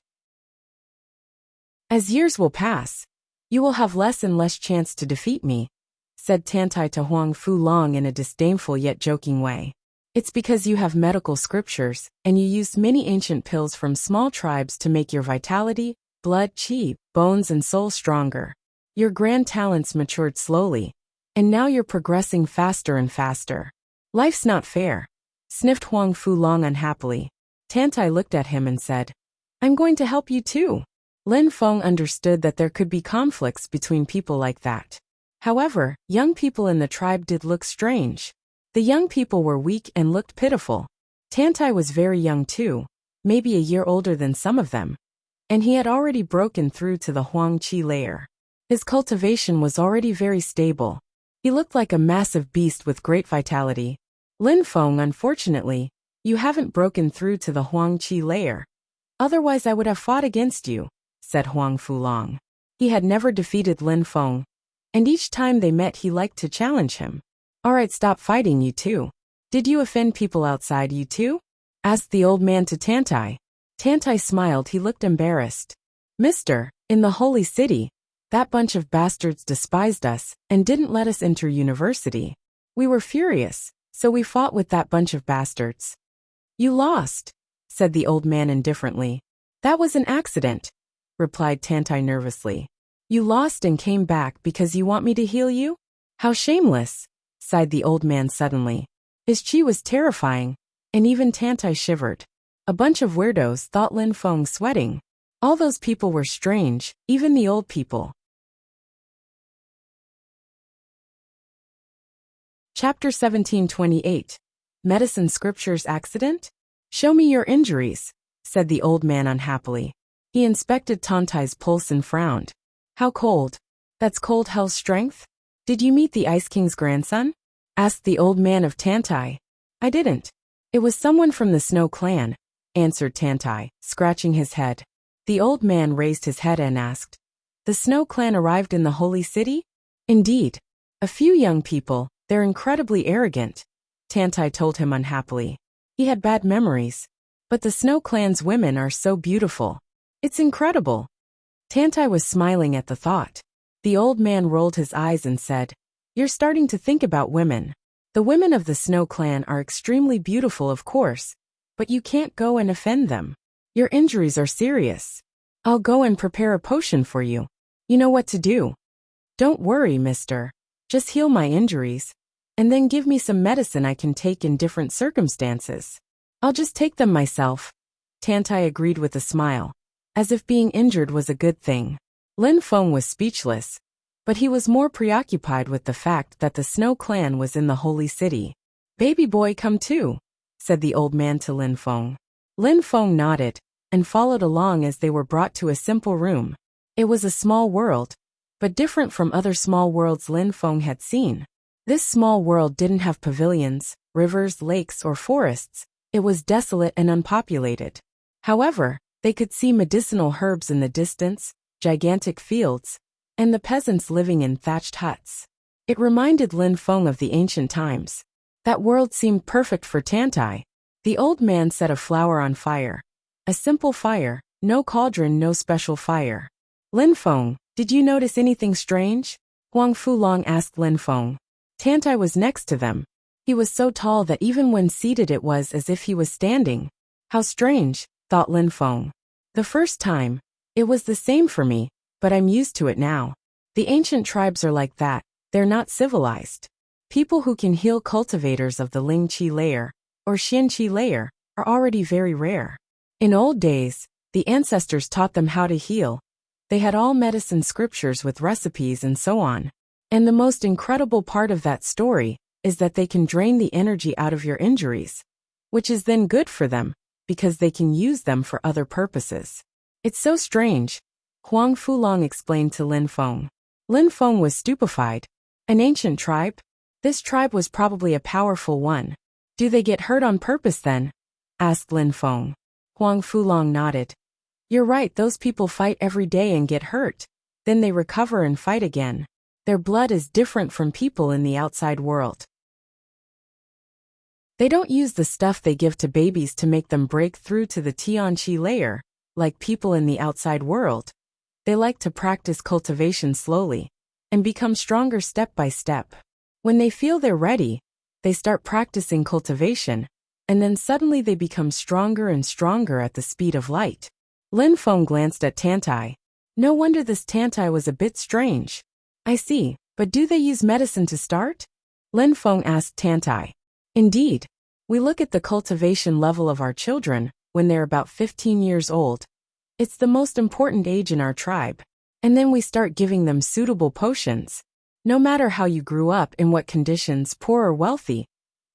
As years will pass, you will have less and less chance to defeat me, said Tantai to Huang Fulong in a disdainful yet joking way. It's because you have medical scriptures, and you used many ancient pills from small tribes to make your vitality, blood, chi, bones and soul stronger. Your grand talents matured slowly, and now you're progressing faster and faster. Life's not fair, sniffed Huang Fulong unhappily. Tantai looked at him and said, I'm going to help you too. Lin Feng understood that there could be conflicts between people like that. However, young people in the tribe did look strange. The young people were weak and looked pitiful. Tantai was very young too, maybe a year older than some of them, and he had already broken through to the Huang Qi layer. His cultivation was already very stable. He looked like a massive beast with great vitality. Lin Feng, unfortunately, you haven't broken through to the Huang Qi layer. Otherwise I would have fought against you, said Huang Fulong. He had never defeated Lin Feng, and each time they met he liked to challenge him. Alright, stop fighting, you two. Did you offend people outside, you two? Asked the old man to Tantai. Tantai smiled, he looked embarrassed. Mister, in the holy city, that bunch of bastards despised us and didn't let us enter university. We were furious, so we fought with that bunch of bastards. You lost, said the old man indifferently. That was an accident, replied Tantai nervously. You lost and came back because you want me to heal you? How shameless, sighed the old man suddenly. His chi was terrifying, and even Tantai shivered. A bunch of weirdos, thought Lin Feng, sweating. All those people were strange, even the old people. Chapter 1728. Medicine Scriptures Accident? Show me your injuries, said the old man unhappily. He inspected Tantai's pulse and frowned. How cold? That's cold hell's strength? Did you meet the Ice King's grandson? Asked the old man of Tantai. I didn't. It was someone from the Snow Clan, answered Tantai, scratching his head. The old man raised his head and asked, The Snow Clan arrived in the holy city? Indeed. A few young people, they're incredibly arrogant, Tantai told him unhappily. He had bad memories. But the Snow Clan's women are so beautiful. It's incredible. Tantai was smiling at the thought. The old man rolled his eyes and said, You're starting to think about women. The women of the Snow Clan are extremely beautiful, of course, but you can't go and offend them. Your injuries are serious. I'll go and prepare a potion for you. You know what to do. Don't worry, mister. Just heal my injuries, and then give me some medicine I can take in different circumstances. I'll just take them myself. Tantai agreed with a smile, as if being injured was a good thing. Lin Feng was speechless, but he was more preoccupied with the fact that the Snow Clan was in the holy city. Baby boy, come too, said the old man to Lin Feng. Lin Feng nodded, and followed along as they were brought to a simple room. It was a small world, but different from other small worlds Lin Feng had seen. This small world didn't have pavilions, rivers, lakes, or forests. It was desolate and unpopulated. However, they could see medicinal herbs in the distance, gigantic fields, and the peasants living in thatched huts. It reminded Lin Feng of the ancient times. That world seemed perfect for Tantai. The old man set a flower on fire. A simple fire, no cauldron, no special fire. Lin Feng, did you notice anything strange? Huang Fulong asked Lin Feng. Tantai was next to them. He was so tall that even when seated it was as if he was standing. How strange, thought Lin Feng. The first time, it was the same for me, but I'm used to it now. The ancient tribes are like that, they're not civilized. People who can heal cultivators of the Ling Qi layer, or Xian Qi layer, are already very rare. In old days, the ancestors taught them how to heal. They had all medicine scriptures with recipes and so on. And the most incredible part of that story is that they can drain the energy out of your injuries, which is then good for them, because they can use them for other purposes. It's so strange, Huang Fulong explained to Lin Feng. Lin Feng was stupefied. An ancient tribe? This tribe was probably a powerful one. Do they get hurt on purpose then? Asked Lin Feng. Huang Fulong nodded. You're right, those people fight every day and get hurt. Then they recover and fight again. Their blood is different from people in the outside world. They don't use the stuff they give to babies to make them break through to the Tianqi layer, like people in the outside world. They like to practice cultivation slowly and become stronger step by step. When they feel they're ready, they start practicing cultivation, and then suddenly they become stronger and stronger at the speed of light. Lin Feng glanced at Tantai. No wonder this Tantai was a bit strange. I see, but do they use medicine to start? Lin Feng asked Tantai. Indeed. We look at the cultivation level of our children when they're about 15 years old. It's the most important age in our tribe. And then we start giving them suitable potions. No matter how you grew up, in what conditions, poor or wealthy,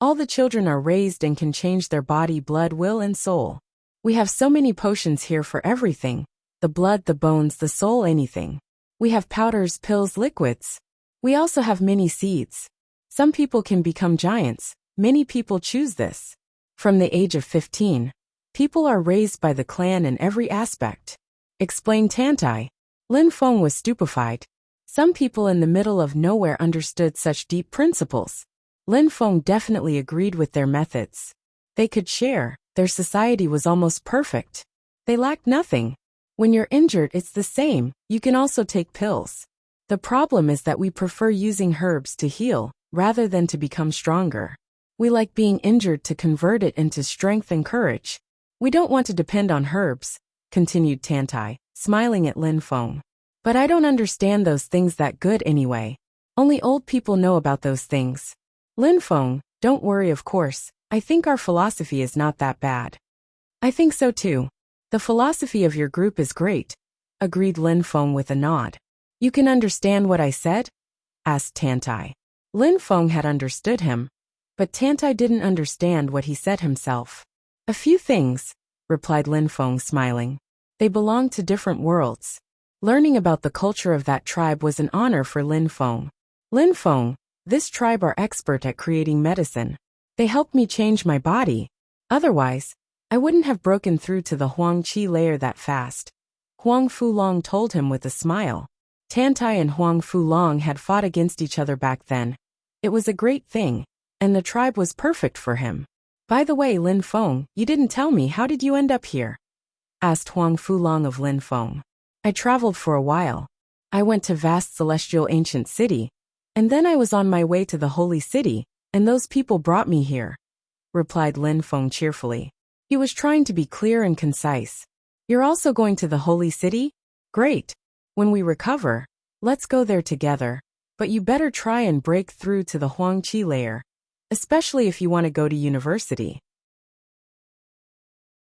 all the children are raised and can change their body, blood, will, and soul. We have so many potions here for everything. The blood, the bones, the soul, anything. We have powders, pills, liquids. We also have many seeds. Some people can become giants. Many people choose this. From the age of 15, people are raised by the clan in every aspect. Explained Tantai. Lin Feng was stupefied. Some people in the middle of nowhere understood such deep principles. Lin Feng definitely agreed with their methods. They could share. Their society was almost perfect. They lacked nothing. When you're injured, it's the same. You can also take pills. The problem is that we prefer using herbs to heal, rather than to become stronger. We like being injured to convert it into strength and courage. We don't want to depend on herbs, continued Tantai, smiling at Lin Feng. But I don't understand those things that good anyway. Only old people know about those things. Lin Feng, don't worry, of course. I think our philosophy is not that bad. I think so too. The philosophy of your group is great, agreed Lin Feng with a nod. You can understand what I said? Asked Tantai. Lin Feng had understood him, but Tantai didn't understand what he said himself. A few things, replied Lin Feng, smiling. They belonged to different worlds. Learning about the culture of that tribe was an honor for Lin Feng. Lin Feng, this tribe are expert at creating medicine. They helped me change my body. Otherwise, I wouldn't have broken through to the Huang Qi layer that fast. Huang Fulong told him with a smile. Tantai and Huang Fulong had fought against each other back then. It was a great thing, and the tribe was perfect for him. By the way, Lin Feng, you didn't tell me, how did you end up here? Asked Huang Fulong of Lin Feng. I traveled for a while. I went to vast celestial ancient city, and then I was on my way to the holy city, and those people brought me here, replied Lin Feng cheerfully. He was trying to be clear and concise. You're also going to the holy city? Great. When we recover, let's go there together, but you better try and break through to the Huang Qi layer, especially if you want to go to university.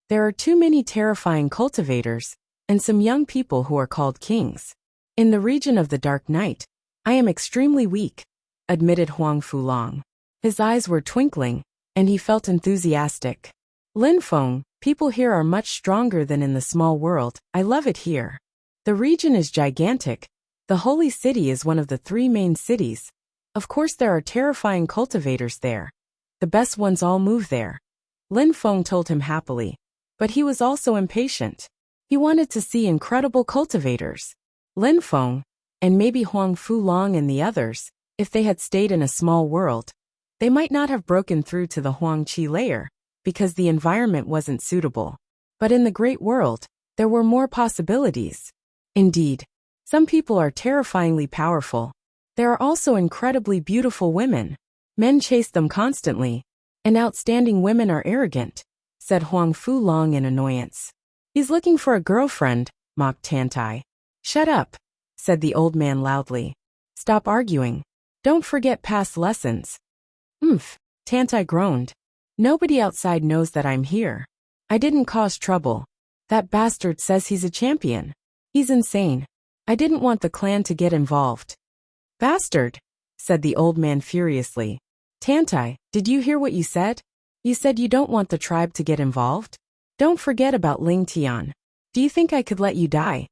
There are too many terrifying cultivators, and some young people who are called kings. In the region of the Dark Night, I am extremely weak, admitted Huang Fulong. His eyes were twinkling, and he felt enthusiastic. Lin Feng, people here are much stronger than in the small world. I love it here. The region is gigantic. The holy city is one of the 3 main cities. Of course there are terrifying cultivators there. The best ones all move there. Lin Feng told him happily. But he was also impatient. He wanted to see incredible cultivators. Lin Feng, and maybe Huang Fulong and the others, if they had stayed in a small world, they might not have broken through to the Huang Qi layer, because the environment wasn't suitable. But in the great world, there were more possibilities. Indeed, some people are terrifyingly powerful. There are also incredibly beautiful women. Men chase them constantly. And outstanding women are arrogant, said Huang Fulong in annoyance. He's looking for a girlfriend, mocked Tantai. Shut up, said the old man loudly. Stop arguing. Don't forget past lessons. Tantai groaned. Nobody outside knows that I'm here. I didn't cause trouble. That bastard says he's a champion. He's insane. I didn't want the clan to get involved. Bastard, said the old man furiously. Tantai, did you hear what you said? You said you don't want the tribe to get involved? Don't forget about Ling Tian. Do you think I could let you die?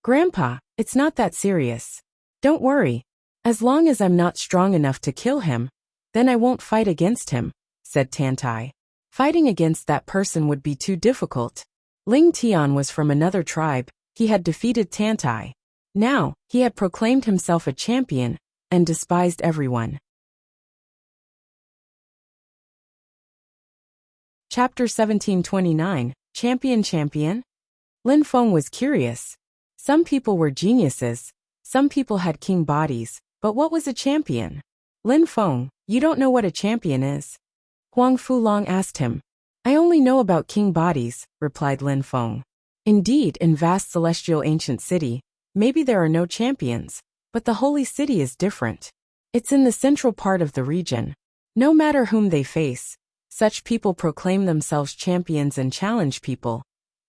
Grandpa, it's not that serious. Don't worry. As long as I'm not strong enough to kill him, then I won't fight against him, said Tantai. Fighting against that person would be too difficult. Ling Tian was from another tribe. He had defeated Tantai. Now, he had proclaimed himself a champion and despised everyone. Chapter 1729, Champion. Lin Feng was curious. Some people were geniuses, some people had king bodies, but what was a champion? Lin Feng, you don't know what a champion is? Huang Fulong asked him. I only know about king bodies, replied Lin Feng. Indeed, in vast celestial ancient city, maybe there are no champions, but the holy city is different. It's in the central part of the region. No matter whom they face, such people proclaim themselves champions and challenge people.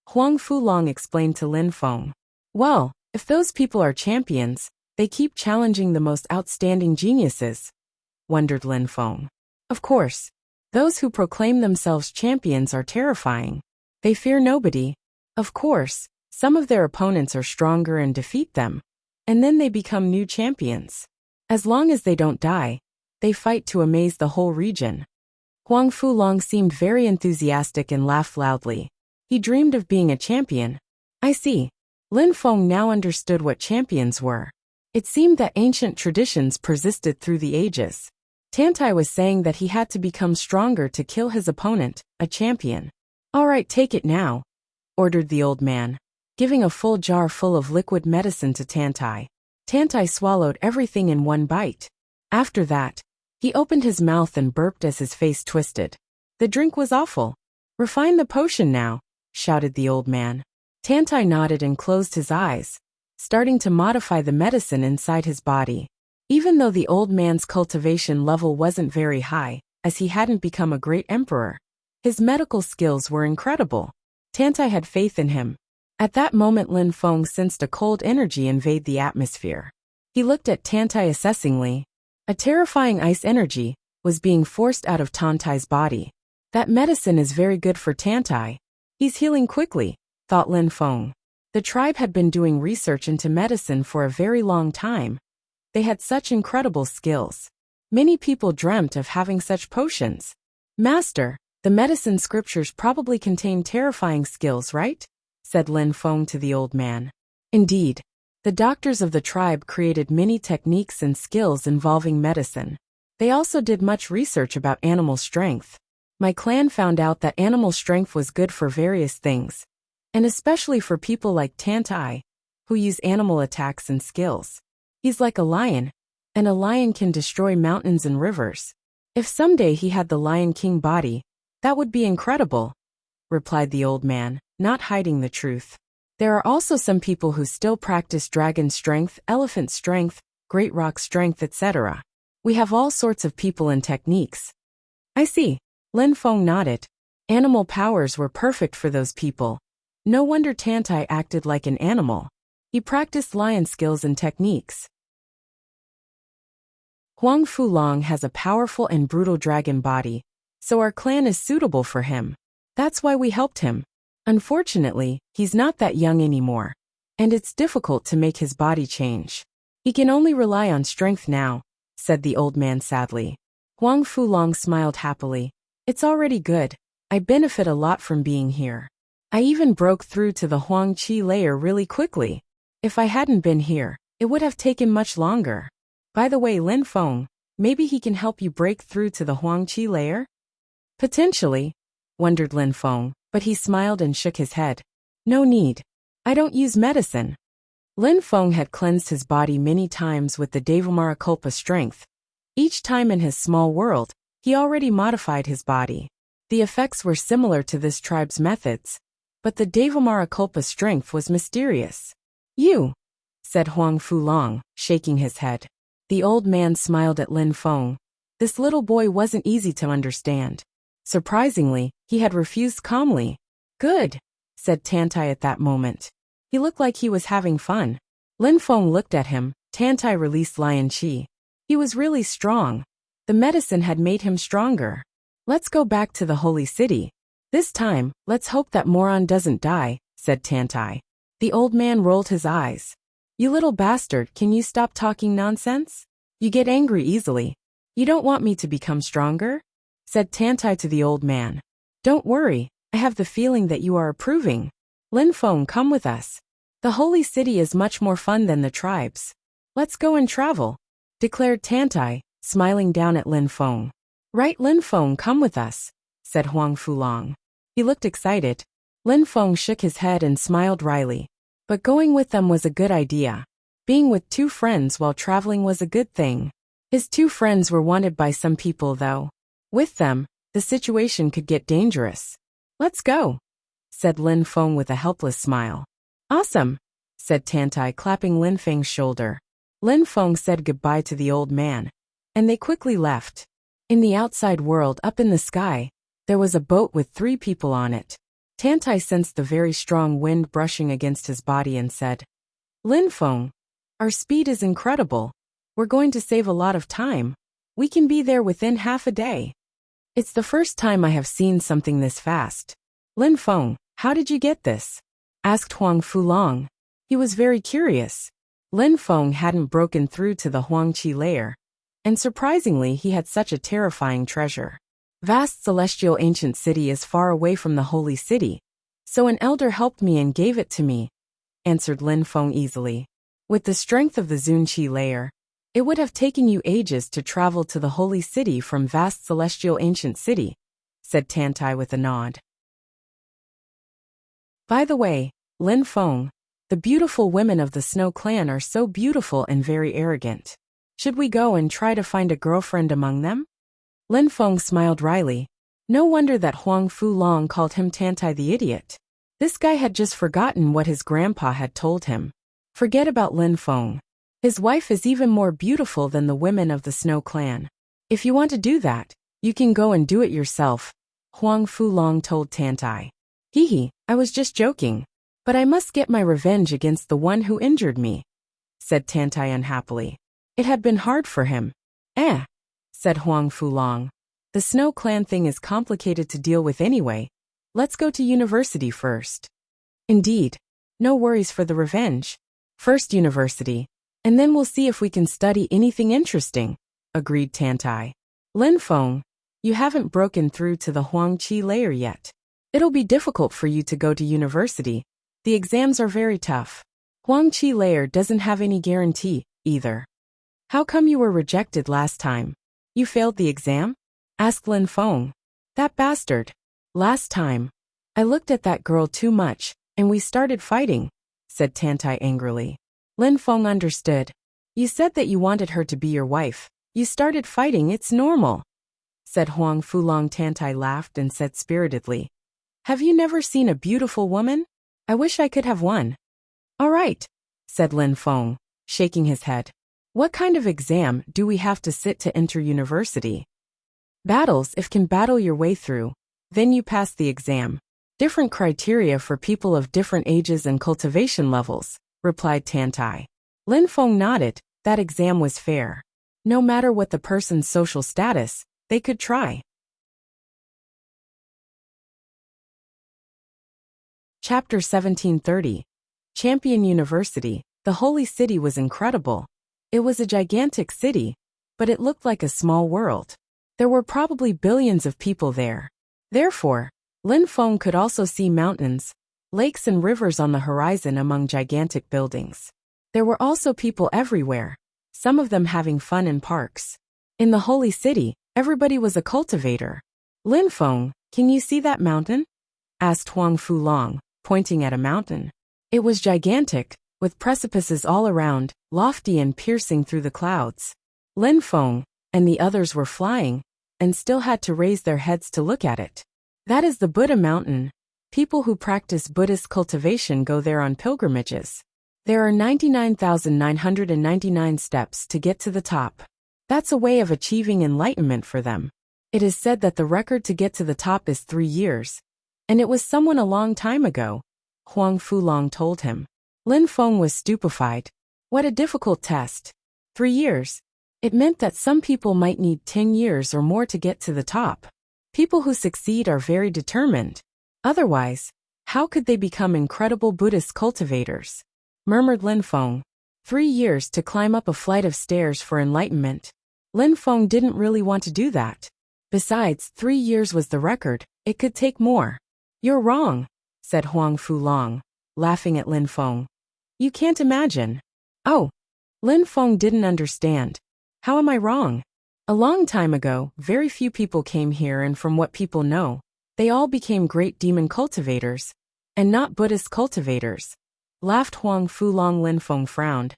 Huang Fulong explained to Lin Feng. Well, if those people are champions, they keep challenging the most outstanding geniuses, wondered Lin Feng. Of course, those who proclaim themselves champions are terrifying. They fear nobody. Of course, some of their opponents are stronger and defeat them, and then they become new champions. As long as they don't die, they fight to amaze the whole region. Huang Fulong seemed very enthusiastic and laughed loudly. He dreamed of being a champion. I see. Lin Feng now understood what champions were. It seemed that ancient traditions persisted through the ages. Tantai was saying that he had to become stronger to kill his opponent, a champion. All right, take it now, ordered the old man, giving a full jar full of liquid medicine to Tantai. Tantai swallowed everything in one bite. After that, he opened his mouth and burped as his face twisted. The drink was awful. Refine the potion now, shouted the old man. Tantai nodded and closed his eyes, starting to modify the medicine inside his body. Even though the old man's cultivation level wasn't very high, as he hadn't become a great emperor, his medical skills were incredible. Tantai had faith in him. At that moment Lin Feng sensed a cold energy invade the atmosphere. He looked at Tantai assessingly. A terrifying ice energy was being forced out of Tantai's body. That medicine is very good for Tantai. He's healing quickly, thought Lin Feng. The tribe had been doing research into medicine for a very long time. They had such incredible skills. Many people dreamt of having such potions. Master, the medicine scriptures probably contain terrifying skills, right? Said Lin Feng to the old man. Indeed. The doctors of the tribe created many techniques and skills involving medicine. They also did much research about animal strength. My clan found out that animal strength was good for various things, and especially for people like Tantai, who use animal attacks and skills. He's like a lion, and a lion can destroy mountains and rivers. If someday he had the Lion King body, that would be incredible, replied the old man, not hiding the truth. There are also some people who still practice dragon strength, elephant strength, great rock strength, etc. We have all sorts of people and techniques. I see. Lin Feng nodded. Animal powers were perfect for those people. No wonder Tantai acted like an animal. He practiced lion skills and techniques. Huang Fulong has a powerful and brutal dragon body, so our clan is suitable for him. That's why we helped him. Unfortunately, he's not that young anymore, and it's difficult to make his body change. He can only rely on strength now, said the old man sadly. Huang Fulong smiled happily. It's already good. I benefit a lot from being here. I even broke through to the Huang Qi layer really quickly. If I hadn't been here, it would have taken much longer. By the way, Lin Feng, maybe he can help you break through to the Huang Qi layer? Potentially, wondered Lin Feng, but he smiled and shook his head. No need. I don't use medicine. Lin Feng had cleansed his body many times with the Devamarakalpa strength. Each time in his small world, he already modified his body. The effects were similar to this tribe's methods, but the Devamarakalpa strength was mysterious. You, said Huang Fulong, shaking his head. The old man smiled at Lin Feng. This little boy wasn't easy to understand. Surprisingly, he had refused calmly. Good, said Tantai at that moment. He looked like he was having fun. Lin Feng looked at him. Tantai released Lion Qi. He was really strong. The medicine had made him stronger. Let's go back to the holy city. This time, let's hope that Moron doesn't die, said Tantai. The old man rolled his eyes. You little bastard, can you stop talking nonsense? You get angry easily. You don't want me to become stronger? Said Tantai to the old man. Don't worry, I have the feeling that you are approving. Lin Feng, come with us. The holy city is much more fun than the tribes. Let's go and travel, declared Tantai, smiling down at Lin Feng. Right, Lin Feng, come with us, said Huang Fulong. He looked excited. Lin Feng shook his head and smiled wryly. But going with them was a good idea. Being with two friends while traveling was a good thing. His two friends were wanted by some people though. With them, the situation could get dangerous. Let's go, said Lin Feng with a helpless smile. Awesome, said Tantai, clapping Lin Feng's shoulder. Lin Feng said goodbye to the old man, and they quickly left. In the outside world up in the sky, there was a boat with 3 people on it. Tantai sensed the very strong wind brushing against his body and said, Lin Feng, our speed is incredible. We're going to save a lot of time. We can be there within half a day. It's the first time I have seen something this fast. Lin Feng, how did you get this? Asked Huang Fulong. He was very curious. Lin Feng hadn't broken through to the Huangqi layer, and surprisingly he had such a terrifying treasure. Vast celestial ancient city is far away from the holy city, so an elder helped me and gave it to me, answered Lin Feng easily. With the strength of the Zunqi layer, it would have taken you ages to travel to the holy city from vast celestial ancient city, said Tantai with a nod. By the way, Lin Feng, the beautiful women of the Snow Clan are so beautiful and very arrogant. Should we go and try to find a girlfriend among them? Lin Feng smiled wryly. No wonder that Huang Fulong called him Tantai the idiot. This guy had just forgotten what his grandpa had told him. Forget about Lin Feng. His wife is even more beautiful than the women of the Snow Clan. If you want to do that, you can go and do it yourself, Huang Fulong told Tantai. Hee, I was just joking. But I must get my revenge against the one who injured me, said Tantai unhappily. It had been hard for him. Said Huang Fulong. The Snow Clan thing is complicated to deal with anyway. Let's go to university first. Indeed. No worries for the revenge. First university, and then we'll see if we can study anything interesting, agreed Tantai. Lin Feng, you haven't broken through to the Huangqi layer yet. It'll be difficult for you to go to university. The exams are very tough. Huangqi layer doesn't have any guarantee, either. How come you were rejected last time? You failed the exam? Asked Lin Feng. That bastard. Last time, I looked at that girl too much, and we started fighting, said Tantai angrily. Lin Feng understood. You said that you wanted her to be your wife. You started fighting, it's normal, said Huang Fulong. Tantai laughed and said spiritedly. Have you never seen a beautiful woman? I wish I could have one. All right, said Lin Feng, shaking his head. What kind of exam do we have to sit to enter university? Battles. If can battle your way through, then you pass the exam. Different criteria for people of different ages and cultivation levels, replied Tantai. Lin Feng nodded. That exam was fair. No matter what the person's social status, they could try. Chapter 1730. Champion University. The holy city was incredible. It was a gigantic city, but it looked like a small world. There were probably billions of people there. Therefore, Lin Feng could also see mountains, lakes and rivers on the horizon among gigantic buildings. There were also people everywhere, some of them having fun in parks. In the holy city, everybody was a cultivator. Lin Feng, can you see that mountain? Asked Huang Fulong, pointing at a mountain. It was gigantic, with precipices all around, lofty and piercing through the clouds. Lin Feng and the others were flying, and still had to raise their heads to look at it. That is the Buddha mountain. People who practice Buddhist cultivation go there on pilgrimages. There are 99,999 steps to get to the top. That's a way of achieving enlightenment for them. It is said that the record to get to the top is 3 years. And it was someone a long time ago, Huang Fulong told him. Lin Feng was stupefied. What a difficult test. 3 years. It meant that some people might need 10 years or more to get to the top. People who succeed are very determined. Otherwise, how could they become incredible Buddhist cultivators? Murmured Lin Feng. 3 years to climb up a flight of stairs for enlightenment. Lin Feng didn't really want to do that. Besides, 3 years was the record, it could take more. You're wrong, said Huang Fulong, laughing at Lin Feng. You can't imagine. Oh. Lin Feng didn't understand. How am I wrong? A long time ago, very few people came here, and from what people know, they all became great demon cultivators, and not Buddhist cultivators. Laughed Huang Fulong. Lin Feng frowned.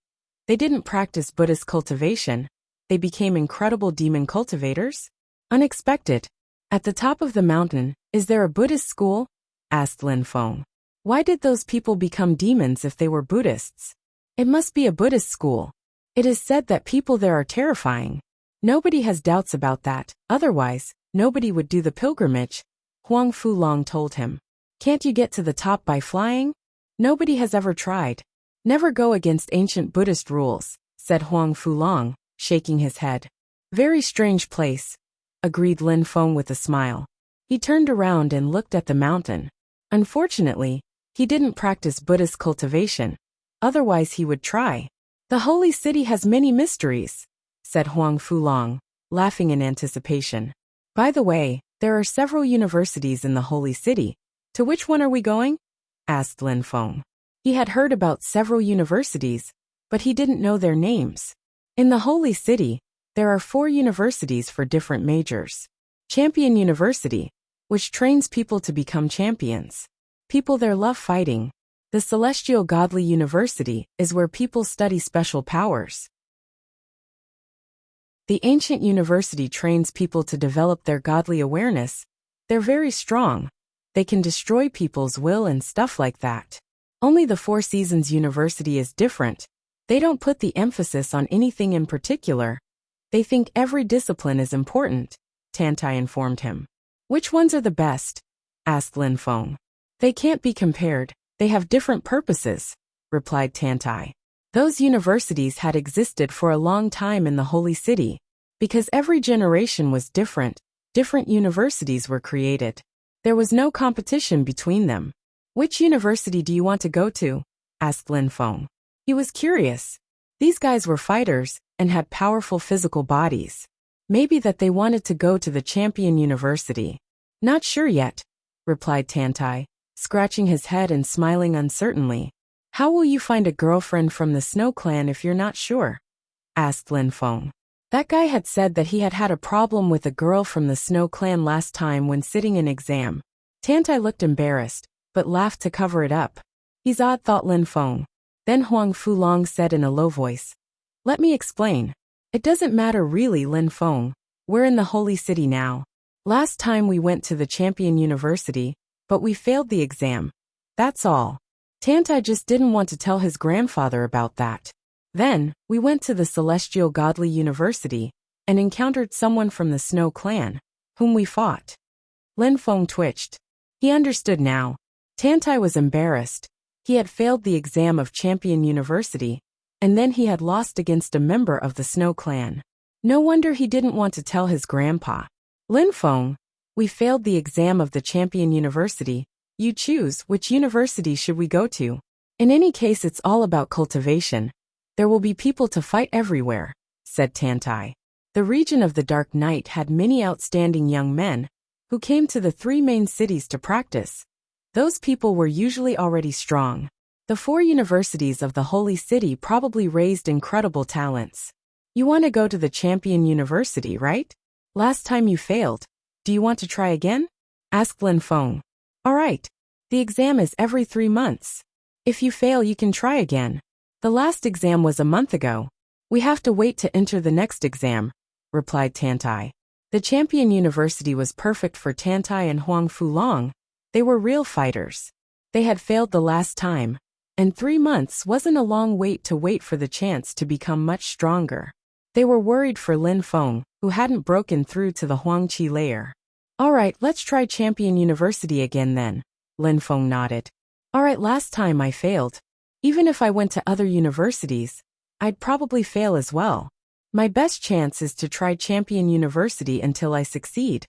They didn't practice Buddhist cultivation. They became incredible demon cultivators? Unexpected. At the top of the mountain, is there a Buddhist school? Asked Lin Feng. Why did those people become demons if they were Buddhists? It must be a Buddhist school. It is said that people there are terrifying. Nobody has doubts about that, otherwise, nobody would do the pilgrimage, Huang Fulong told him. Can't you get to the top by flying? Nobody has ever tried. Never go against ancient Buddhist rules, said Huang Fulong, shaking his head. Very strange place, agreed Lin Feng with a smile. He turned around and looked at the mountain. Unfortunately, he didn't practice Buddhist cultivation. Otherwise he would try. The holy city has many mysteries, said Huang Fulong, laughing in anticipation. By the way, there are several universities in the holy city. To which one are we going? Asked Lin Feng. He had heard about several universities, but he didn't know their names. In the holy city, there are 4 universities for different majors. Champion University, which trains people to become champions. People there love fighting. The Celestial Godly University is where people study special powers. The Ancient University trains people to develop their godly awareness. They're very strong. They can destroy people's will and stuff like that. Only the Four Seasons University is different. They don't put the emphasis on anything in particular. They think every discipline is important, Tantai informed him. Which ones are the best? Asked Lin Feng. They can't be compared. They have different purposes, replied Tantai. Those universities had existed for a long time in the holy city. Because every generation was different, different universities were created. There was no competition between them. Which university do you want to go to? Asked Lin Feng. He was curious. These guys were fighters and had powerful physical bodies. Maybe that they wanted to go to the Champion University. Not sure yet, replied Tantai, scratching his head and smiling uncertainly. How will you find a girlfriend from the Snow Clan if you're not sure? Asked Lin Feng. That guy had said that he had had a problem with a girl from the Snow Clan last time when sitting an exam. Tantai looked embarrassed, but laughed to cover it up. He's odd, thought Lin Feng. Then Huang Fulong said in a low voice. Let me explain. It doesn't matter really, Lin Feng. We're in the holy city now. Last time we went to the Champion University, but we failed the exam. That's all. Tantai just didn't want to tell his grandfather about that. Then, we went to the Celestial Godly University and encountered someone from the Snow Clan, whom we fought. Lin Feng twitched. He understood now. Tantai was embarrassed. He had failed the exam of Champion University, and then he had lost against a member of the Snow Clan. No wonder he didn't want to tell his grandpa. Lin Feng, we failed the exam of the Champion University. You choose, which university should we go to? In any case, it's all about cultivation. There will be people to fight everywhere, said Tantai. The region of the Dark Night had many outstanding young men who came to the 3 main cities to practice. Those people were usually already strong. The 4 universities of the Holy City probably raised incredible talents. You want to go to the Champion University, right? Last time you failed. Do you want to try again? Asked Lin Feng. All right. The exam is every 3 months. If you fail, you can try again. The last exam was a month ago. We have to wait to enter the next exam, replied Tantai. The Champion University was perfect for Tantai and Huang Fulong. They were real fighters. They had failed the last time, and 3 months wasn't a long wait to wait for the chance to become much stronger. They were worried for Lin Feng, who hadn't broken through to the Huangqi layer. All right, let's try Champion University again then, Lin Feng nodded. All right, last time I failed. Even if I went to other universities, I'd probably fail as well. My best chance is to try Champion University until I succeed.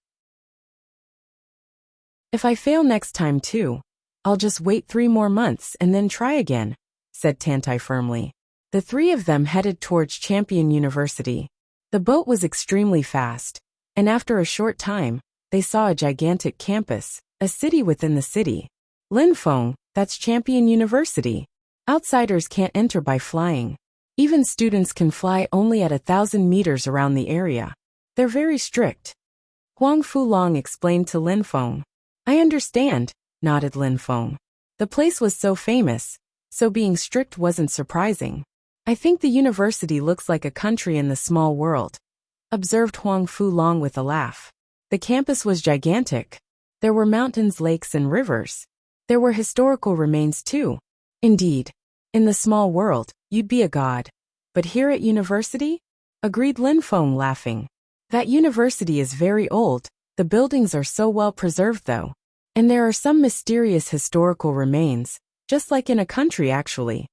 If I fail next time too, I'll just wait 3 more months and then try again, said Tantai firmly. The three of them headed towards Champion University. The boat was extremely fast, and after a short time, they saw a gigantic campus, a city within the city. Linfeng, that's Champion University. Outsiders can't enter by flying. Even students can fly only at 1,000 meters around the area. They're very strict. Huang Fulong explained to Linfeng. I understand, nodded Linfeng. The place was so famous, so being strict wasn't surprising. I think the university looks like a country in the small world, observed Huang Fulong with a laugh. The campus was gigantic. There were mountains, lakes, and rivers. There were historical remains too. Indeed, in the small world, you'd be a god. But here at university? Agreed Linfeng, laughing. That university is very old. The buildings are so well preserved though. And there are some mysterious historical remains, just like in a country actually.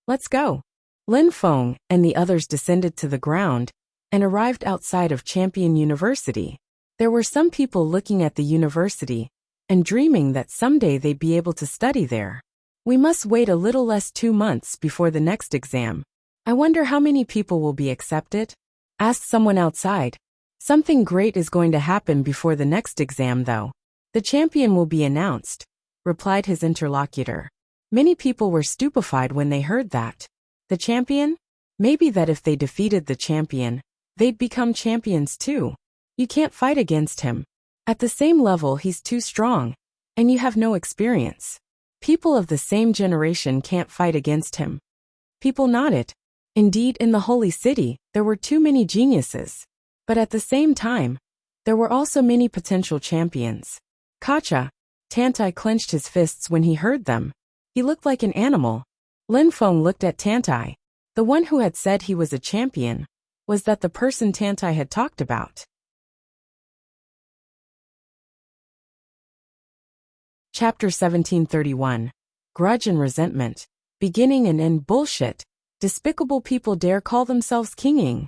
Let's go. Linfeng and the others descended to the ground and arrived outside of Champion University. There were some people looking at the university and dreaming that someday they'd be able to study there. We must wait a little less 2 months before the next exam. I wonder how many people will be accepted? Asked someone outside. Something great is going to happen before the next exam though. The champion will be announced, replied his interlocutor. Many people were stupefied when they heard that. The champion? Maybe that if they defeated the champion, they'd become champions too. You can't fight against him. At the same level he's too strong, and you have no experience. People of the same generation can't fight against him. People nodded. Indeed, in the holy city, there were too many geniuses. But at the same time, there were also many potential champions. Kacha. Tantai clenched his fists when he heard them. He looked like an animal. Linfeng looked at Tantai. The one who had said he was a champion. Was that the person Tantai had talked about? Chapter 1731. Grudge and Resentment. Beginning and end bullshit. Despicable people dare call themselves kinging,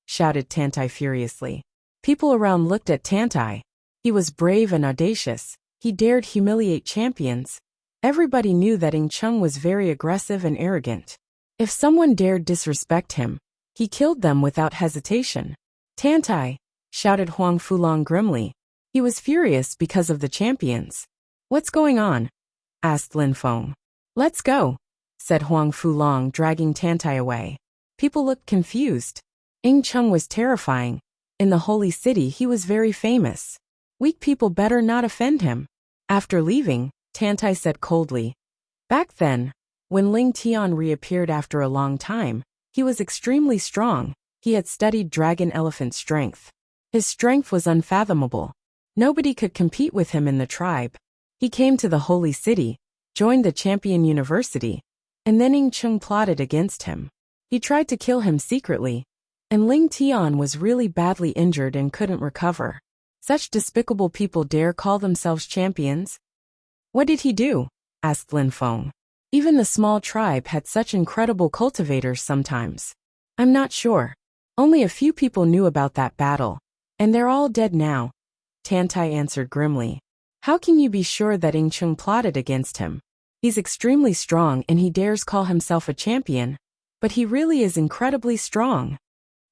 shouted Tantai furiously. People around looked at Tantai. He was brave and audacious. He dared humiliate champions. Everybody knew that Ing Chung was very aggressive and arrogant. If someone dared disrespect him, he killed them without hesitation. Tantai, shouted Huang Fulong grimly. He was furious because of the champions. What's going on? Asked Linfeng. Let's go, said Huang Fulong, dragging Tantai away. People looked confused. Ing Chung was terrifying. In the holy city he was very famous. Weak people better not offend him. After leaving, Tantai said coldly. Back then, when Ling Tian reappeared after a long time, he was extremely strong. He had studied dragon elephant strength. His strength was unfathomable. Nobody could compete with him in the tribe. He came to the holy city, joined the Champion University, and then Ing Chung plotted against him. He tried to kill him secretly, and Ling Tian was really badly injured and couldn't recover. Such despicable people dare call themselves champions? What did he do? Asked Linfeng. Even the small tribe had such incredible cultivators sometimes. I'm not sure. Only a few people knew about that battle, and they're all dead now, Tantai answered grimly. How can you be sure that Ing Chung plotted against him? He's extremely strong and he dares call himself a champion, but he really is incredibly strong.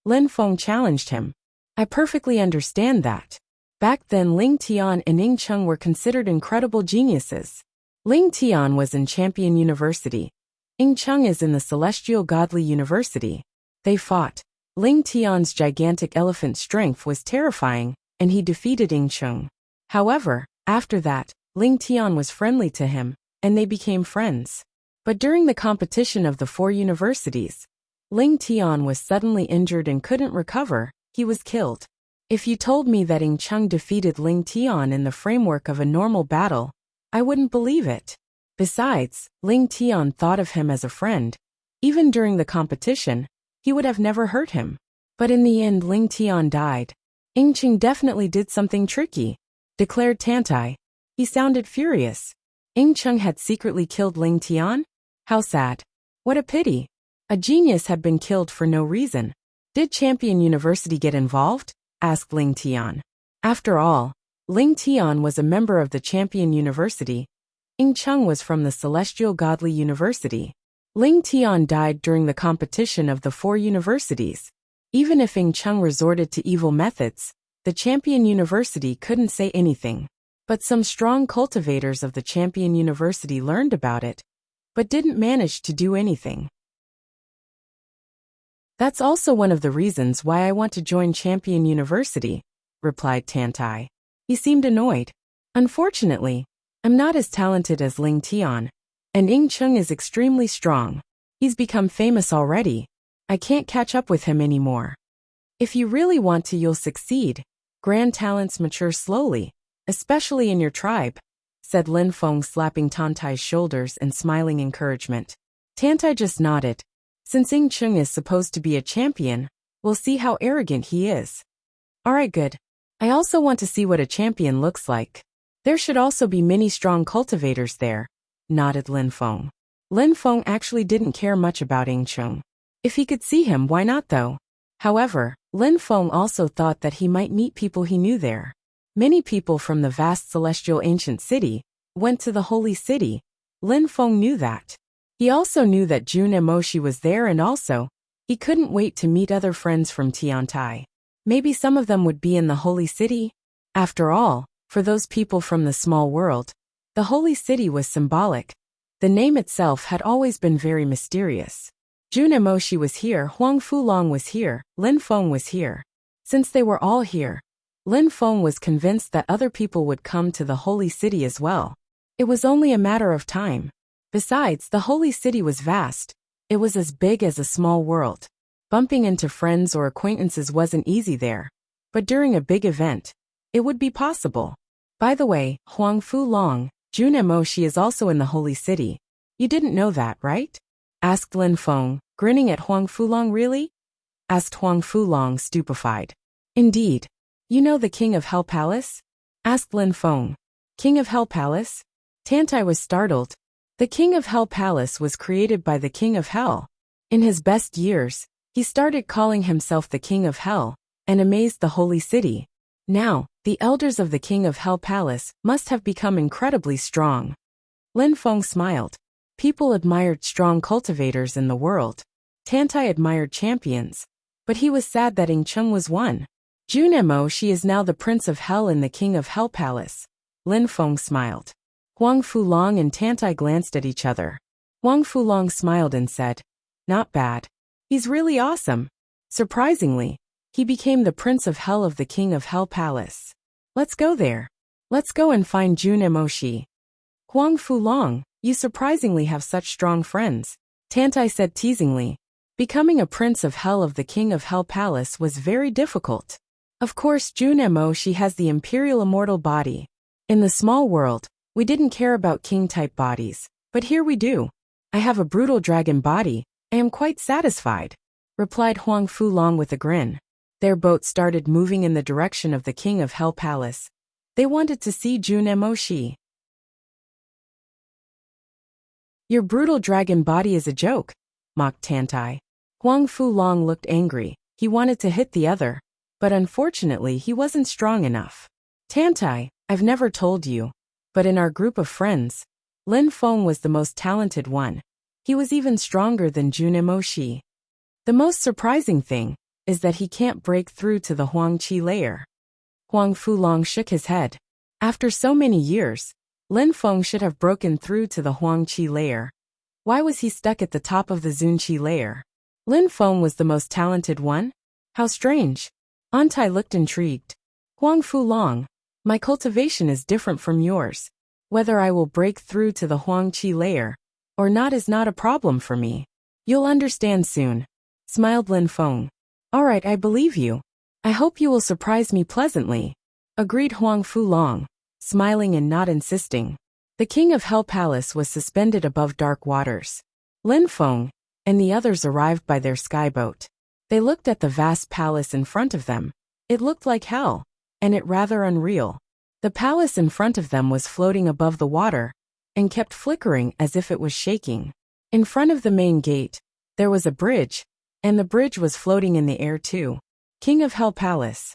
Linfeng challenged him. I perfectly understand that. Back then Ling Tian and Ing Chung were considered incredible geniuses. Ling Tian was in Champion University. Ing Chung is in the Celestial Godly University. They fought. Ling Tian's gigantic elephant strength was terrifying, and he defeated Ing Chung. However, after that, Ling Tian was friendly to him, and they became friends. But during the competition of the 4 universities, Ling Tian was suddenly injured and couldn't recover. He was killed. If you told me that Ing Chung defeated Ling Tian in the framework of a normal battle, I wouldn't believe it. Besides, Ling Tian thought of him as a friend. Even during the competition, he would have never hurt him. But in the end Ling Tian died. Ing Chung definitely did something tricky, declared Tantai. He sounded furious. Ing Chung had secretly killed Ling Tian? How sad. What a pity. A genius had been killed for no reason. Did Champion University get involved? Asked Ling Tian. After all, Ling Tian was a member of the Champion University. Ing Chung was from the Celestial Godly University. Ling Tian died during the competition of the 4 universities. Even if Ing Cheng resorted to evil methods, the champion university couldn't say anything. But some strong cultivators of the champion university learned about it, but didn't manage to do anything. That's also one of the reasons why I want to join Champion University, replied Tantai. He seemed annoyed. Unfortunately, I'm not as talented as Ling Tian, and Ing Cheng is extremely strong. He's become famous already. I can't catch up with him anymore. If you really want to, you'll succeed. Grand talents mature slowly, especially in your tribe, said Lin Feng, slapping Tantai's shoulders and smiling encouragement. Tantai just nodded. Since Ing Cheng is supposed to be a champion, we'll see how arrogant he is. Alright, good. I also want to see what a champion looks like. There should also be many strong cultivators there, nodded Lin Feng. Lin Feng actually didn't care much about Ing Cheng. If he could see him, why not though? However, Lin Feng also thought that he might meet people he knew there. Many people from the vast celestial ancient city went to the holy city. Lin Feng knew that. He also knew that Jun Emoshi was there, and also, he couldn't wait to meet other friends from Tiantai. Maybe some of them would be in the holy city? After all, for those people from the small world, the holy city was symbolic. The name itself had always been very mysterious. Jun Emoshi was here, Huang Fulong was here, Lin Feng was here. Since they were all here, Lin Feng was convinced that other people would come to the holy city as well. It was only a matter of time. Besides, the holy city was vast. It was as big as a small world. Bumping into friends or acquaintances wasn't easy there. But during a big event, it would be possible. By the way, Huang Fulong, Jun Emoshi is also in the holy city. You didn't know that, right? Asked Lin Feng, grinning at Huang Fulong. Really? Asked Huang Fulong, stupefied. Indeed. You know the King of Hell Palace? Asked Lin Feng. King of Hell Palace? Tantai was startled. The King of Hell Palace was created by the King of Hell. In his best years, he started calling himself the King of Hell, and amazed the holy city. Now, the elders of the King of Hell Palace must have become incredibly strong. Lin Feng smiled. People admired strong cultivators in the world. Tantai admired champions. But he was sad that Ing Cheng was one. Jun Emoshi is now the Prince of Hell in the King of Hell Palace. Lin Feng smiled. Huang Fulong and Tantai glanced at each other. Huang Fulong smiled and said, "Not bad. He's really awesome." Surprisingly, he became the Prince of Hell of the King of Hell Palace. Let's go there. Let's go and find Jun Emoshi. Huang Fulong, you surprisingly have such strong friends, Tantai said teasingly. Becoming a Prince of Hell of the King of Hell Palace was very difficult. Of course, Jun Emoshi has the imperial immortal body. In the small world, we didn't care about king-type bodies, but here we do. I have a brutal dragon body. I am quite satisfied, replied Huang Fulong with a grin. Their boat started moving in the direction of the King of Hell Palace. They wanted to see Jun Emoshi. Your brutal dragon body is a joke, mocked Tantai. Huang Fulong looked angry. He wanted to hit the other, but unfortunately he wasn't strong enough. Tantai, I've never told you, but in our group of friends, Lin Feng was the most talented one. He was even stronger than Jun Emoshi. The most surprising thing is that he can't break through to the Huang Qi layer. Huang Fulong shook his head. After so many years, Lin Feng should have broken through to the Huang Qi layer. Why was he stuck at the top of the Zun Qi layer? Lin Feng was the most talented one? How strange. Antai looked intrigued. Huang Fulong, my cultivation is different from yours. Whether I will break through to the Huang Qi layer or not is not a problem for me. You'll understand soon, smiled Lin Feng. Alright, I believe you. I hope you will surprise me pleasantly, agreed Huang Fulong, smiling and not insisting. The King of Hell Palace was suspended above dark waters. Lin Feng and the others arrived by their skyboat. They looked at the vast palace in front of them. It looked like hell, and it rather unreal. The palace in front of them was floating above the water, and kept flickering as if it was shaking. In front of the main gate, there was a bridge, and the bridge was floating in the air too. King of Hell Palace.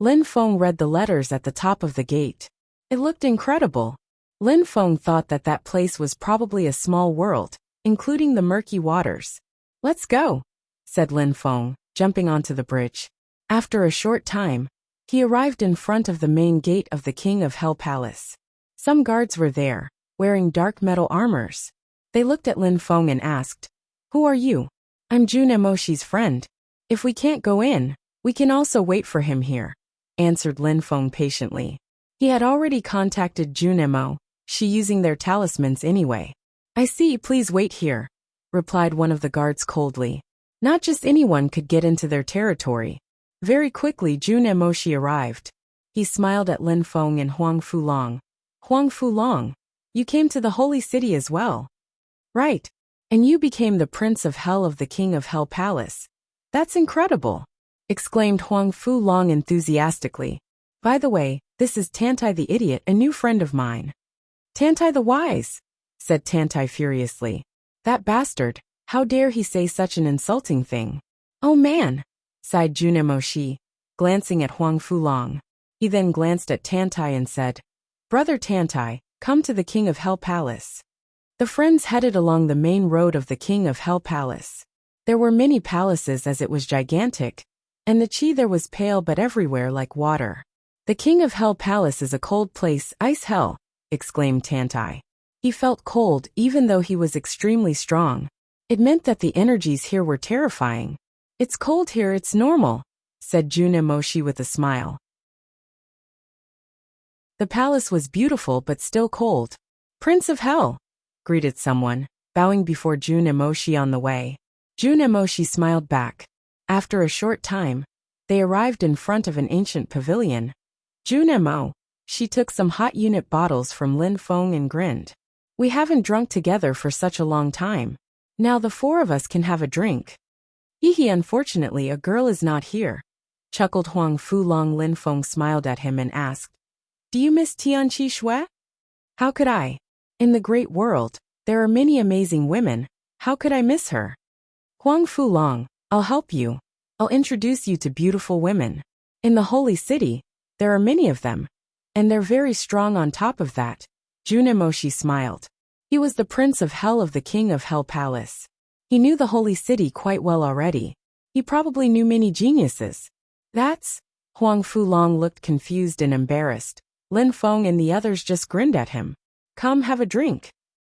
Lin Feng read the letters at the top of the gate. It looked incredible. Lin Feng thought that that place was probably a small world. including the murky waters. Let's go, said Lin Feng, jumping onto the bridge. After a short time, he arrived in front of the main gate of the King of Hell Palace. Some guards were there, wearing dark metal armors. They looked at Lin Feng and asked, "Who are you?" "I'm Jun Emoshi's friend. If we can't go in, we can also wait for him here," answered Lin Feng patiently. He had already contacted Jun Emoshi using their talismans anyway. "I see, please wait here," replied one of the guards coldly. Not just anyone could get into their territory. Very quickly Jun Emoshi arrived. He smiled at Lin Feng and Huang Fulong. "Huang Fulong, you came to the holy city as well." "Right. And you became the Prince of Hell of the King of Hell Palace. That's incredible," exclaimed Huang Fulong enthusiastically. "By the way, this is Tantai the Idiot, a new friend of mine." "Tantai the Wise," said Tantai furiously. "That bastard, how dare he say such an insulting thing?" "Oh man," sighed Jun Emoshi, glancing at Huang Fulong. He then glanced at Tantai and said, "Brother Tantai, come to the King of Hell Palace." The friends headed along the main road of the King of Hell Palace. There were many palaces as it was gigantic, and the chi there was pale but everywhere like water. "The King of Hell Palace is a cold place, ice hell," exclaimed Tantai. He felt cold even though he was extremely strong. It meant that the energies here were terrifying. "It's cold here, it's normal," said Jun Emoshi with a smile. The palace was beautiful but still cold. "Prince of Hell," greeted someone, bowing before Jun Emoshi on the way. Jun Emoshi smiled back. After a short time, they arrived in front of an ancient pavilion. Jun Emoshi took some hot unit bottles from Lin Feng and grinned. "We haven't drunk together for such a long time. Now the four of us can have a drink." "Hehe, unfortunately a girl is not here," chuckled Huang Fulong. Lin Feng smiled at him and asked, "Do you miss Tianqi Shui?" "How could I? In the great world, there are many amazing women. How could I miss her?" "Huang Fulong, I'll help you. I'll introduce you to beautiful women. In the holy city, there are many of them, and they're very strong on top of that." Jun Emoshi smiled. He was the Prince of Hell of the King of Hell Palace. He knew the holy city quite well already. He probably knew many geniuses. "That's..." Huang Fulong looked confused and embarrassed. Lin Feng and the others just grinned at him. "Come have a drink."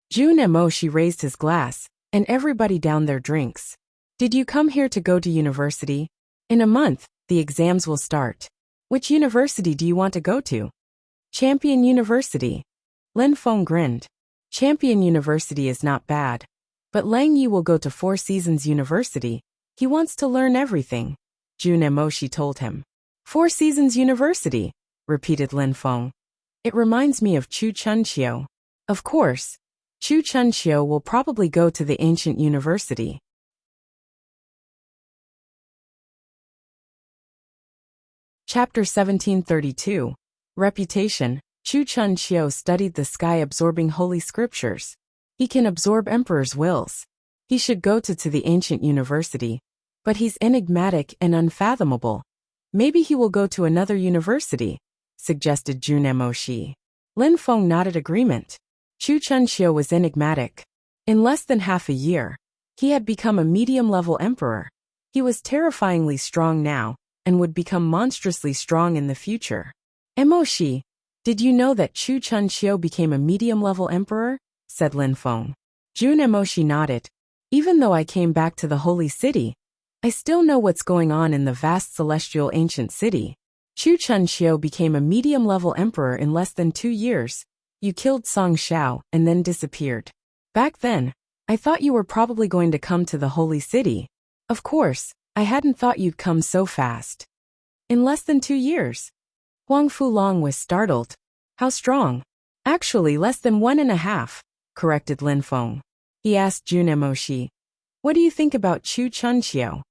Jun Emoshi raised his glass, and everybody downed their drinks. "Did you come here to go to university? In a month, the exams will start. Which university do you want to go to?" "Champion University." Lin Feng grinned. Champion University is not bad. But Lang Yi will go to Four Seasons University. He wants to learn everything, Jun Emoshi told him. "Four Seasons University," repeated Lin Feng. "It reminds me of Chu Chunqiu." Of course, Chu Chunqiu will probably go to the ancient university. Chapter 1732. Reputation. Chu Chunqiu studied the sky-absorbing holy scriptures. He can absorb emperors' wills. He should go to the ancient university. But he's enigmatic and unfathomable. Maybe he will go to another university, suggested Jun Emoshi. Lin Feng nodded agreement. Chu Chunqiu was enigmatic. In less than half a year, he had become a medium-level emperor. He was terrifyingly strong now, and would become monstrously strong in the future. "Emoshi, did you know that Chu Chunqiu became a medium-level emperor?" said Lin Feng. Jun Emoshi nodded. "Even though I came back to the holy city, I still know what's going on in the vast celestial ancient city. Chu Chunqiu became a medium-level emperor in less than 2 years. You killed Song Xiao and then disappeared. Back then, I thought you were probably going to come to the holy city. Of course, I hadn't thought you'd come so fast. In less than 2 years." Huang Fulong was startled. "How strong?" "Actually less than 1.5, corrected Lin Feng. He asked Jun Emoshi, "What do you think about Chu Chunqiu?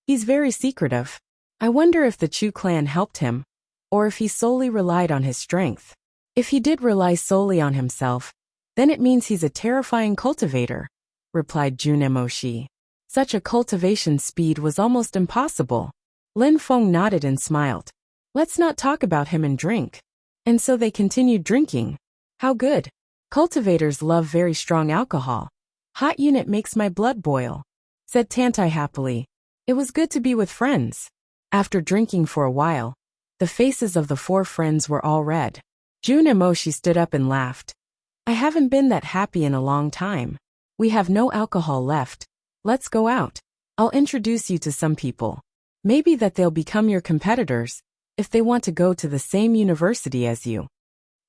He's very secretive. I wonder if the Chu clan helped him, or if he solely relied on his strength. If he did rely solely on himself, then it means he's a terrifying cultivator," replied Jun Emoshi. Such a cultivation speed was almost impossible. Lin Feng nodded and smiled. "Let's not talk about him and drink." And so they continued drinking. "How good. Cultivators love very strong alcohol," Hot unit makes my blood boil, said Tantai happily. It was good to be with friends. After drinking for a while, the faces of the 4 friends were all red. June Emoshi stood up and laughed. I haven't been that happy in a long time. We have no alcohol left. Let's go out. I'll introduce you to some people. Maybe that they'll become your competitors, if they want to go to the same university as you.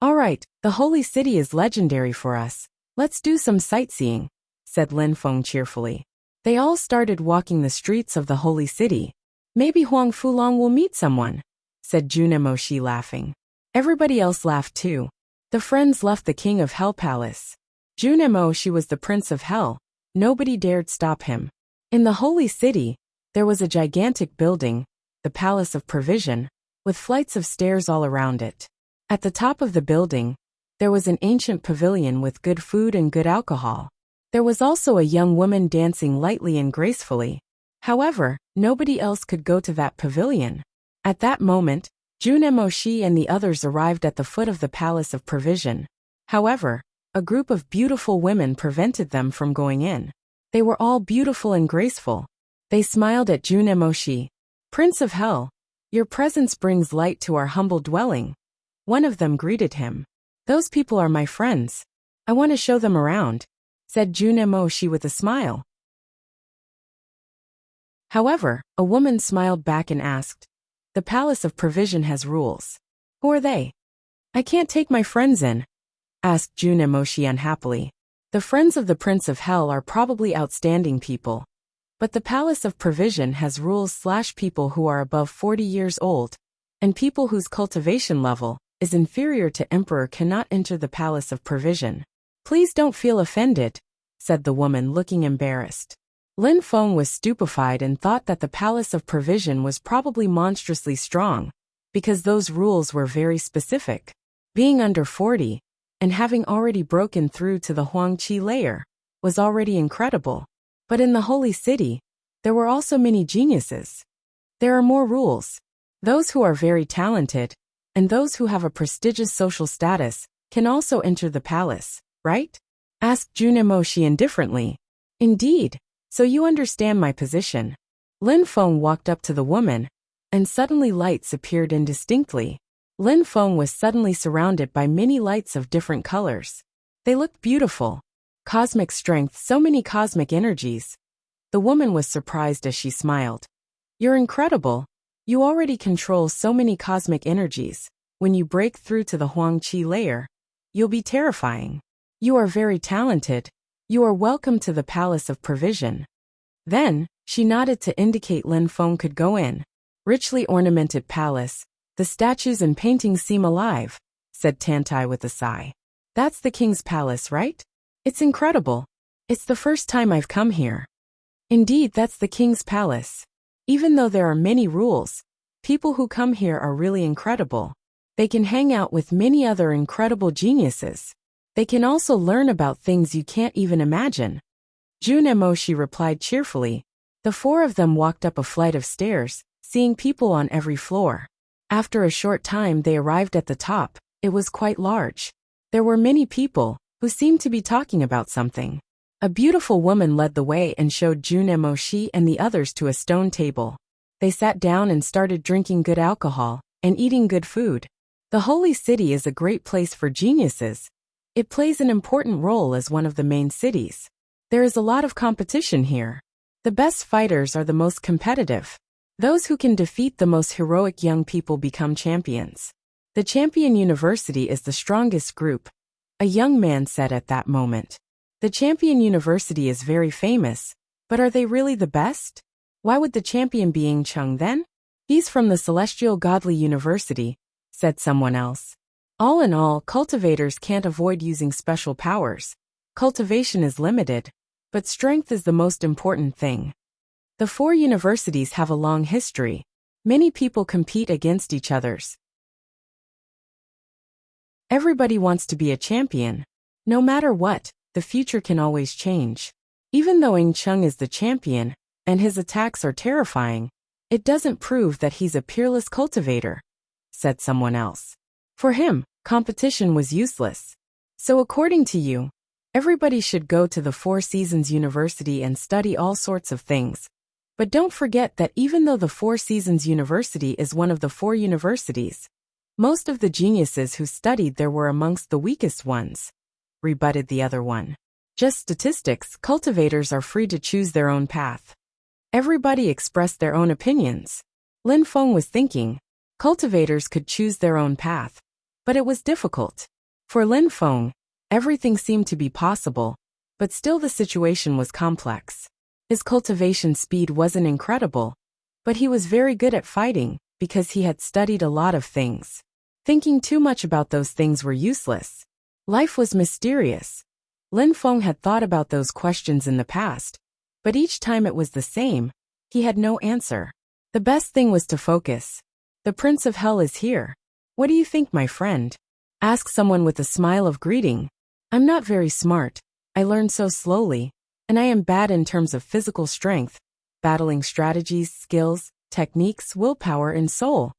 All right, the holy city is legendary for us. Let's do some sightseeing, said Lin Feng cheerfully. They all started walking the streets of the holy city. Maybe Huang Fulong will meet someone, said June Emoshi laughing. Everybody else laughed too. The friends left the King of Hell Palace. June Emoshi was the Prince of Hell. Nobody dared stop him. In the holy city, there was a gigantic building, the Palace of Provision, with flights of stairs all around it. At the top of the building, there was an ancient pavilion with good food and good alcohol. There was also a young woman dancing lightly and gracefully. However, nobody else could go to that pavilion. At that moment, June Emoshi and the others arrived at the foot of the Palace of Provision. However, a group of beautiful women prevented them from going in. They were all beautiful and graceful. They smiled at June Emoshi. Prince of Hell, your presence brings light to our humble dwelling. One of them greeted him. Those people are my friends. I want to show them around, said June Emoshi with a smile. However, a woman smiled back and asked, the Palace of Provision has rules. Who are they? I can't take my friends in, asked June Emoshi unhappily. The friends of the Prince of Hell are probably outstanding people. But the Palace of Provision has rules/people who are above 40 years old, and people whose cultivation level is inferior to Emperor cannot enter the Palace of Provision. Please don't feel offended, said the woman looking embarrassed. Lin Feng was stupefied and thought that the Palace of Provision was probably monstrously strong, because those rules were very specific. Being under 40, and having already broken through to the Huangqi layer, was already incredible. But in the holy city, there were also many geniuses. There are more rules. Those who are very talented, and those who have a prestigious social status, can also enter the palace, right? Asked June Emoshi indifferently. Indeed, so you understand my position. Lin Feng walked up to the woman, and suddenly lights appeared indistinctly. Lin Feng was suddenly surrounded by many lights of different colors. They looked beautiful. Cosmic strength, so many cosmic energies. The woman was surprised as she smiled. You're incredible. You already control so many cosmic energies. When you break through to the Huangqi layer, you'll be terrifying. You are very talented. You are welcome to the Palace of Provision. Then, she nodded to indicate Lin Feng could go in. Richly ornamented palace. The statues and paintings seem alive, said Tantai with a sigh. That's the king's palace, right? It's incredible. It's the first time I've come here. Indeed, that's the king's palace. Even though there are many rules, people who come here are really incredible. They can hang out with many other incredible geniuses. They can also learn about things you can't even imagine. June Emoshi replied cheerfully. The 4 of them walked up a flight of stairs, seeing people on every floor. After a short time they arrived at the top. It was quite large. There were many people, who seemed to be talking about something. A beautiful woman led the way and showed June Emoshi and the others to a stone table. They sat down and started drinking good alcohol, and eating good food. The holy city is a great place for geniuses. It plays an important role as one of the main cities. There is a lot of competition here. The best fighters are the most competitive. Those who can defeat the most heroic young people become champions. The champion university is the strongest group, a young man said at that moment. The champion university is very famous, but are they really the best? Why would the champion be Ying Cheng then? He's from the Celestial Godly University, said someone else. All in all, cultivators can't avoid using special powers. Cultivation is limited, but strength is the most important thing. The 4 universities have a long history. Many people compete against each others. Everybody wants to be a champion. No matter what, the future can always change. Even though Ying Cheng is the champion, and his attacks are terrifying, it doesn't prove that he's a peerless cultivator, said someone else. For him, competition was useless. So according to you, Everybody should go to the Four Seasons University and study all sorts of things. But don't forget that even though the Four Seasons University is one of the four universities, most of the geniuses who studied there were amongst the weakest ones, rebutted the other one. Just statistics, cultivators are free to choose their own path. Everybody expressed their own opinions. Lin Feng was thinking, cultivators could choose their own path. But it was difficult. For Lin Feng, everything seemed to be possible, but still the situation was complex. His cultivation speed wasn't incredible, but he was very good at fighting because he had studied a lot of things. Thinking too much about those things were useless. Life was mysterious. Lin Feng had thought about those questions in the past, but each time it was the same. He had no answer. The best thing was to focus. The Prince of Hell is here. What do you think, my friend? Asked someone with a smile of greeting. I'm not very smart. I learned so slowly, and I am bad in terms of physical strength, battling strategies, skills, techniques, willpower, and soul,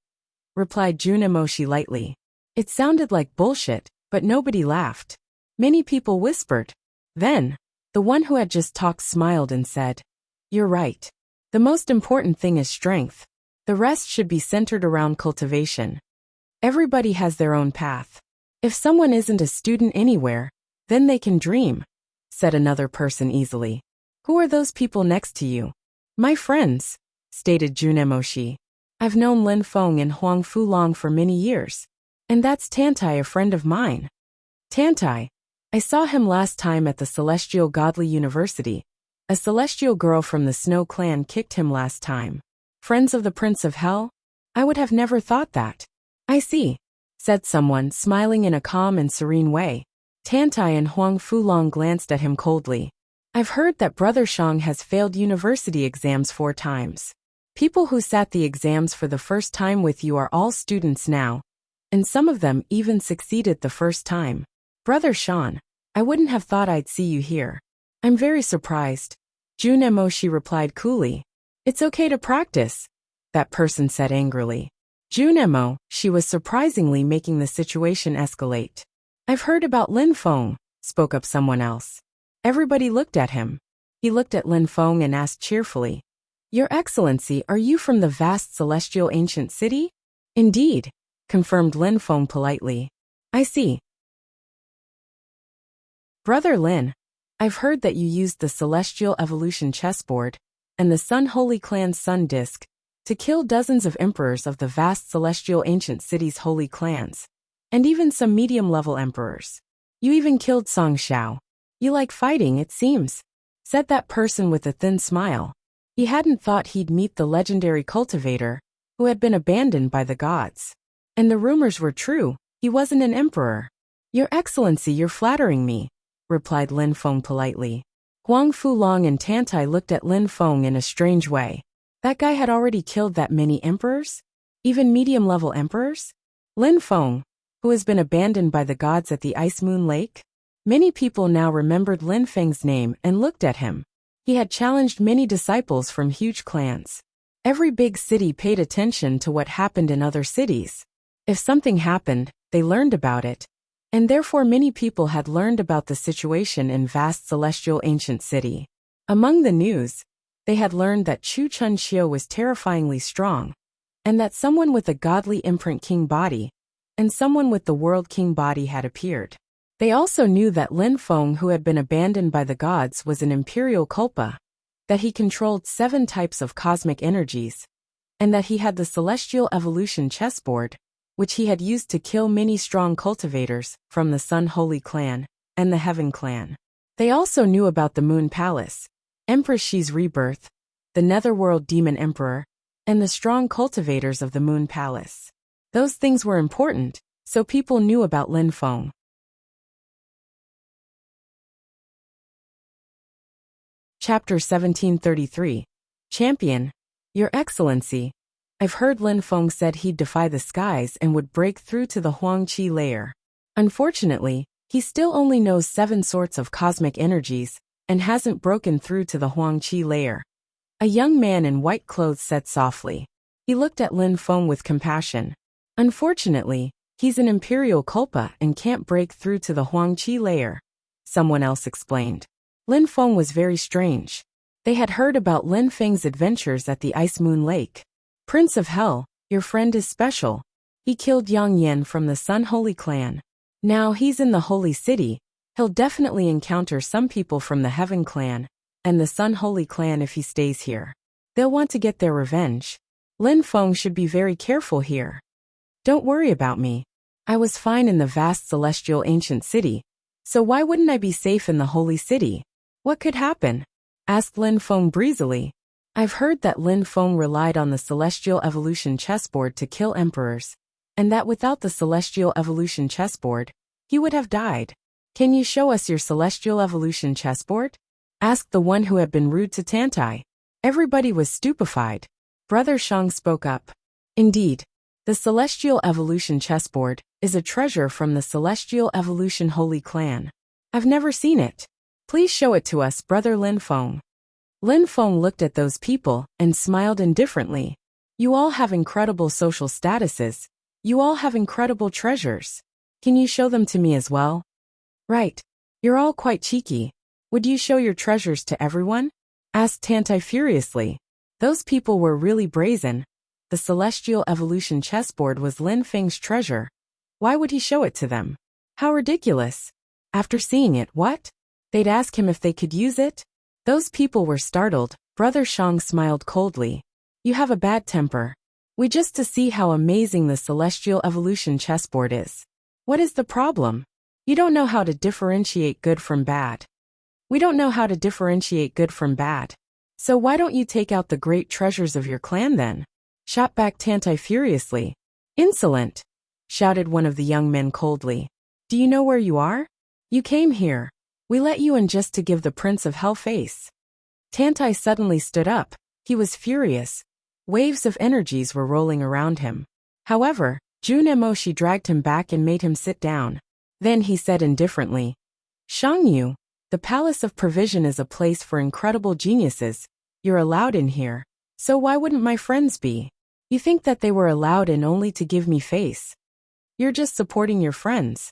replied Junemoshi lightly. It sounded like bullshit, but nobody laughed. Many people whispered. Then, the one who had just talked smiled and said, You're right. The most important thing is strength. The rest should be centered around cultivation. Everybody has their own path. If someone isn't a student anywhere, then they can dream, said another person easily. Who are those people next to you? My friends, stated Junemoshi. I've known Lin Feng and Huang Fulong for many years. And that's Tantai, a friend of mine. Tantai, I saw him last time at the Celestial Godly University. A celestial girl from the Snow Clan kicked him last time. Friends of the Prince of Hell? I would have never thought that. I see, said someone, smiling in a calm and serene way. Tantai and Huang Fulong glanced at him coldly. I've heard that Brother Shang has failed university exams 4 times. People who sat the exams for the first time with you are all students now, and some of them even succeeded the first time. Brother Shan, I wouldn't have thought I'd see you here. I'm very surprised. Junemoshi replied coolly. It's okay to practice, that person said angrily. Junemo, she was surprisingly making the situation escalate. I've heard about Lin Feng, spoke up someone else. Everybody looked at him. He looked at Lin Feng and asked cheerfully, Your Excellency, are you from the vast celestial ancient city? Indeed, confirmed Lin Feng politely. I see. Brother Lin, I've heard that you used the Celestial Evolution chessboard and the Sun Holy Clan's Sun Disk to kill dozens of emperors of the vast celestial ancient city's holy clans, and even some medium-level emperors. You even killed Song Xiao. You like fighting, it seems, said that person with a thin smile. He hadn't thought he'd meet the legendary cultivator, who had been abandoned by the gods. And the rumors were true, he wasn't an emperor. Your Excellency, you're flattering me, replied Lin Feng politely. Huang Fulong and Tantai looked at Lin Feng in a strange way. That guy had already killed that many emperors? Even medium-level emperors? Lin Feng, who has been abandoned by the gods at the Ice Moon Lake? Many people now remembered Lin Feng's name and looked at him. He had challenged many disciples from huge clans. Every big city paid attention to what happened in other cities. If something happened, they learned about it. And therefore many people had learned about the situation in vast celestial ancient city. Among the news, they had learned that Chu Chun Xiu was terrifyingly strong, and that someone with a godly imprint king body, and someone with the world king body had appeared. They also knew that Lin Feng, who had been abandoned by the gods, was an imperial culpa, that he controlled 7 types of cosmic energies, and that he had the Celestial Evolution chessboard, which he had used to kill many strong cultivators from the Sun Holy Clan and the Heaven Clan. They also knew about the Moon Palace, Empress Shi's rebirth, the Netherworld Demon Emperor, and the strong cultivators of the Moon Palace. Those things were important, so people knew about Lin Feng. Chapter 1733. Champion, Your Excellency, I've heard Lin Feng said he'd defy the skies and would break through to the Huangqi layer. Unfortunately, he still only knows 7 sorts of cosmic energies and hasn't broken through to the Huangqi layer. A young man in white clothes said softly. He looked at Lin Feng with compassion. Unfortunately, he's an imperial culpa and can't break through to the Huangqi layer, someone else explained. Lin Feng was very strange. They had heard about Lin Feng's adventures at the Ice Moon Lake. Prince of Hell, your friend is special. He killed Yang Yen from the Sun Holy Clan. Now he's in the Holy City. He'll definitely encounter some people from the Heaven Clan and the Sun Holy Clan if he stays here. They'll want to get their revenge. Lin Feng should be very careful here. Don't worry about me. I was fine in the vast celestial ancient city, so why wouldn't I be safe in the Holy City? What could happen? Asked Lin Feng breezily. I've heard that Lin Feng relied on the celestial evolution chessboard to kill emperors, and that without the celestial evolution chessboard, he would have died. Can you show us your celestial evolution chessboard? Asked the one who had been rude to Tantai. Everybody was stupefied. Brother Shang spoke up. Indeed, the celestial evolution chessboard is a treasure from the celestial evolution holy clan. I've never seen it. Please show it to us, Brother Lin Feng. Lin Feng looked at those people and smiled indifferently. You all have incredible social statuses. You all have incredible treasures. Can you show them to me as well? Right. You're all quite cheeky. Would you show your treasures to everyone? Asked Tantai furiously. Those people were really brazen. The celestial evolution chessboard was Lin Feng's treasure. Why would he show it to them? How ridiculous. After seeing it, what? They'd ask him if they could use it? Those people were startled. Brother Shang smiled coldly. You have a bad temper. We just to see how amazing the celestial evolution chessboard is. What is the problem? You don't know how to differentiate good from bad. We don't know how to differentiate good from bad. So why don't you take out the great treasures of your clan then? Shot back Tantai furiously. Insolent! Shouted one of the young men coldly. Do you know where you are? You came here. We let you in just to give the Prince of Hell face. Tantai suddenly stood up. He was furious. Waves of energies were rolling around him. However, Jun Emoshi dragged him back and made him sit down. Then he said indifferently, Shangyu, the Palace of Provision is a place for incredible geniuses. You're allowed in here. So why wouldn't my friends be? You think that they were allowed in only to give me face? You're just supporting your friends.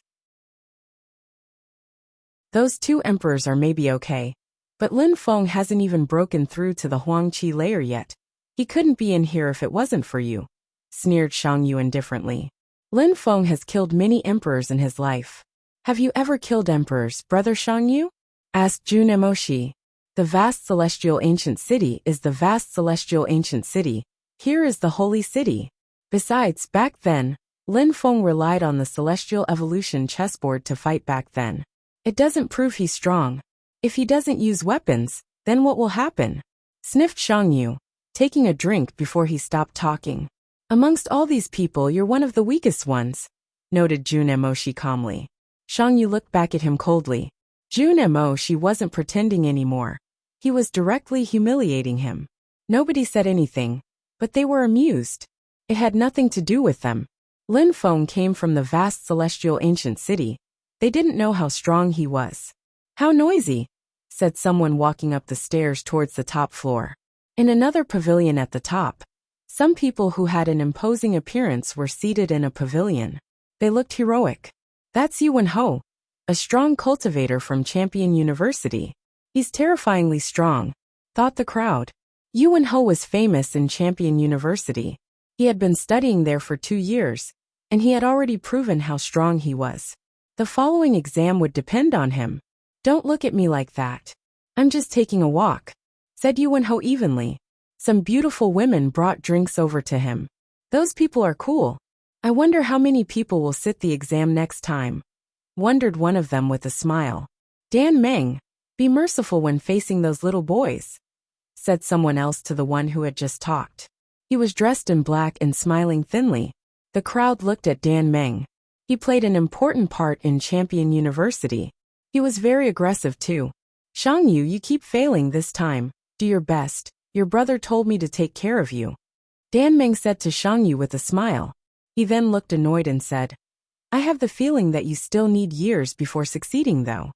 Those two emperors are maybe okay, but Lin Feng hasn't even broken through to the Huangqi layer yet. He couldn't be in here if it wasn't for you, sneered Shangyu indifferently. Lin Feng has killed many emperors in his life. Have you ever killed emperors, Brother Shangyu? Asked Jun Emoshi. The vast celestial ancient city is the vast celestial ancient city. Here is the holy city. Besides, back then, Lin Feng relied on the celestial evolution chessboard to fight back then. It doesn't prove he's strong. If he doesn't use weapons, then what will happen? Sniffed Shangyu, taking a drink before he stopped talking. Amongst all these people, you're one of the weakest ones, noted Jun Emoshi calmly. Shangyu looked back at him coldly. Jun Emoshi wasn't pretending anymore. He was directly humiliating him. Nobody said anything, but they were amused. It had nothing to do with them. Lin Feng came from the vast celestial ancient city. They didn't know how strong he was. How noisy, said someone walking up the stairs towards the top floor. In another pavilion at the top, some people who had an imposing appearance were seated in a pavilion. They looked heroic. That's Yuan Ho, a strong cultivator from Champion University. He's terrifyingly strong, thought the crowd. Yuan Ho was famous in Champion University. He had been studying there for 2 years, and he had already proven how strong he was. The following exam would depend on him. Don't look at me like that. I'm just taking a walk, said Yuan Ho evenly. Some beautiful women brought drinks over to him. Those people are cool. I wonder how many people will sit the exam next time. Wondered one of them with a smile. Dan Meng, be merciful when facing those little boys, said someone else to the one who had just talked. He was dressed in black and smiling thinly. The crowd looked at Dan Meng. He played an important part in Champion University. He was very aggressive too. Shangyu, you keep failing this time. Do your best. Your brother told me to take care of you. Dan Meng said to Shangyu with a smile. He then looked annoyed and said, I have the feeling that you still need years before succeeding though.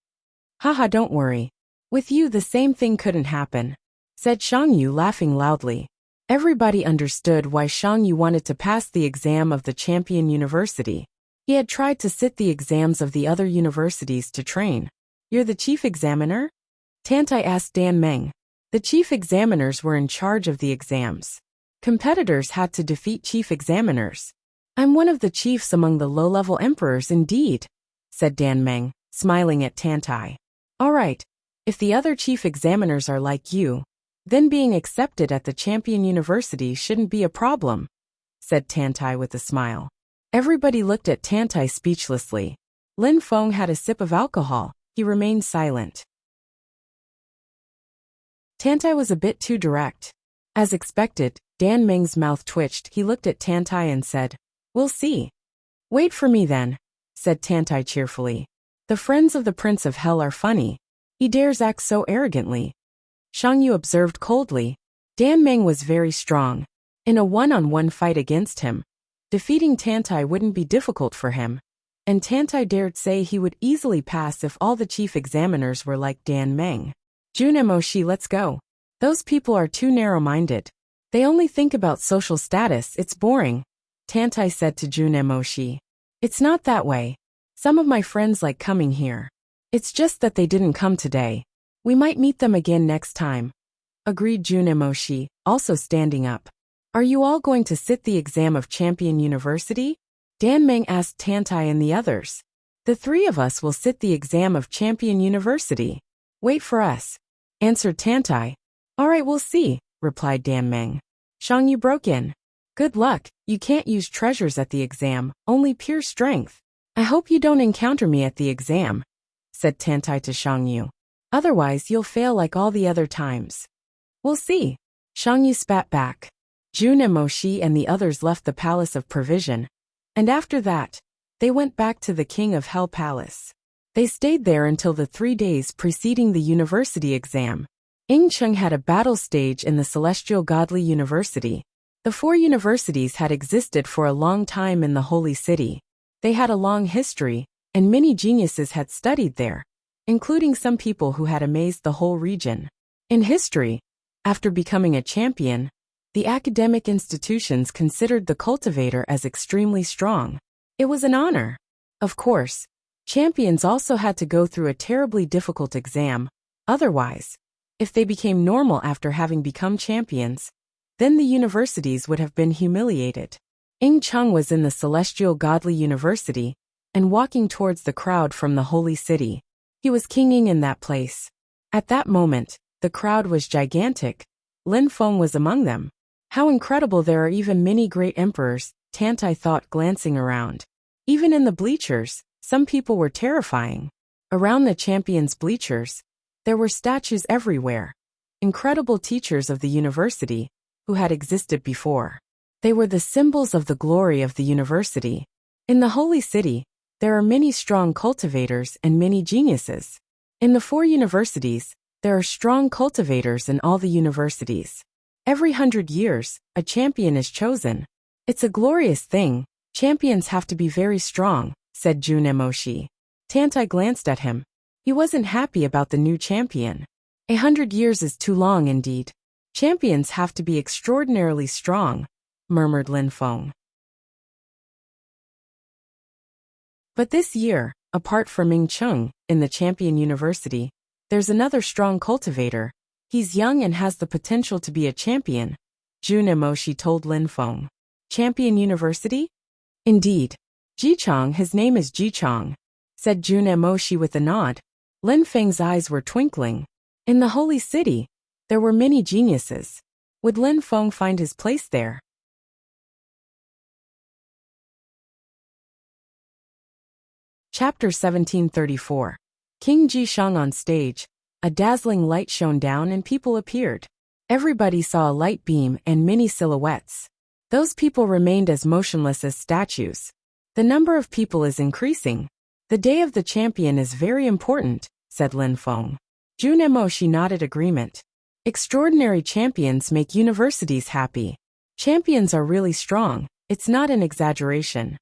Haha, don't worry. With you the same thing couldn't happen, said Shangyu laughing loudly. Everybody understood why Shangyu wanted to pass the exam of the Champion University. He had tried to sit the exams of the other universities to train. You're the chief examiner? Tantai asked Dan Meng. The chief examiners were in charge of the exams. Competitors had to defeat chief examiners. I'm one of the chiefs among the low-level emperors indeed, said Dan Meng, smiling at Tantai. All right, if the other chief examiners are like you, then being accepted at the champion university shouldn't be a problem, said Tantai with a smile. Everybody looked at Tantai speechlessly. Lin Feng had a sip of alcohol. He remained silent. Tantai was a bit too direct. As expected, Dan Meng's mouth twitched. He looked at Tantai and said, "We'll see." "Wait for me then," said Tantai cheerfully. "The friends of the Prince of Hell are funny. He dares act so arrogantly." Shang Yu observed coldly. Dan Meng was very strong. In a one-on-one fight against him, defeating Tantai wouldn't be difficult for him. And Tantai dared say he would easily pass if all the chief examiners were like Dan Meng. "Junemoshi, let's go. Those people are too narrow-minded. They only think about social status. It's boring," Tantai said to Junemoshi. "It's not that way. Some of my friends like coming here. It's just that they didn't come today. We might meet them again next time," agreed Junemoshi, also standing up. "Are you all going to sit the exam of Champion University?" Dan Meng asked Tantai and the others. "The three of us will sit the exam of Champion University. Wait for us," answered Tantai. "All right, we'll see," replied Dan Meng. Shang Yu broke in. "Good luck. You can't use treasures at the exam, only pure strength. I hope you don't encounter me at the exam," said Tantai to Shang Yu. "Otherwise you'll fail like all the other times." "We'll see." Shang Yu spat back. Junemoshi and the others left the Palace of Provision, and after that, they went back to the King of Hell Palace. They stayed there until the 3 days preceding the university exam. Ingcheng had a battle stage in the Celestial Godly University. The 4 universities had existed for a long time in the Holy City. They had a long history, and many geniuses had studied there, including some people who had amazed the whole region. In history, after becoming a champion, the academic institutions considered the cultivator as extremely strong. It was an honor. Of course, champions also had to go through a terribly difficult exam. Otherwise, if they became normal after having become champions, then the universities would have been humiliated. Ing Cheng was in the Celestial Godly University and walking towards the crowd from the Holy City. He was kinging in that place. At that moment, the crowd was gigantic. Lin Feng was among them. How incredible, there are even many great emperors, Tantai thought, glancing around. Even in the bleachers, some people were terrifying. Around the champions' bleachers, there were statues everywhere. Incredible teachers of the university, who had existed before. They were the symbols of the glory of the university. In the Holy City, there are many strong cultivators and many geniuses. In the 4 universities, there are strong cultivators in all the universities. Every 100 years, a champion is chosen. It's a glorious thing. Champions have to be very strong, said Junemoshi. Tantai glanced at him. He wasn't happy about the new champion. 100 years is too long indeed. Champions have to be extraordinarily strong, murmured Lin Feng. But this year, apart from Ming Cheng, in the Champion University, there's another strong cultivator. He's young and has the potential to be a champion, Junemoshi told Lin Feng. Champion University? Indeed. Jichong, his name is Jichong, said Junemoshi with a nod. Lin Feng's eyes were twinkling. In the Holy City, there were many geniuses. Would Lin Feng find his place there? Chapter 1734. King Jishang on stage. A dazzling light shone down and people appeared. Everybody saw a light beam and many silhouettes. Those people remained as motionless as statues. The number of people is increasing. The day of the champion is very important, said Lin Feng. Junemoshi nodded agreement. Extraordinary champions make universities happy. Champions are really strong. It's not an exaggeration.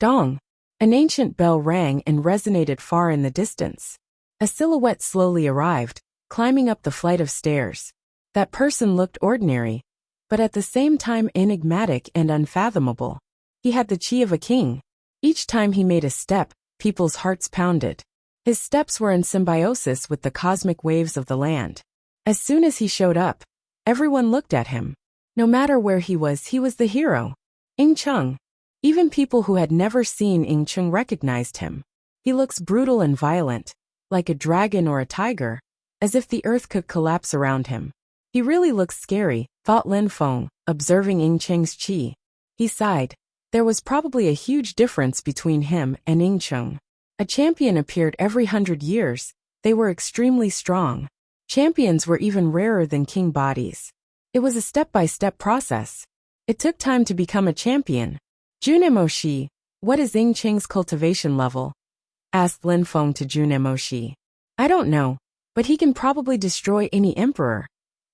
Dong. An ancient bell rang and resonated far in the distance. A silhouette slowly arrived, climbing up the flight of stairs. That person looked ordinary, but at the same time enigmatic and unfathomable. He had the chi of a king. Each time he made a step, people's hearts pounded. His steps were in symbiosis with the cosmic waves of the land. As soon as he showed up, everyone looked at him. No matter where he was the hero. Ing Chung. Even people who had never seen Ing Chung recognized him. He looks brutal and violent, like a dragon or a tiger, as if the earth could collapse around him. He really looks scary, thought Lin Feng, observing Ing Cheng's chi. He sighed. There was probably a huge difference between him and Ing Chung. A champion appeared every 100 years. They were extremely strong. Champions were even rarer than king bodies. It was a step-by-step process. It took time to become a champion. Junemoshi, what is Ing Cheng's cultivation level? Asked Lin Feng to Junemoshi. I don't know, but he can probably destroy any emperor.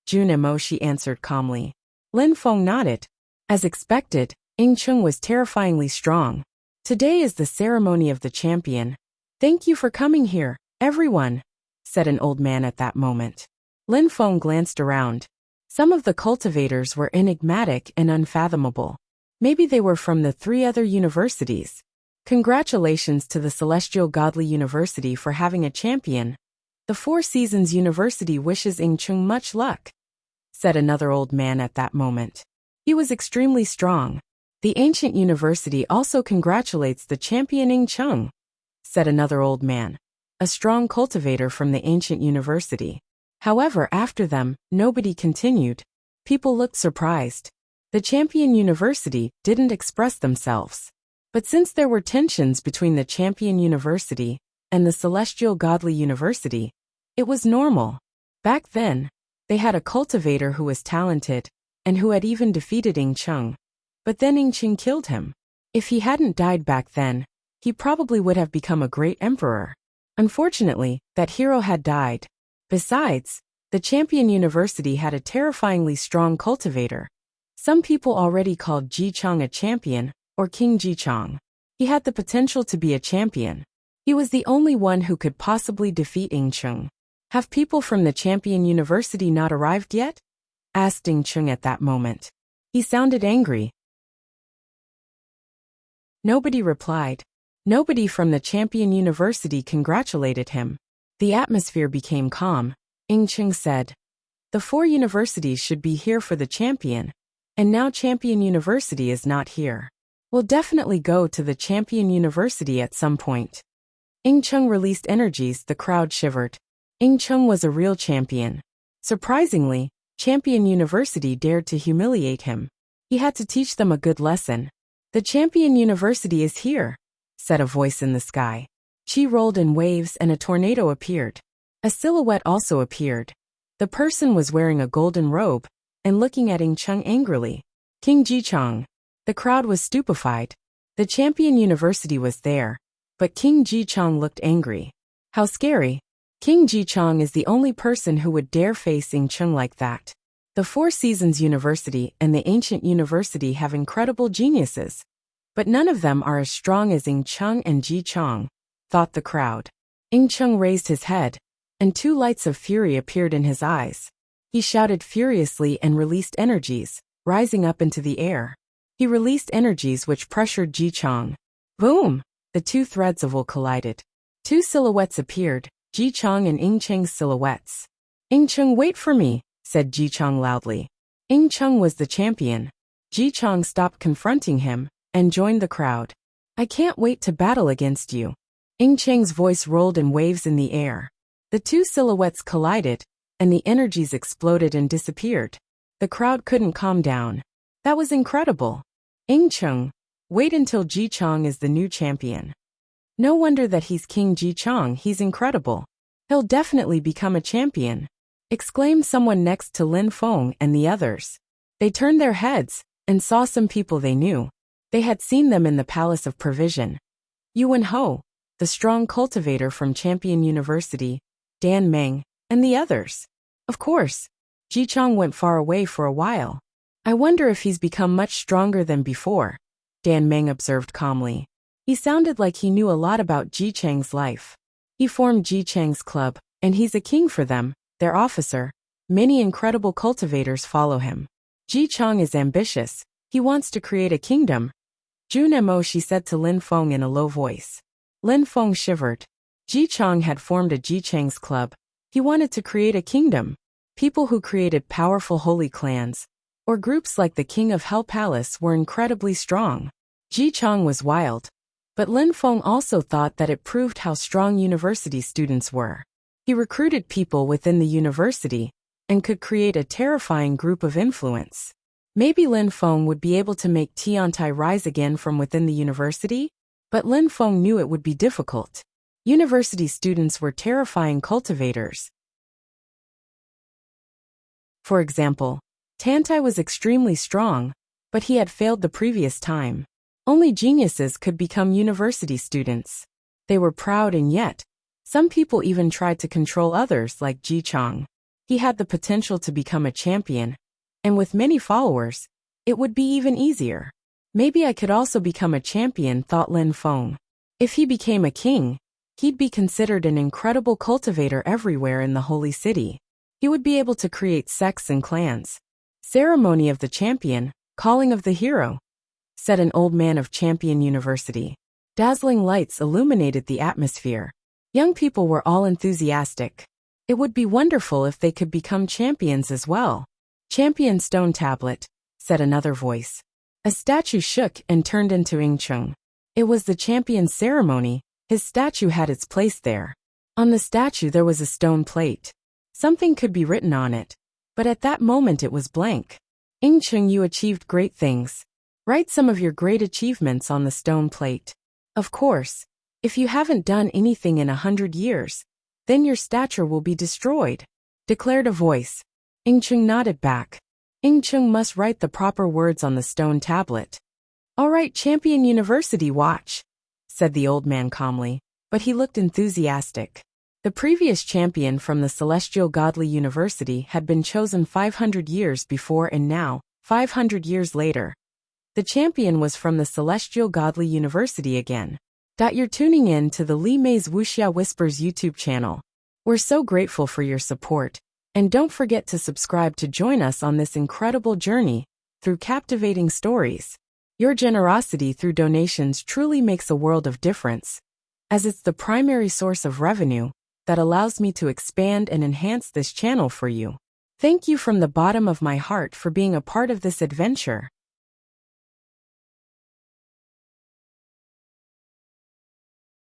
Junemoshi answered calmly. Lin Feng nodded. As expected, Ing Chung was terrifyingly strong. Today is the ceremony of the champion. Thank you for coming here, everyone, said an old man at that moment. Lin Feng glanced around. Some of the cultivators were enigmatic and unfathomable. Maybe they were from the 3 other universities. Congratulations to the Celestial Godly University for having a champion. The 4 Seasons University wishes Ing Chung much luck, said another old man at that moment. He was extremely strong. The Ancient University also congratulates the champion Ing Chung, said another old man, a strong cultivator from the Ancient University. However, after them, nobody continued. People looked surprised. The Champion University didn't express themselves. But since there were tensions between the Champion University and the Celestial Godly University, it was normal. Back then, they had a cultivator who was talented and who had even defeated Ing Chung. But then Ing Chung killed him. If he hadn't died back then, he probably would have become a great emperor. Unfortunately, that hero had died. Besides, the Champion University had a terrifyingly strong cultivator. Some people already called Ji Chong a champion, or King Ji Chong. He had the potential to be a champion. He was the only one who could possibly defeat Ing Chung. Have people from the Champion University not arrived yet? Asked Ing Chung at that moment. He sounded angry. Nobody replied. Nobody from the Champion University congratulated him. The atmosphere became calm. Ing Chung said, "The 4 universities should be here for the champion, and now Champion University is not here. We'll definitely go to the Champion University at some point." Ing Chung released energies. The crowd shivered. Ing Chung was a real champion. Surprisingly, Champion University dared to humiliate him. He had to teach them a good lesson. "The Champion University is here," said a voice in the sky. Chi rolled in waves and a tornado appeared. A silhouette also appeared. The person was wearing a golden robe and looking at Ing Chung angrily. King Ji Chong. The crowd was stupefied. The Champion University was there, but King Ji Chong looked angry. How scary. King Ji Chong is the only person who would dare face Ing Chung like that. The 4 Seasons University and the Ancient University have incredible geniuses, but none of them are as strong as Ing Chung and Ji Chong, thought the crowd. Ing Chung raised his head, and 2 lights of fury appeared in his eyes. He shouted furiously and released energies, rising up into the air. He released energies which pressured Ji Chong. Boom! The 2 threads of wool collided. 2 silhouettes appeared, Ji Chong and Ing Cheng's silhouettes. "Ing Chung, wait for me," said Ji Chong loudly. Ing Chung was the champion. Ji Chong stopped confronting him and joined the crowd. "I can't wait to battle against you." Ing Cheng's voice rolled in waves in the air. The 2 silhouettes collided, and the energies exploded and disappeared. The crowd couldn't calm down. That was incredible. Ing Chung, wait until Ji Chong is the new champion. No wonder that he's King Ji Chong. He's incredible. He'll definitely become a champion, exclaimed someone next to Lin Feng and the others. They turned their heads and saw some people they knew. They had seen them in the Palace of Provision. Yuan Ho, the strong cultivator from Champion University, Dan Meng, and the others. Of course, Ji Chong went far away for a while. I wonder if he's become much stronger than before, Dan Meng observed calmly. He sounded like he knew a lot about Ji Chang's life. He formed Ji Chang's club, and he's a king for them, their officer. Many incredible cultivators follow him. Ji Chong is ambitious. He wants to create a kingdom. Junemo, she said to Lin Feng in a low voice. Lin Feng shivered. Ji Chang had formed a Ji Chang's club. He wanted to create a kingdom. People who created powerful holy clans, or groups like the King of Hell Palace, were incredibly strong. Ji Chang was wild, but Lin Feng also thought that it proved how strong university students were. He recruited people within the university and could create a terrifying group of influence. Maybe Lin Feng would be able to make Tiantai rise again from within the university, but Lin Feng knew it would be difficult. University students were terrifying cultivators. For example, Tiantai was extremely strong, but he had failed the previous time. Only geniuses could become university students. They were proud, and yet, some people even tried to control others like Ji Chang. He had the potential to become a champion, and with many followers, it would be even easier. Maybe I could also become a champion, thought Lin Feng. If he became a king, he'd be considered an incredible cultivator everywhere in the holy city. He would be able to create sects and clans. Ceremony of the champion, calling of the hero, said an old man of Champion University. Dazzling lights illuminated the atmosphere. Young people were all enthusiastic. It would be wonderful if they could become champions as well. Champion stone tablet, said another voice. A statue shook and turned into Yingcheng. It was the champion's ceremony. His statue had its place there. On the statue there was a stone plate. Something could be written on it, but at that moment it was blank. Yingcheng, you achieved great things. Write some of your great achievements on the stone plate. Of course, if you haven't done anything in 100 years, then your stature will be destroyed, declared a voice. Yingcheng nodded back. Yingcheng must write the proper words on the stone tablet. All right, Champion University, watch, said the old man calmly, but he looked enthusiastic. The previous champion from the Celestial Godly University had been chosen 500 years before, and now, 500 years later, the champion was from the Celestial Godly University again. You're tuning in to the Li Mei's Wuxia Whispers YouTube channel. We're so grateful for your support, and don't forget to subscribe to join us on this incredible journey through captivating stories. Your generosity through donations truly makes a world of difference, as it's the primary source of revenue that allows me to expand and enhance this channel for you. Thank you from the bottom of my heart for being a part of this adventure.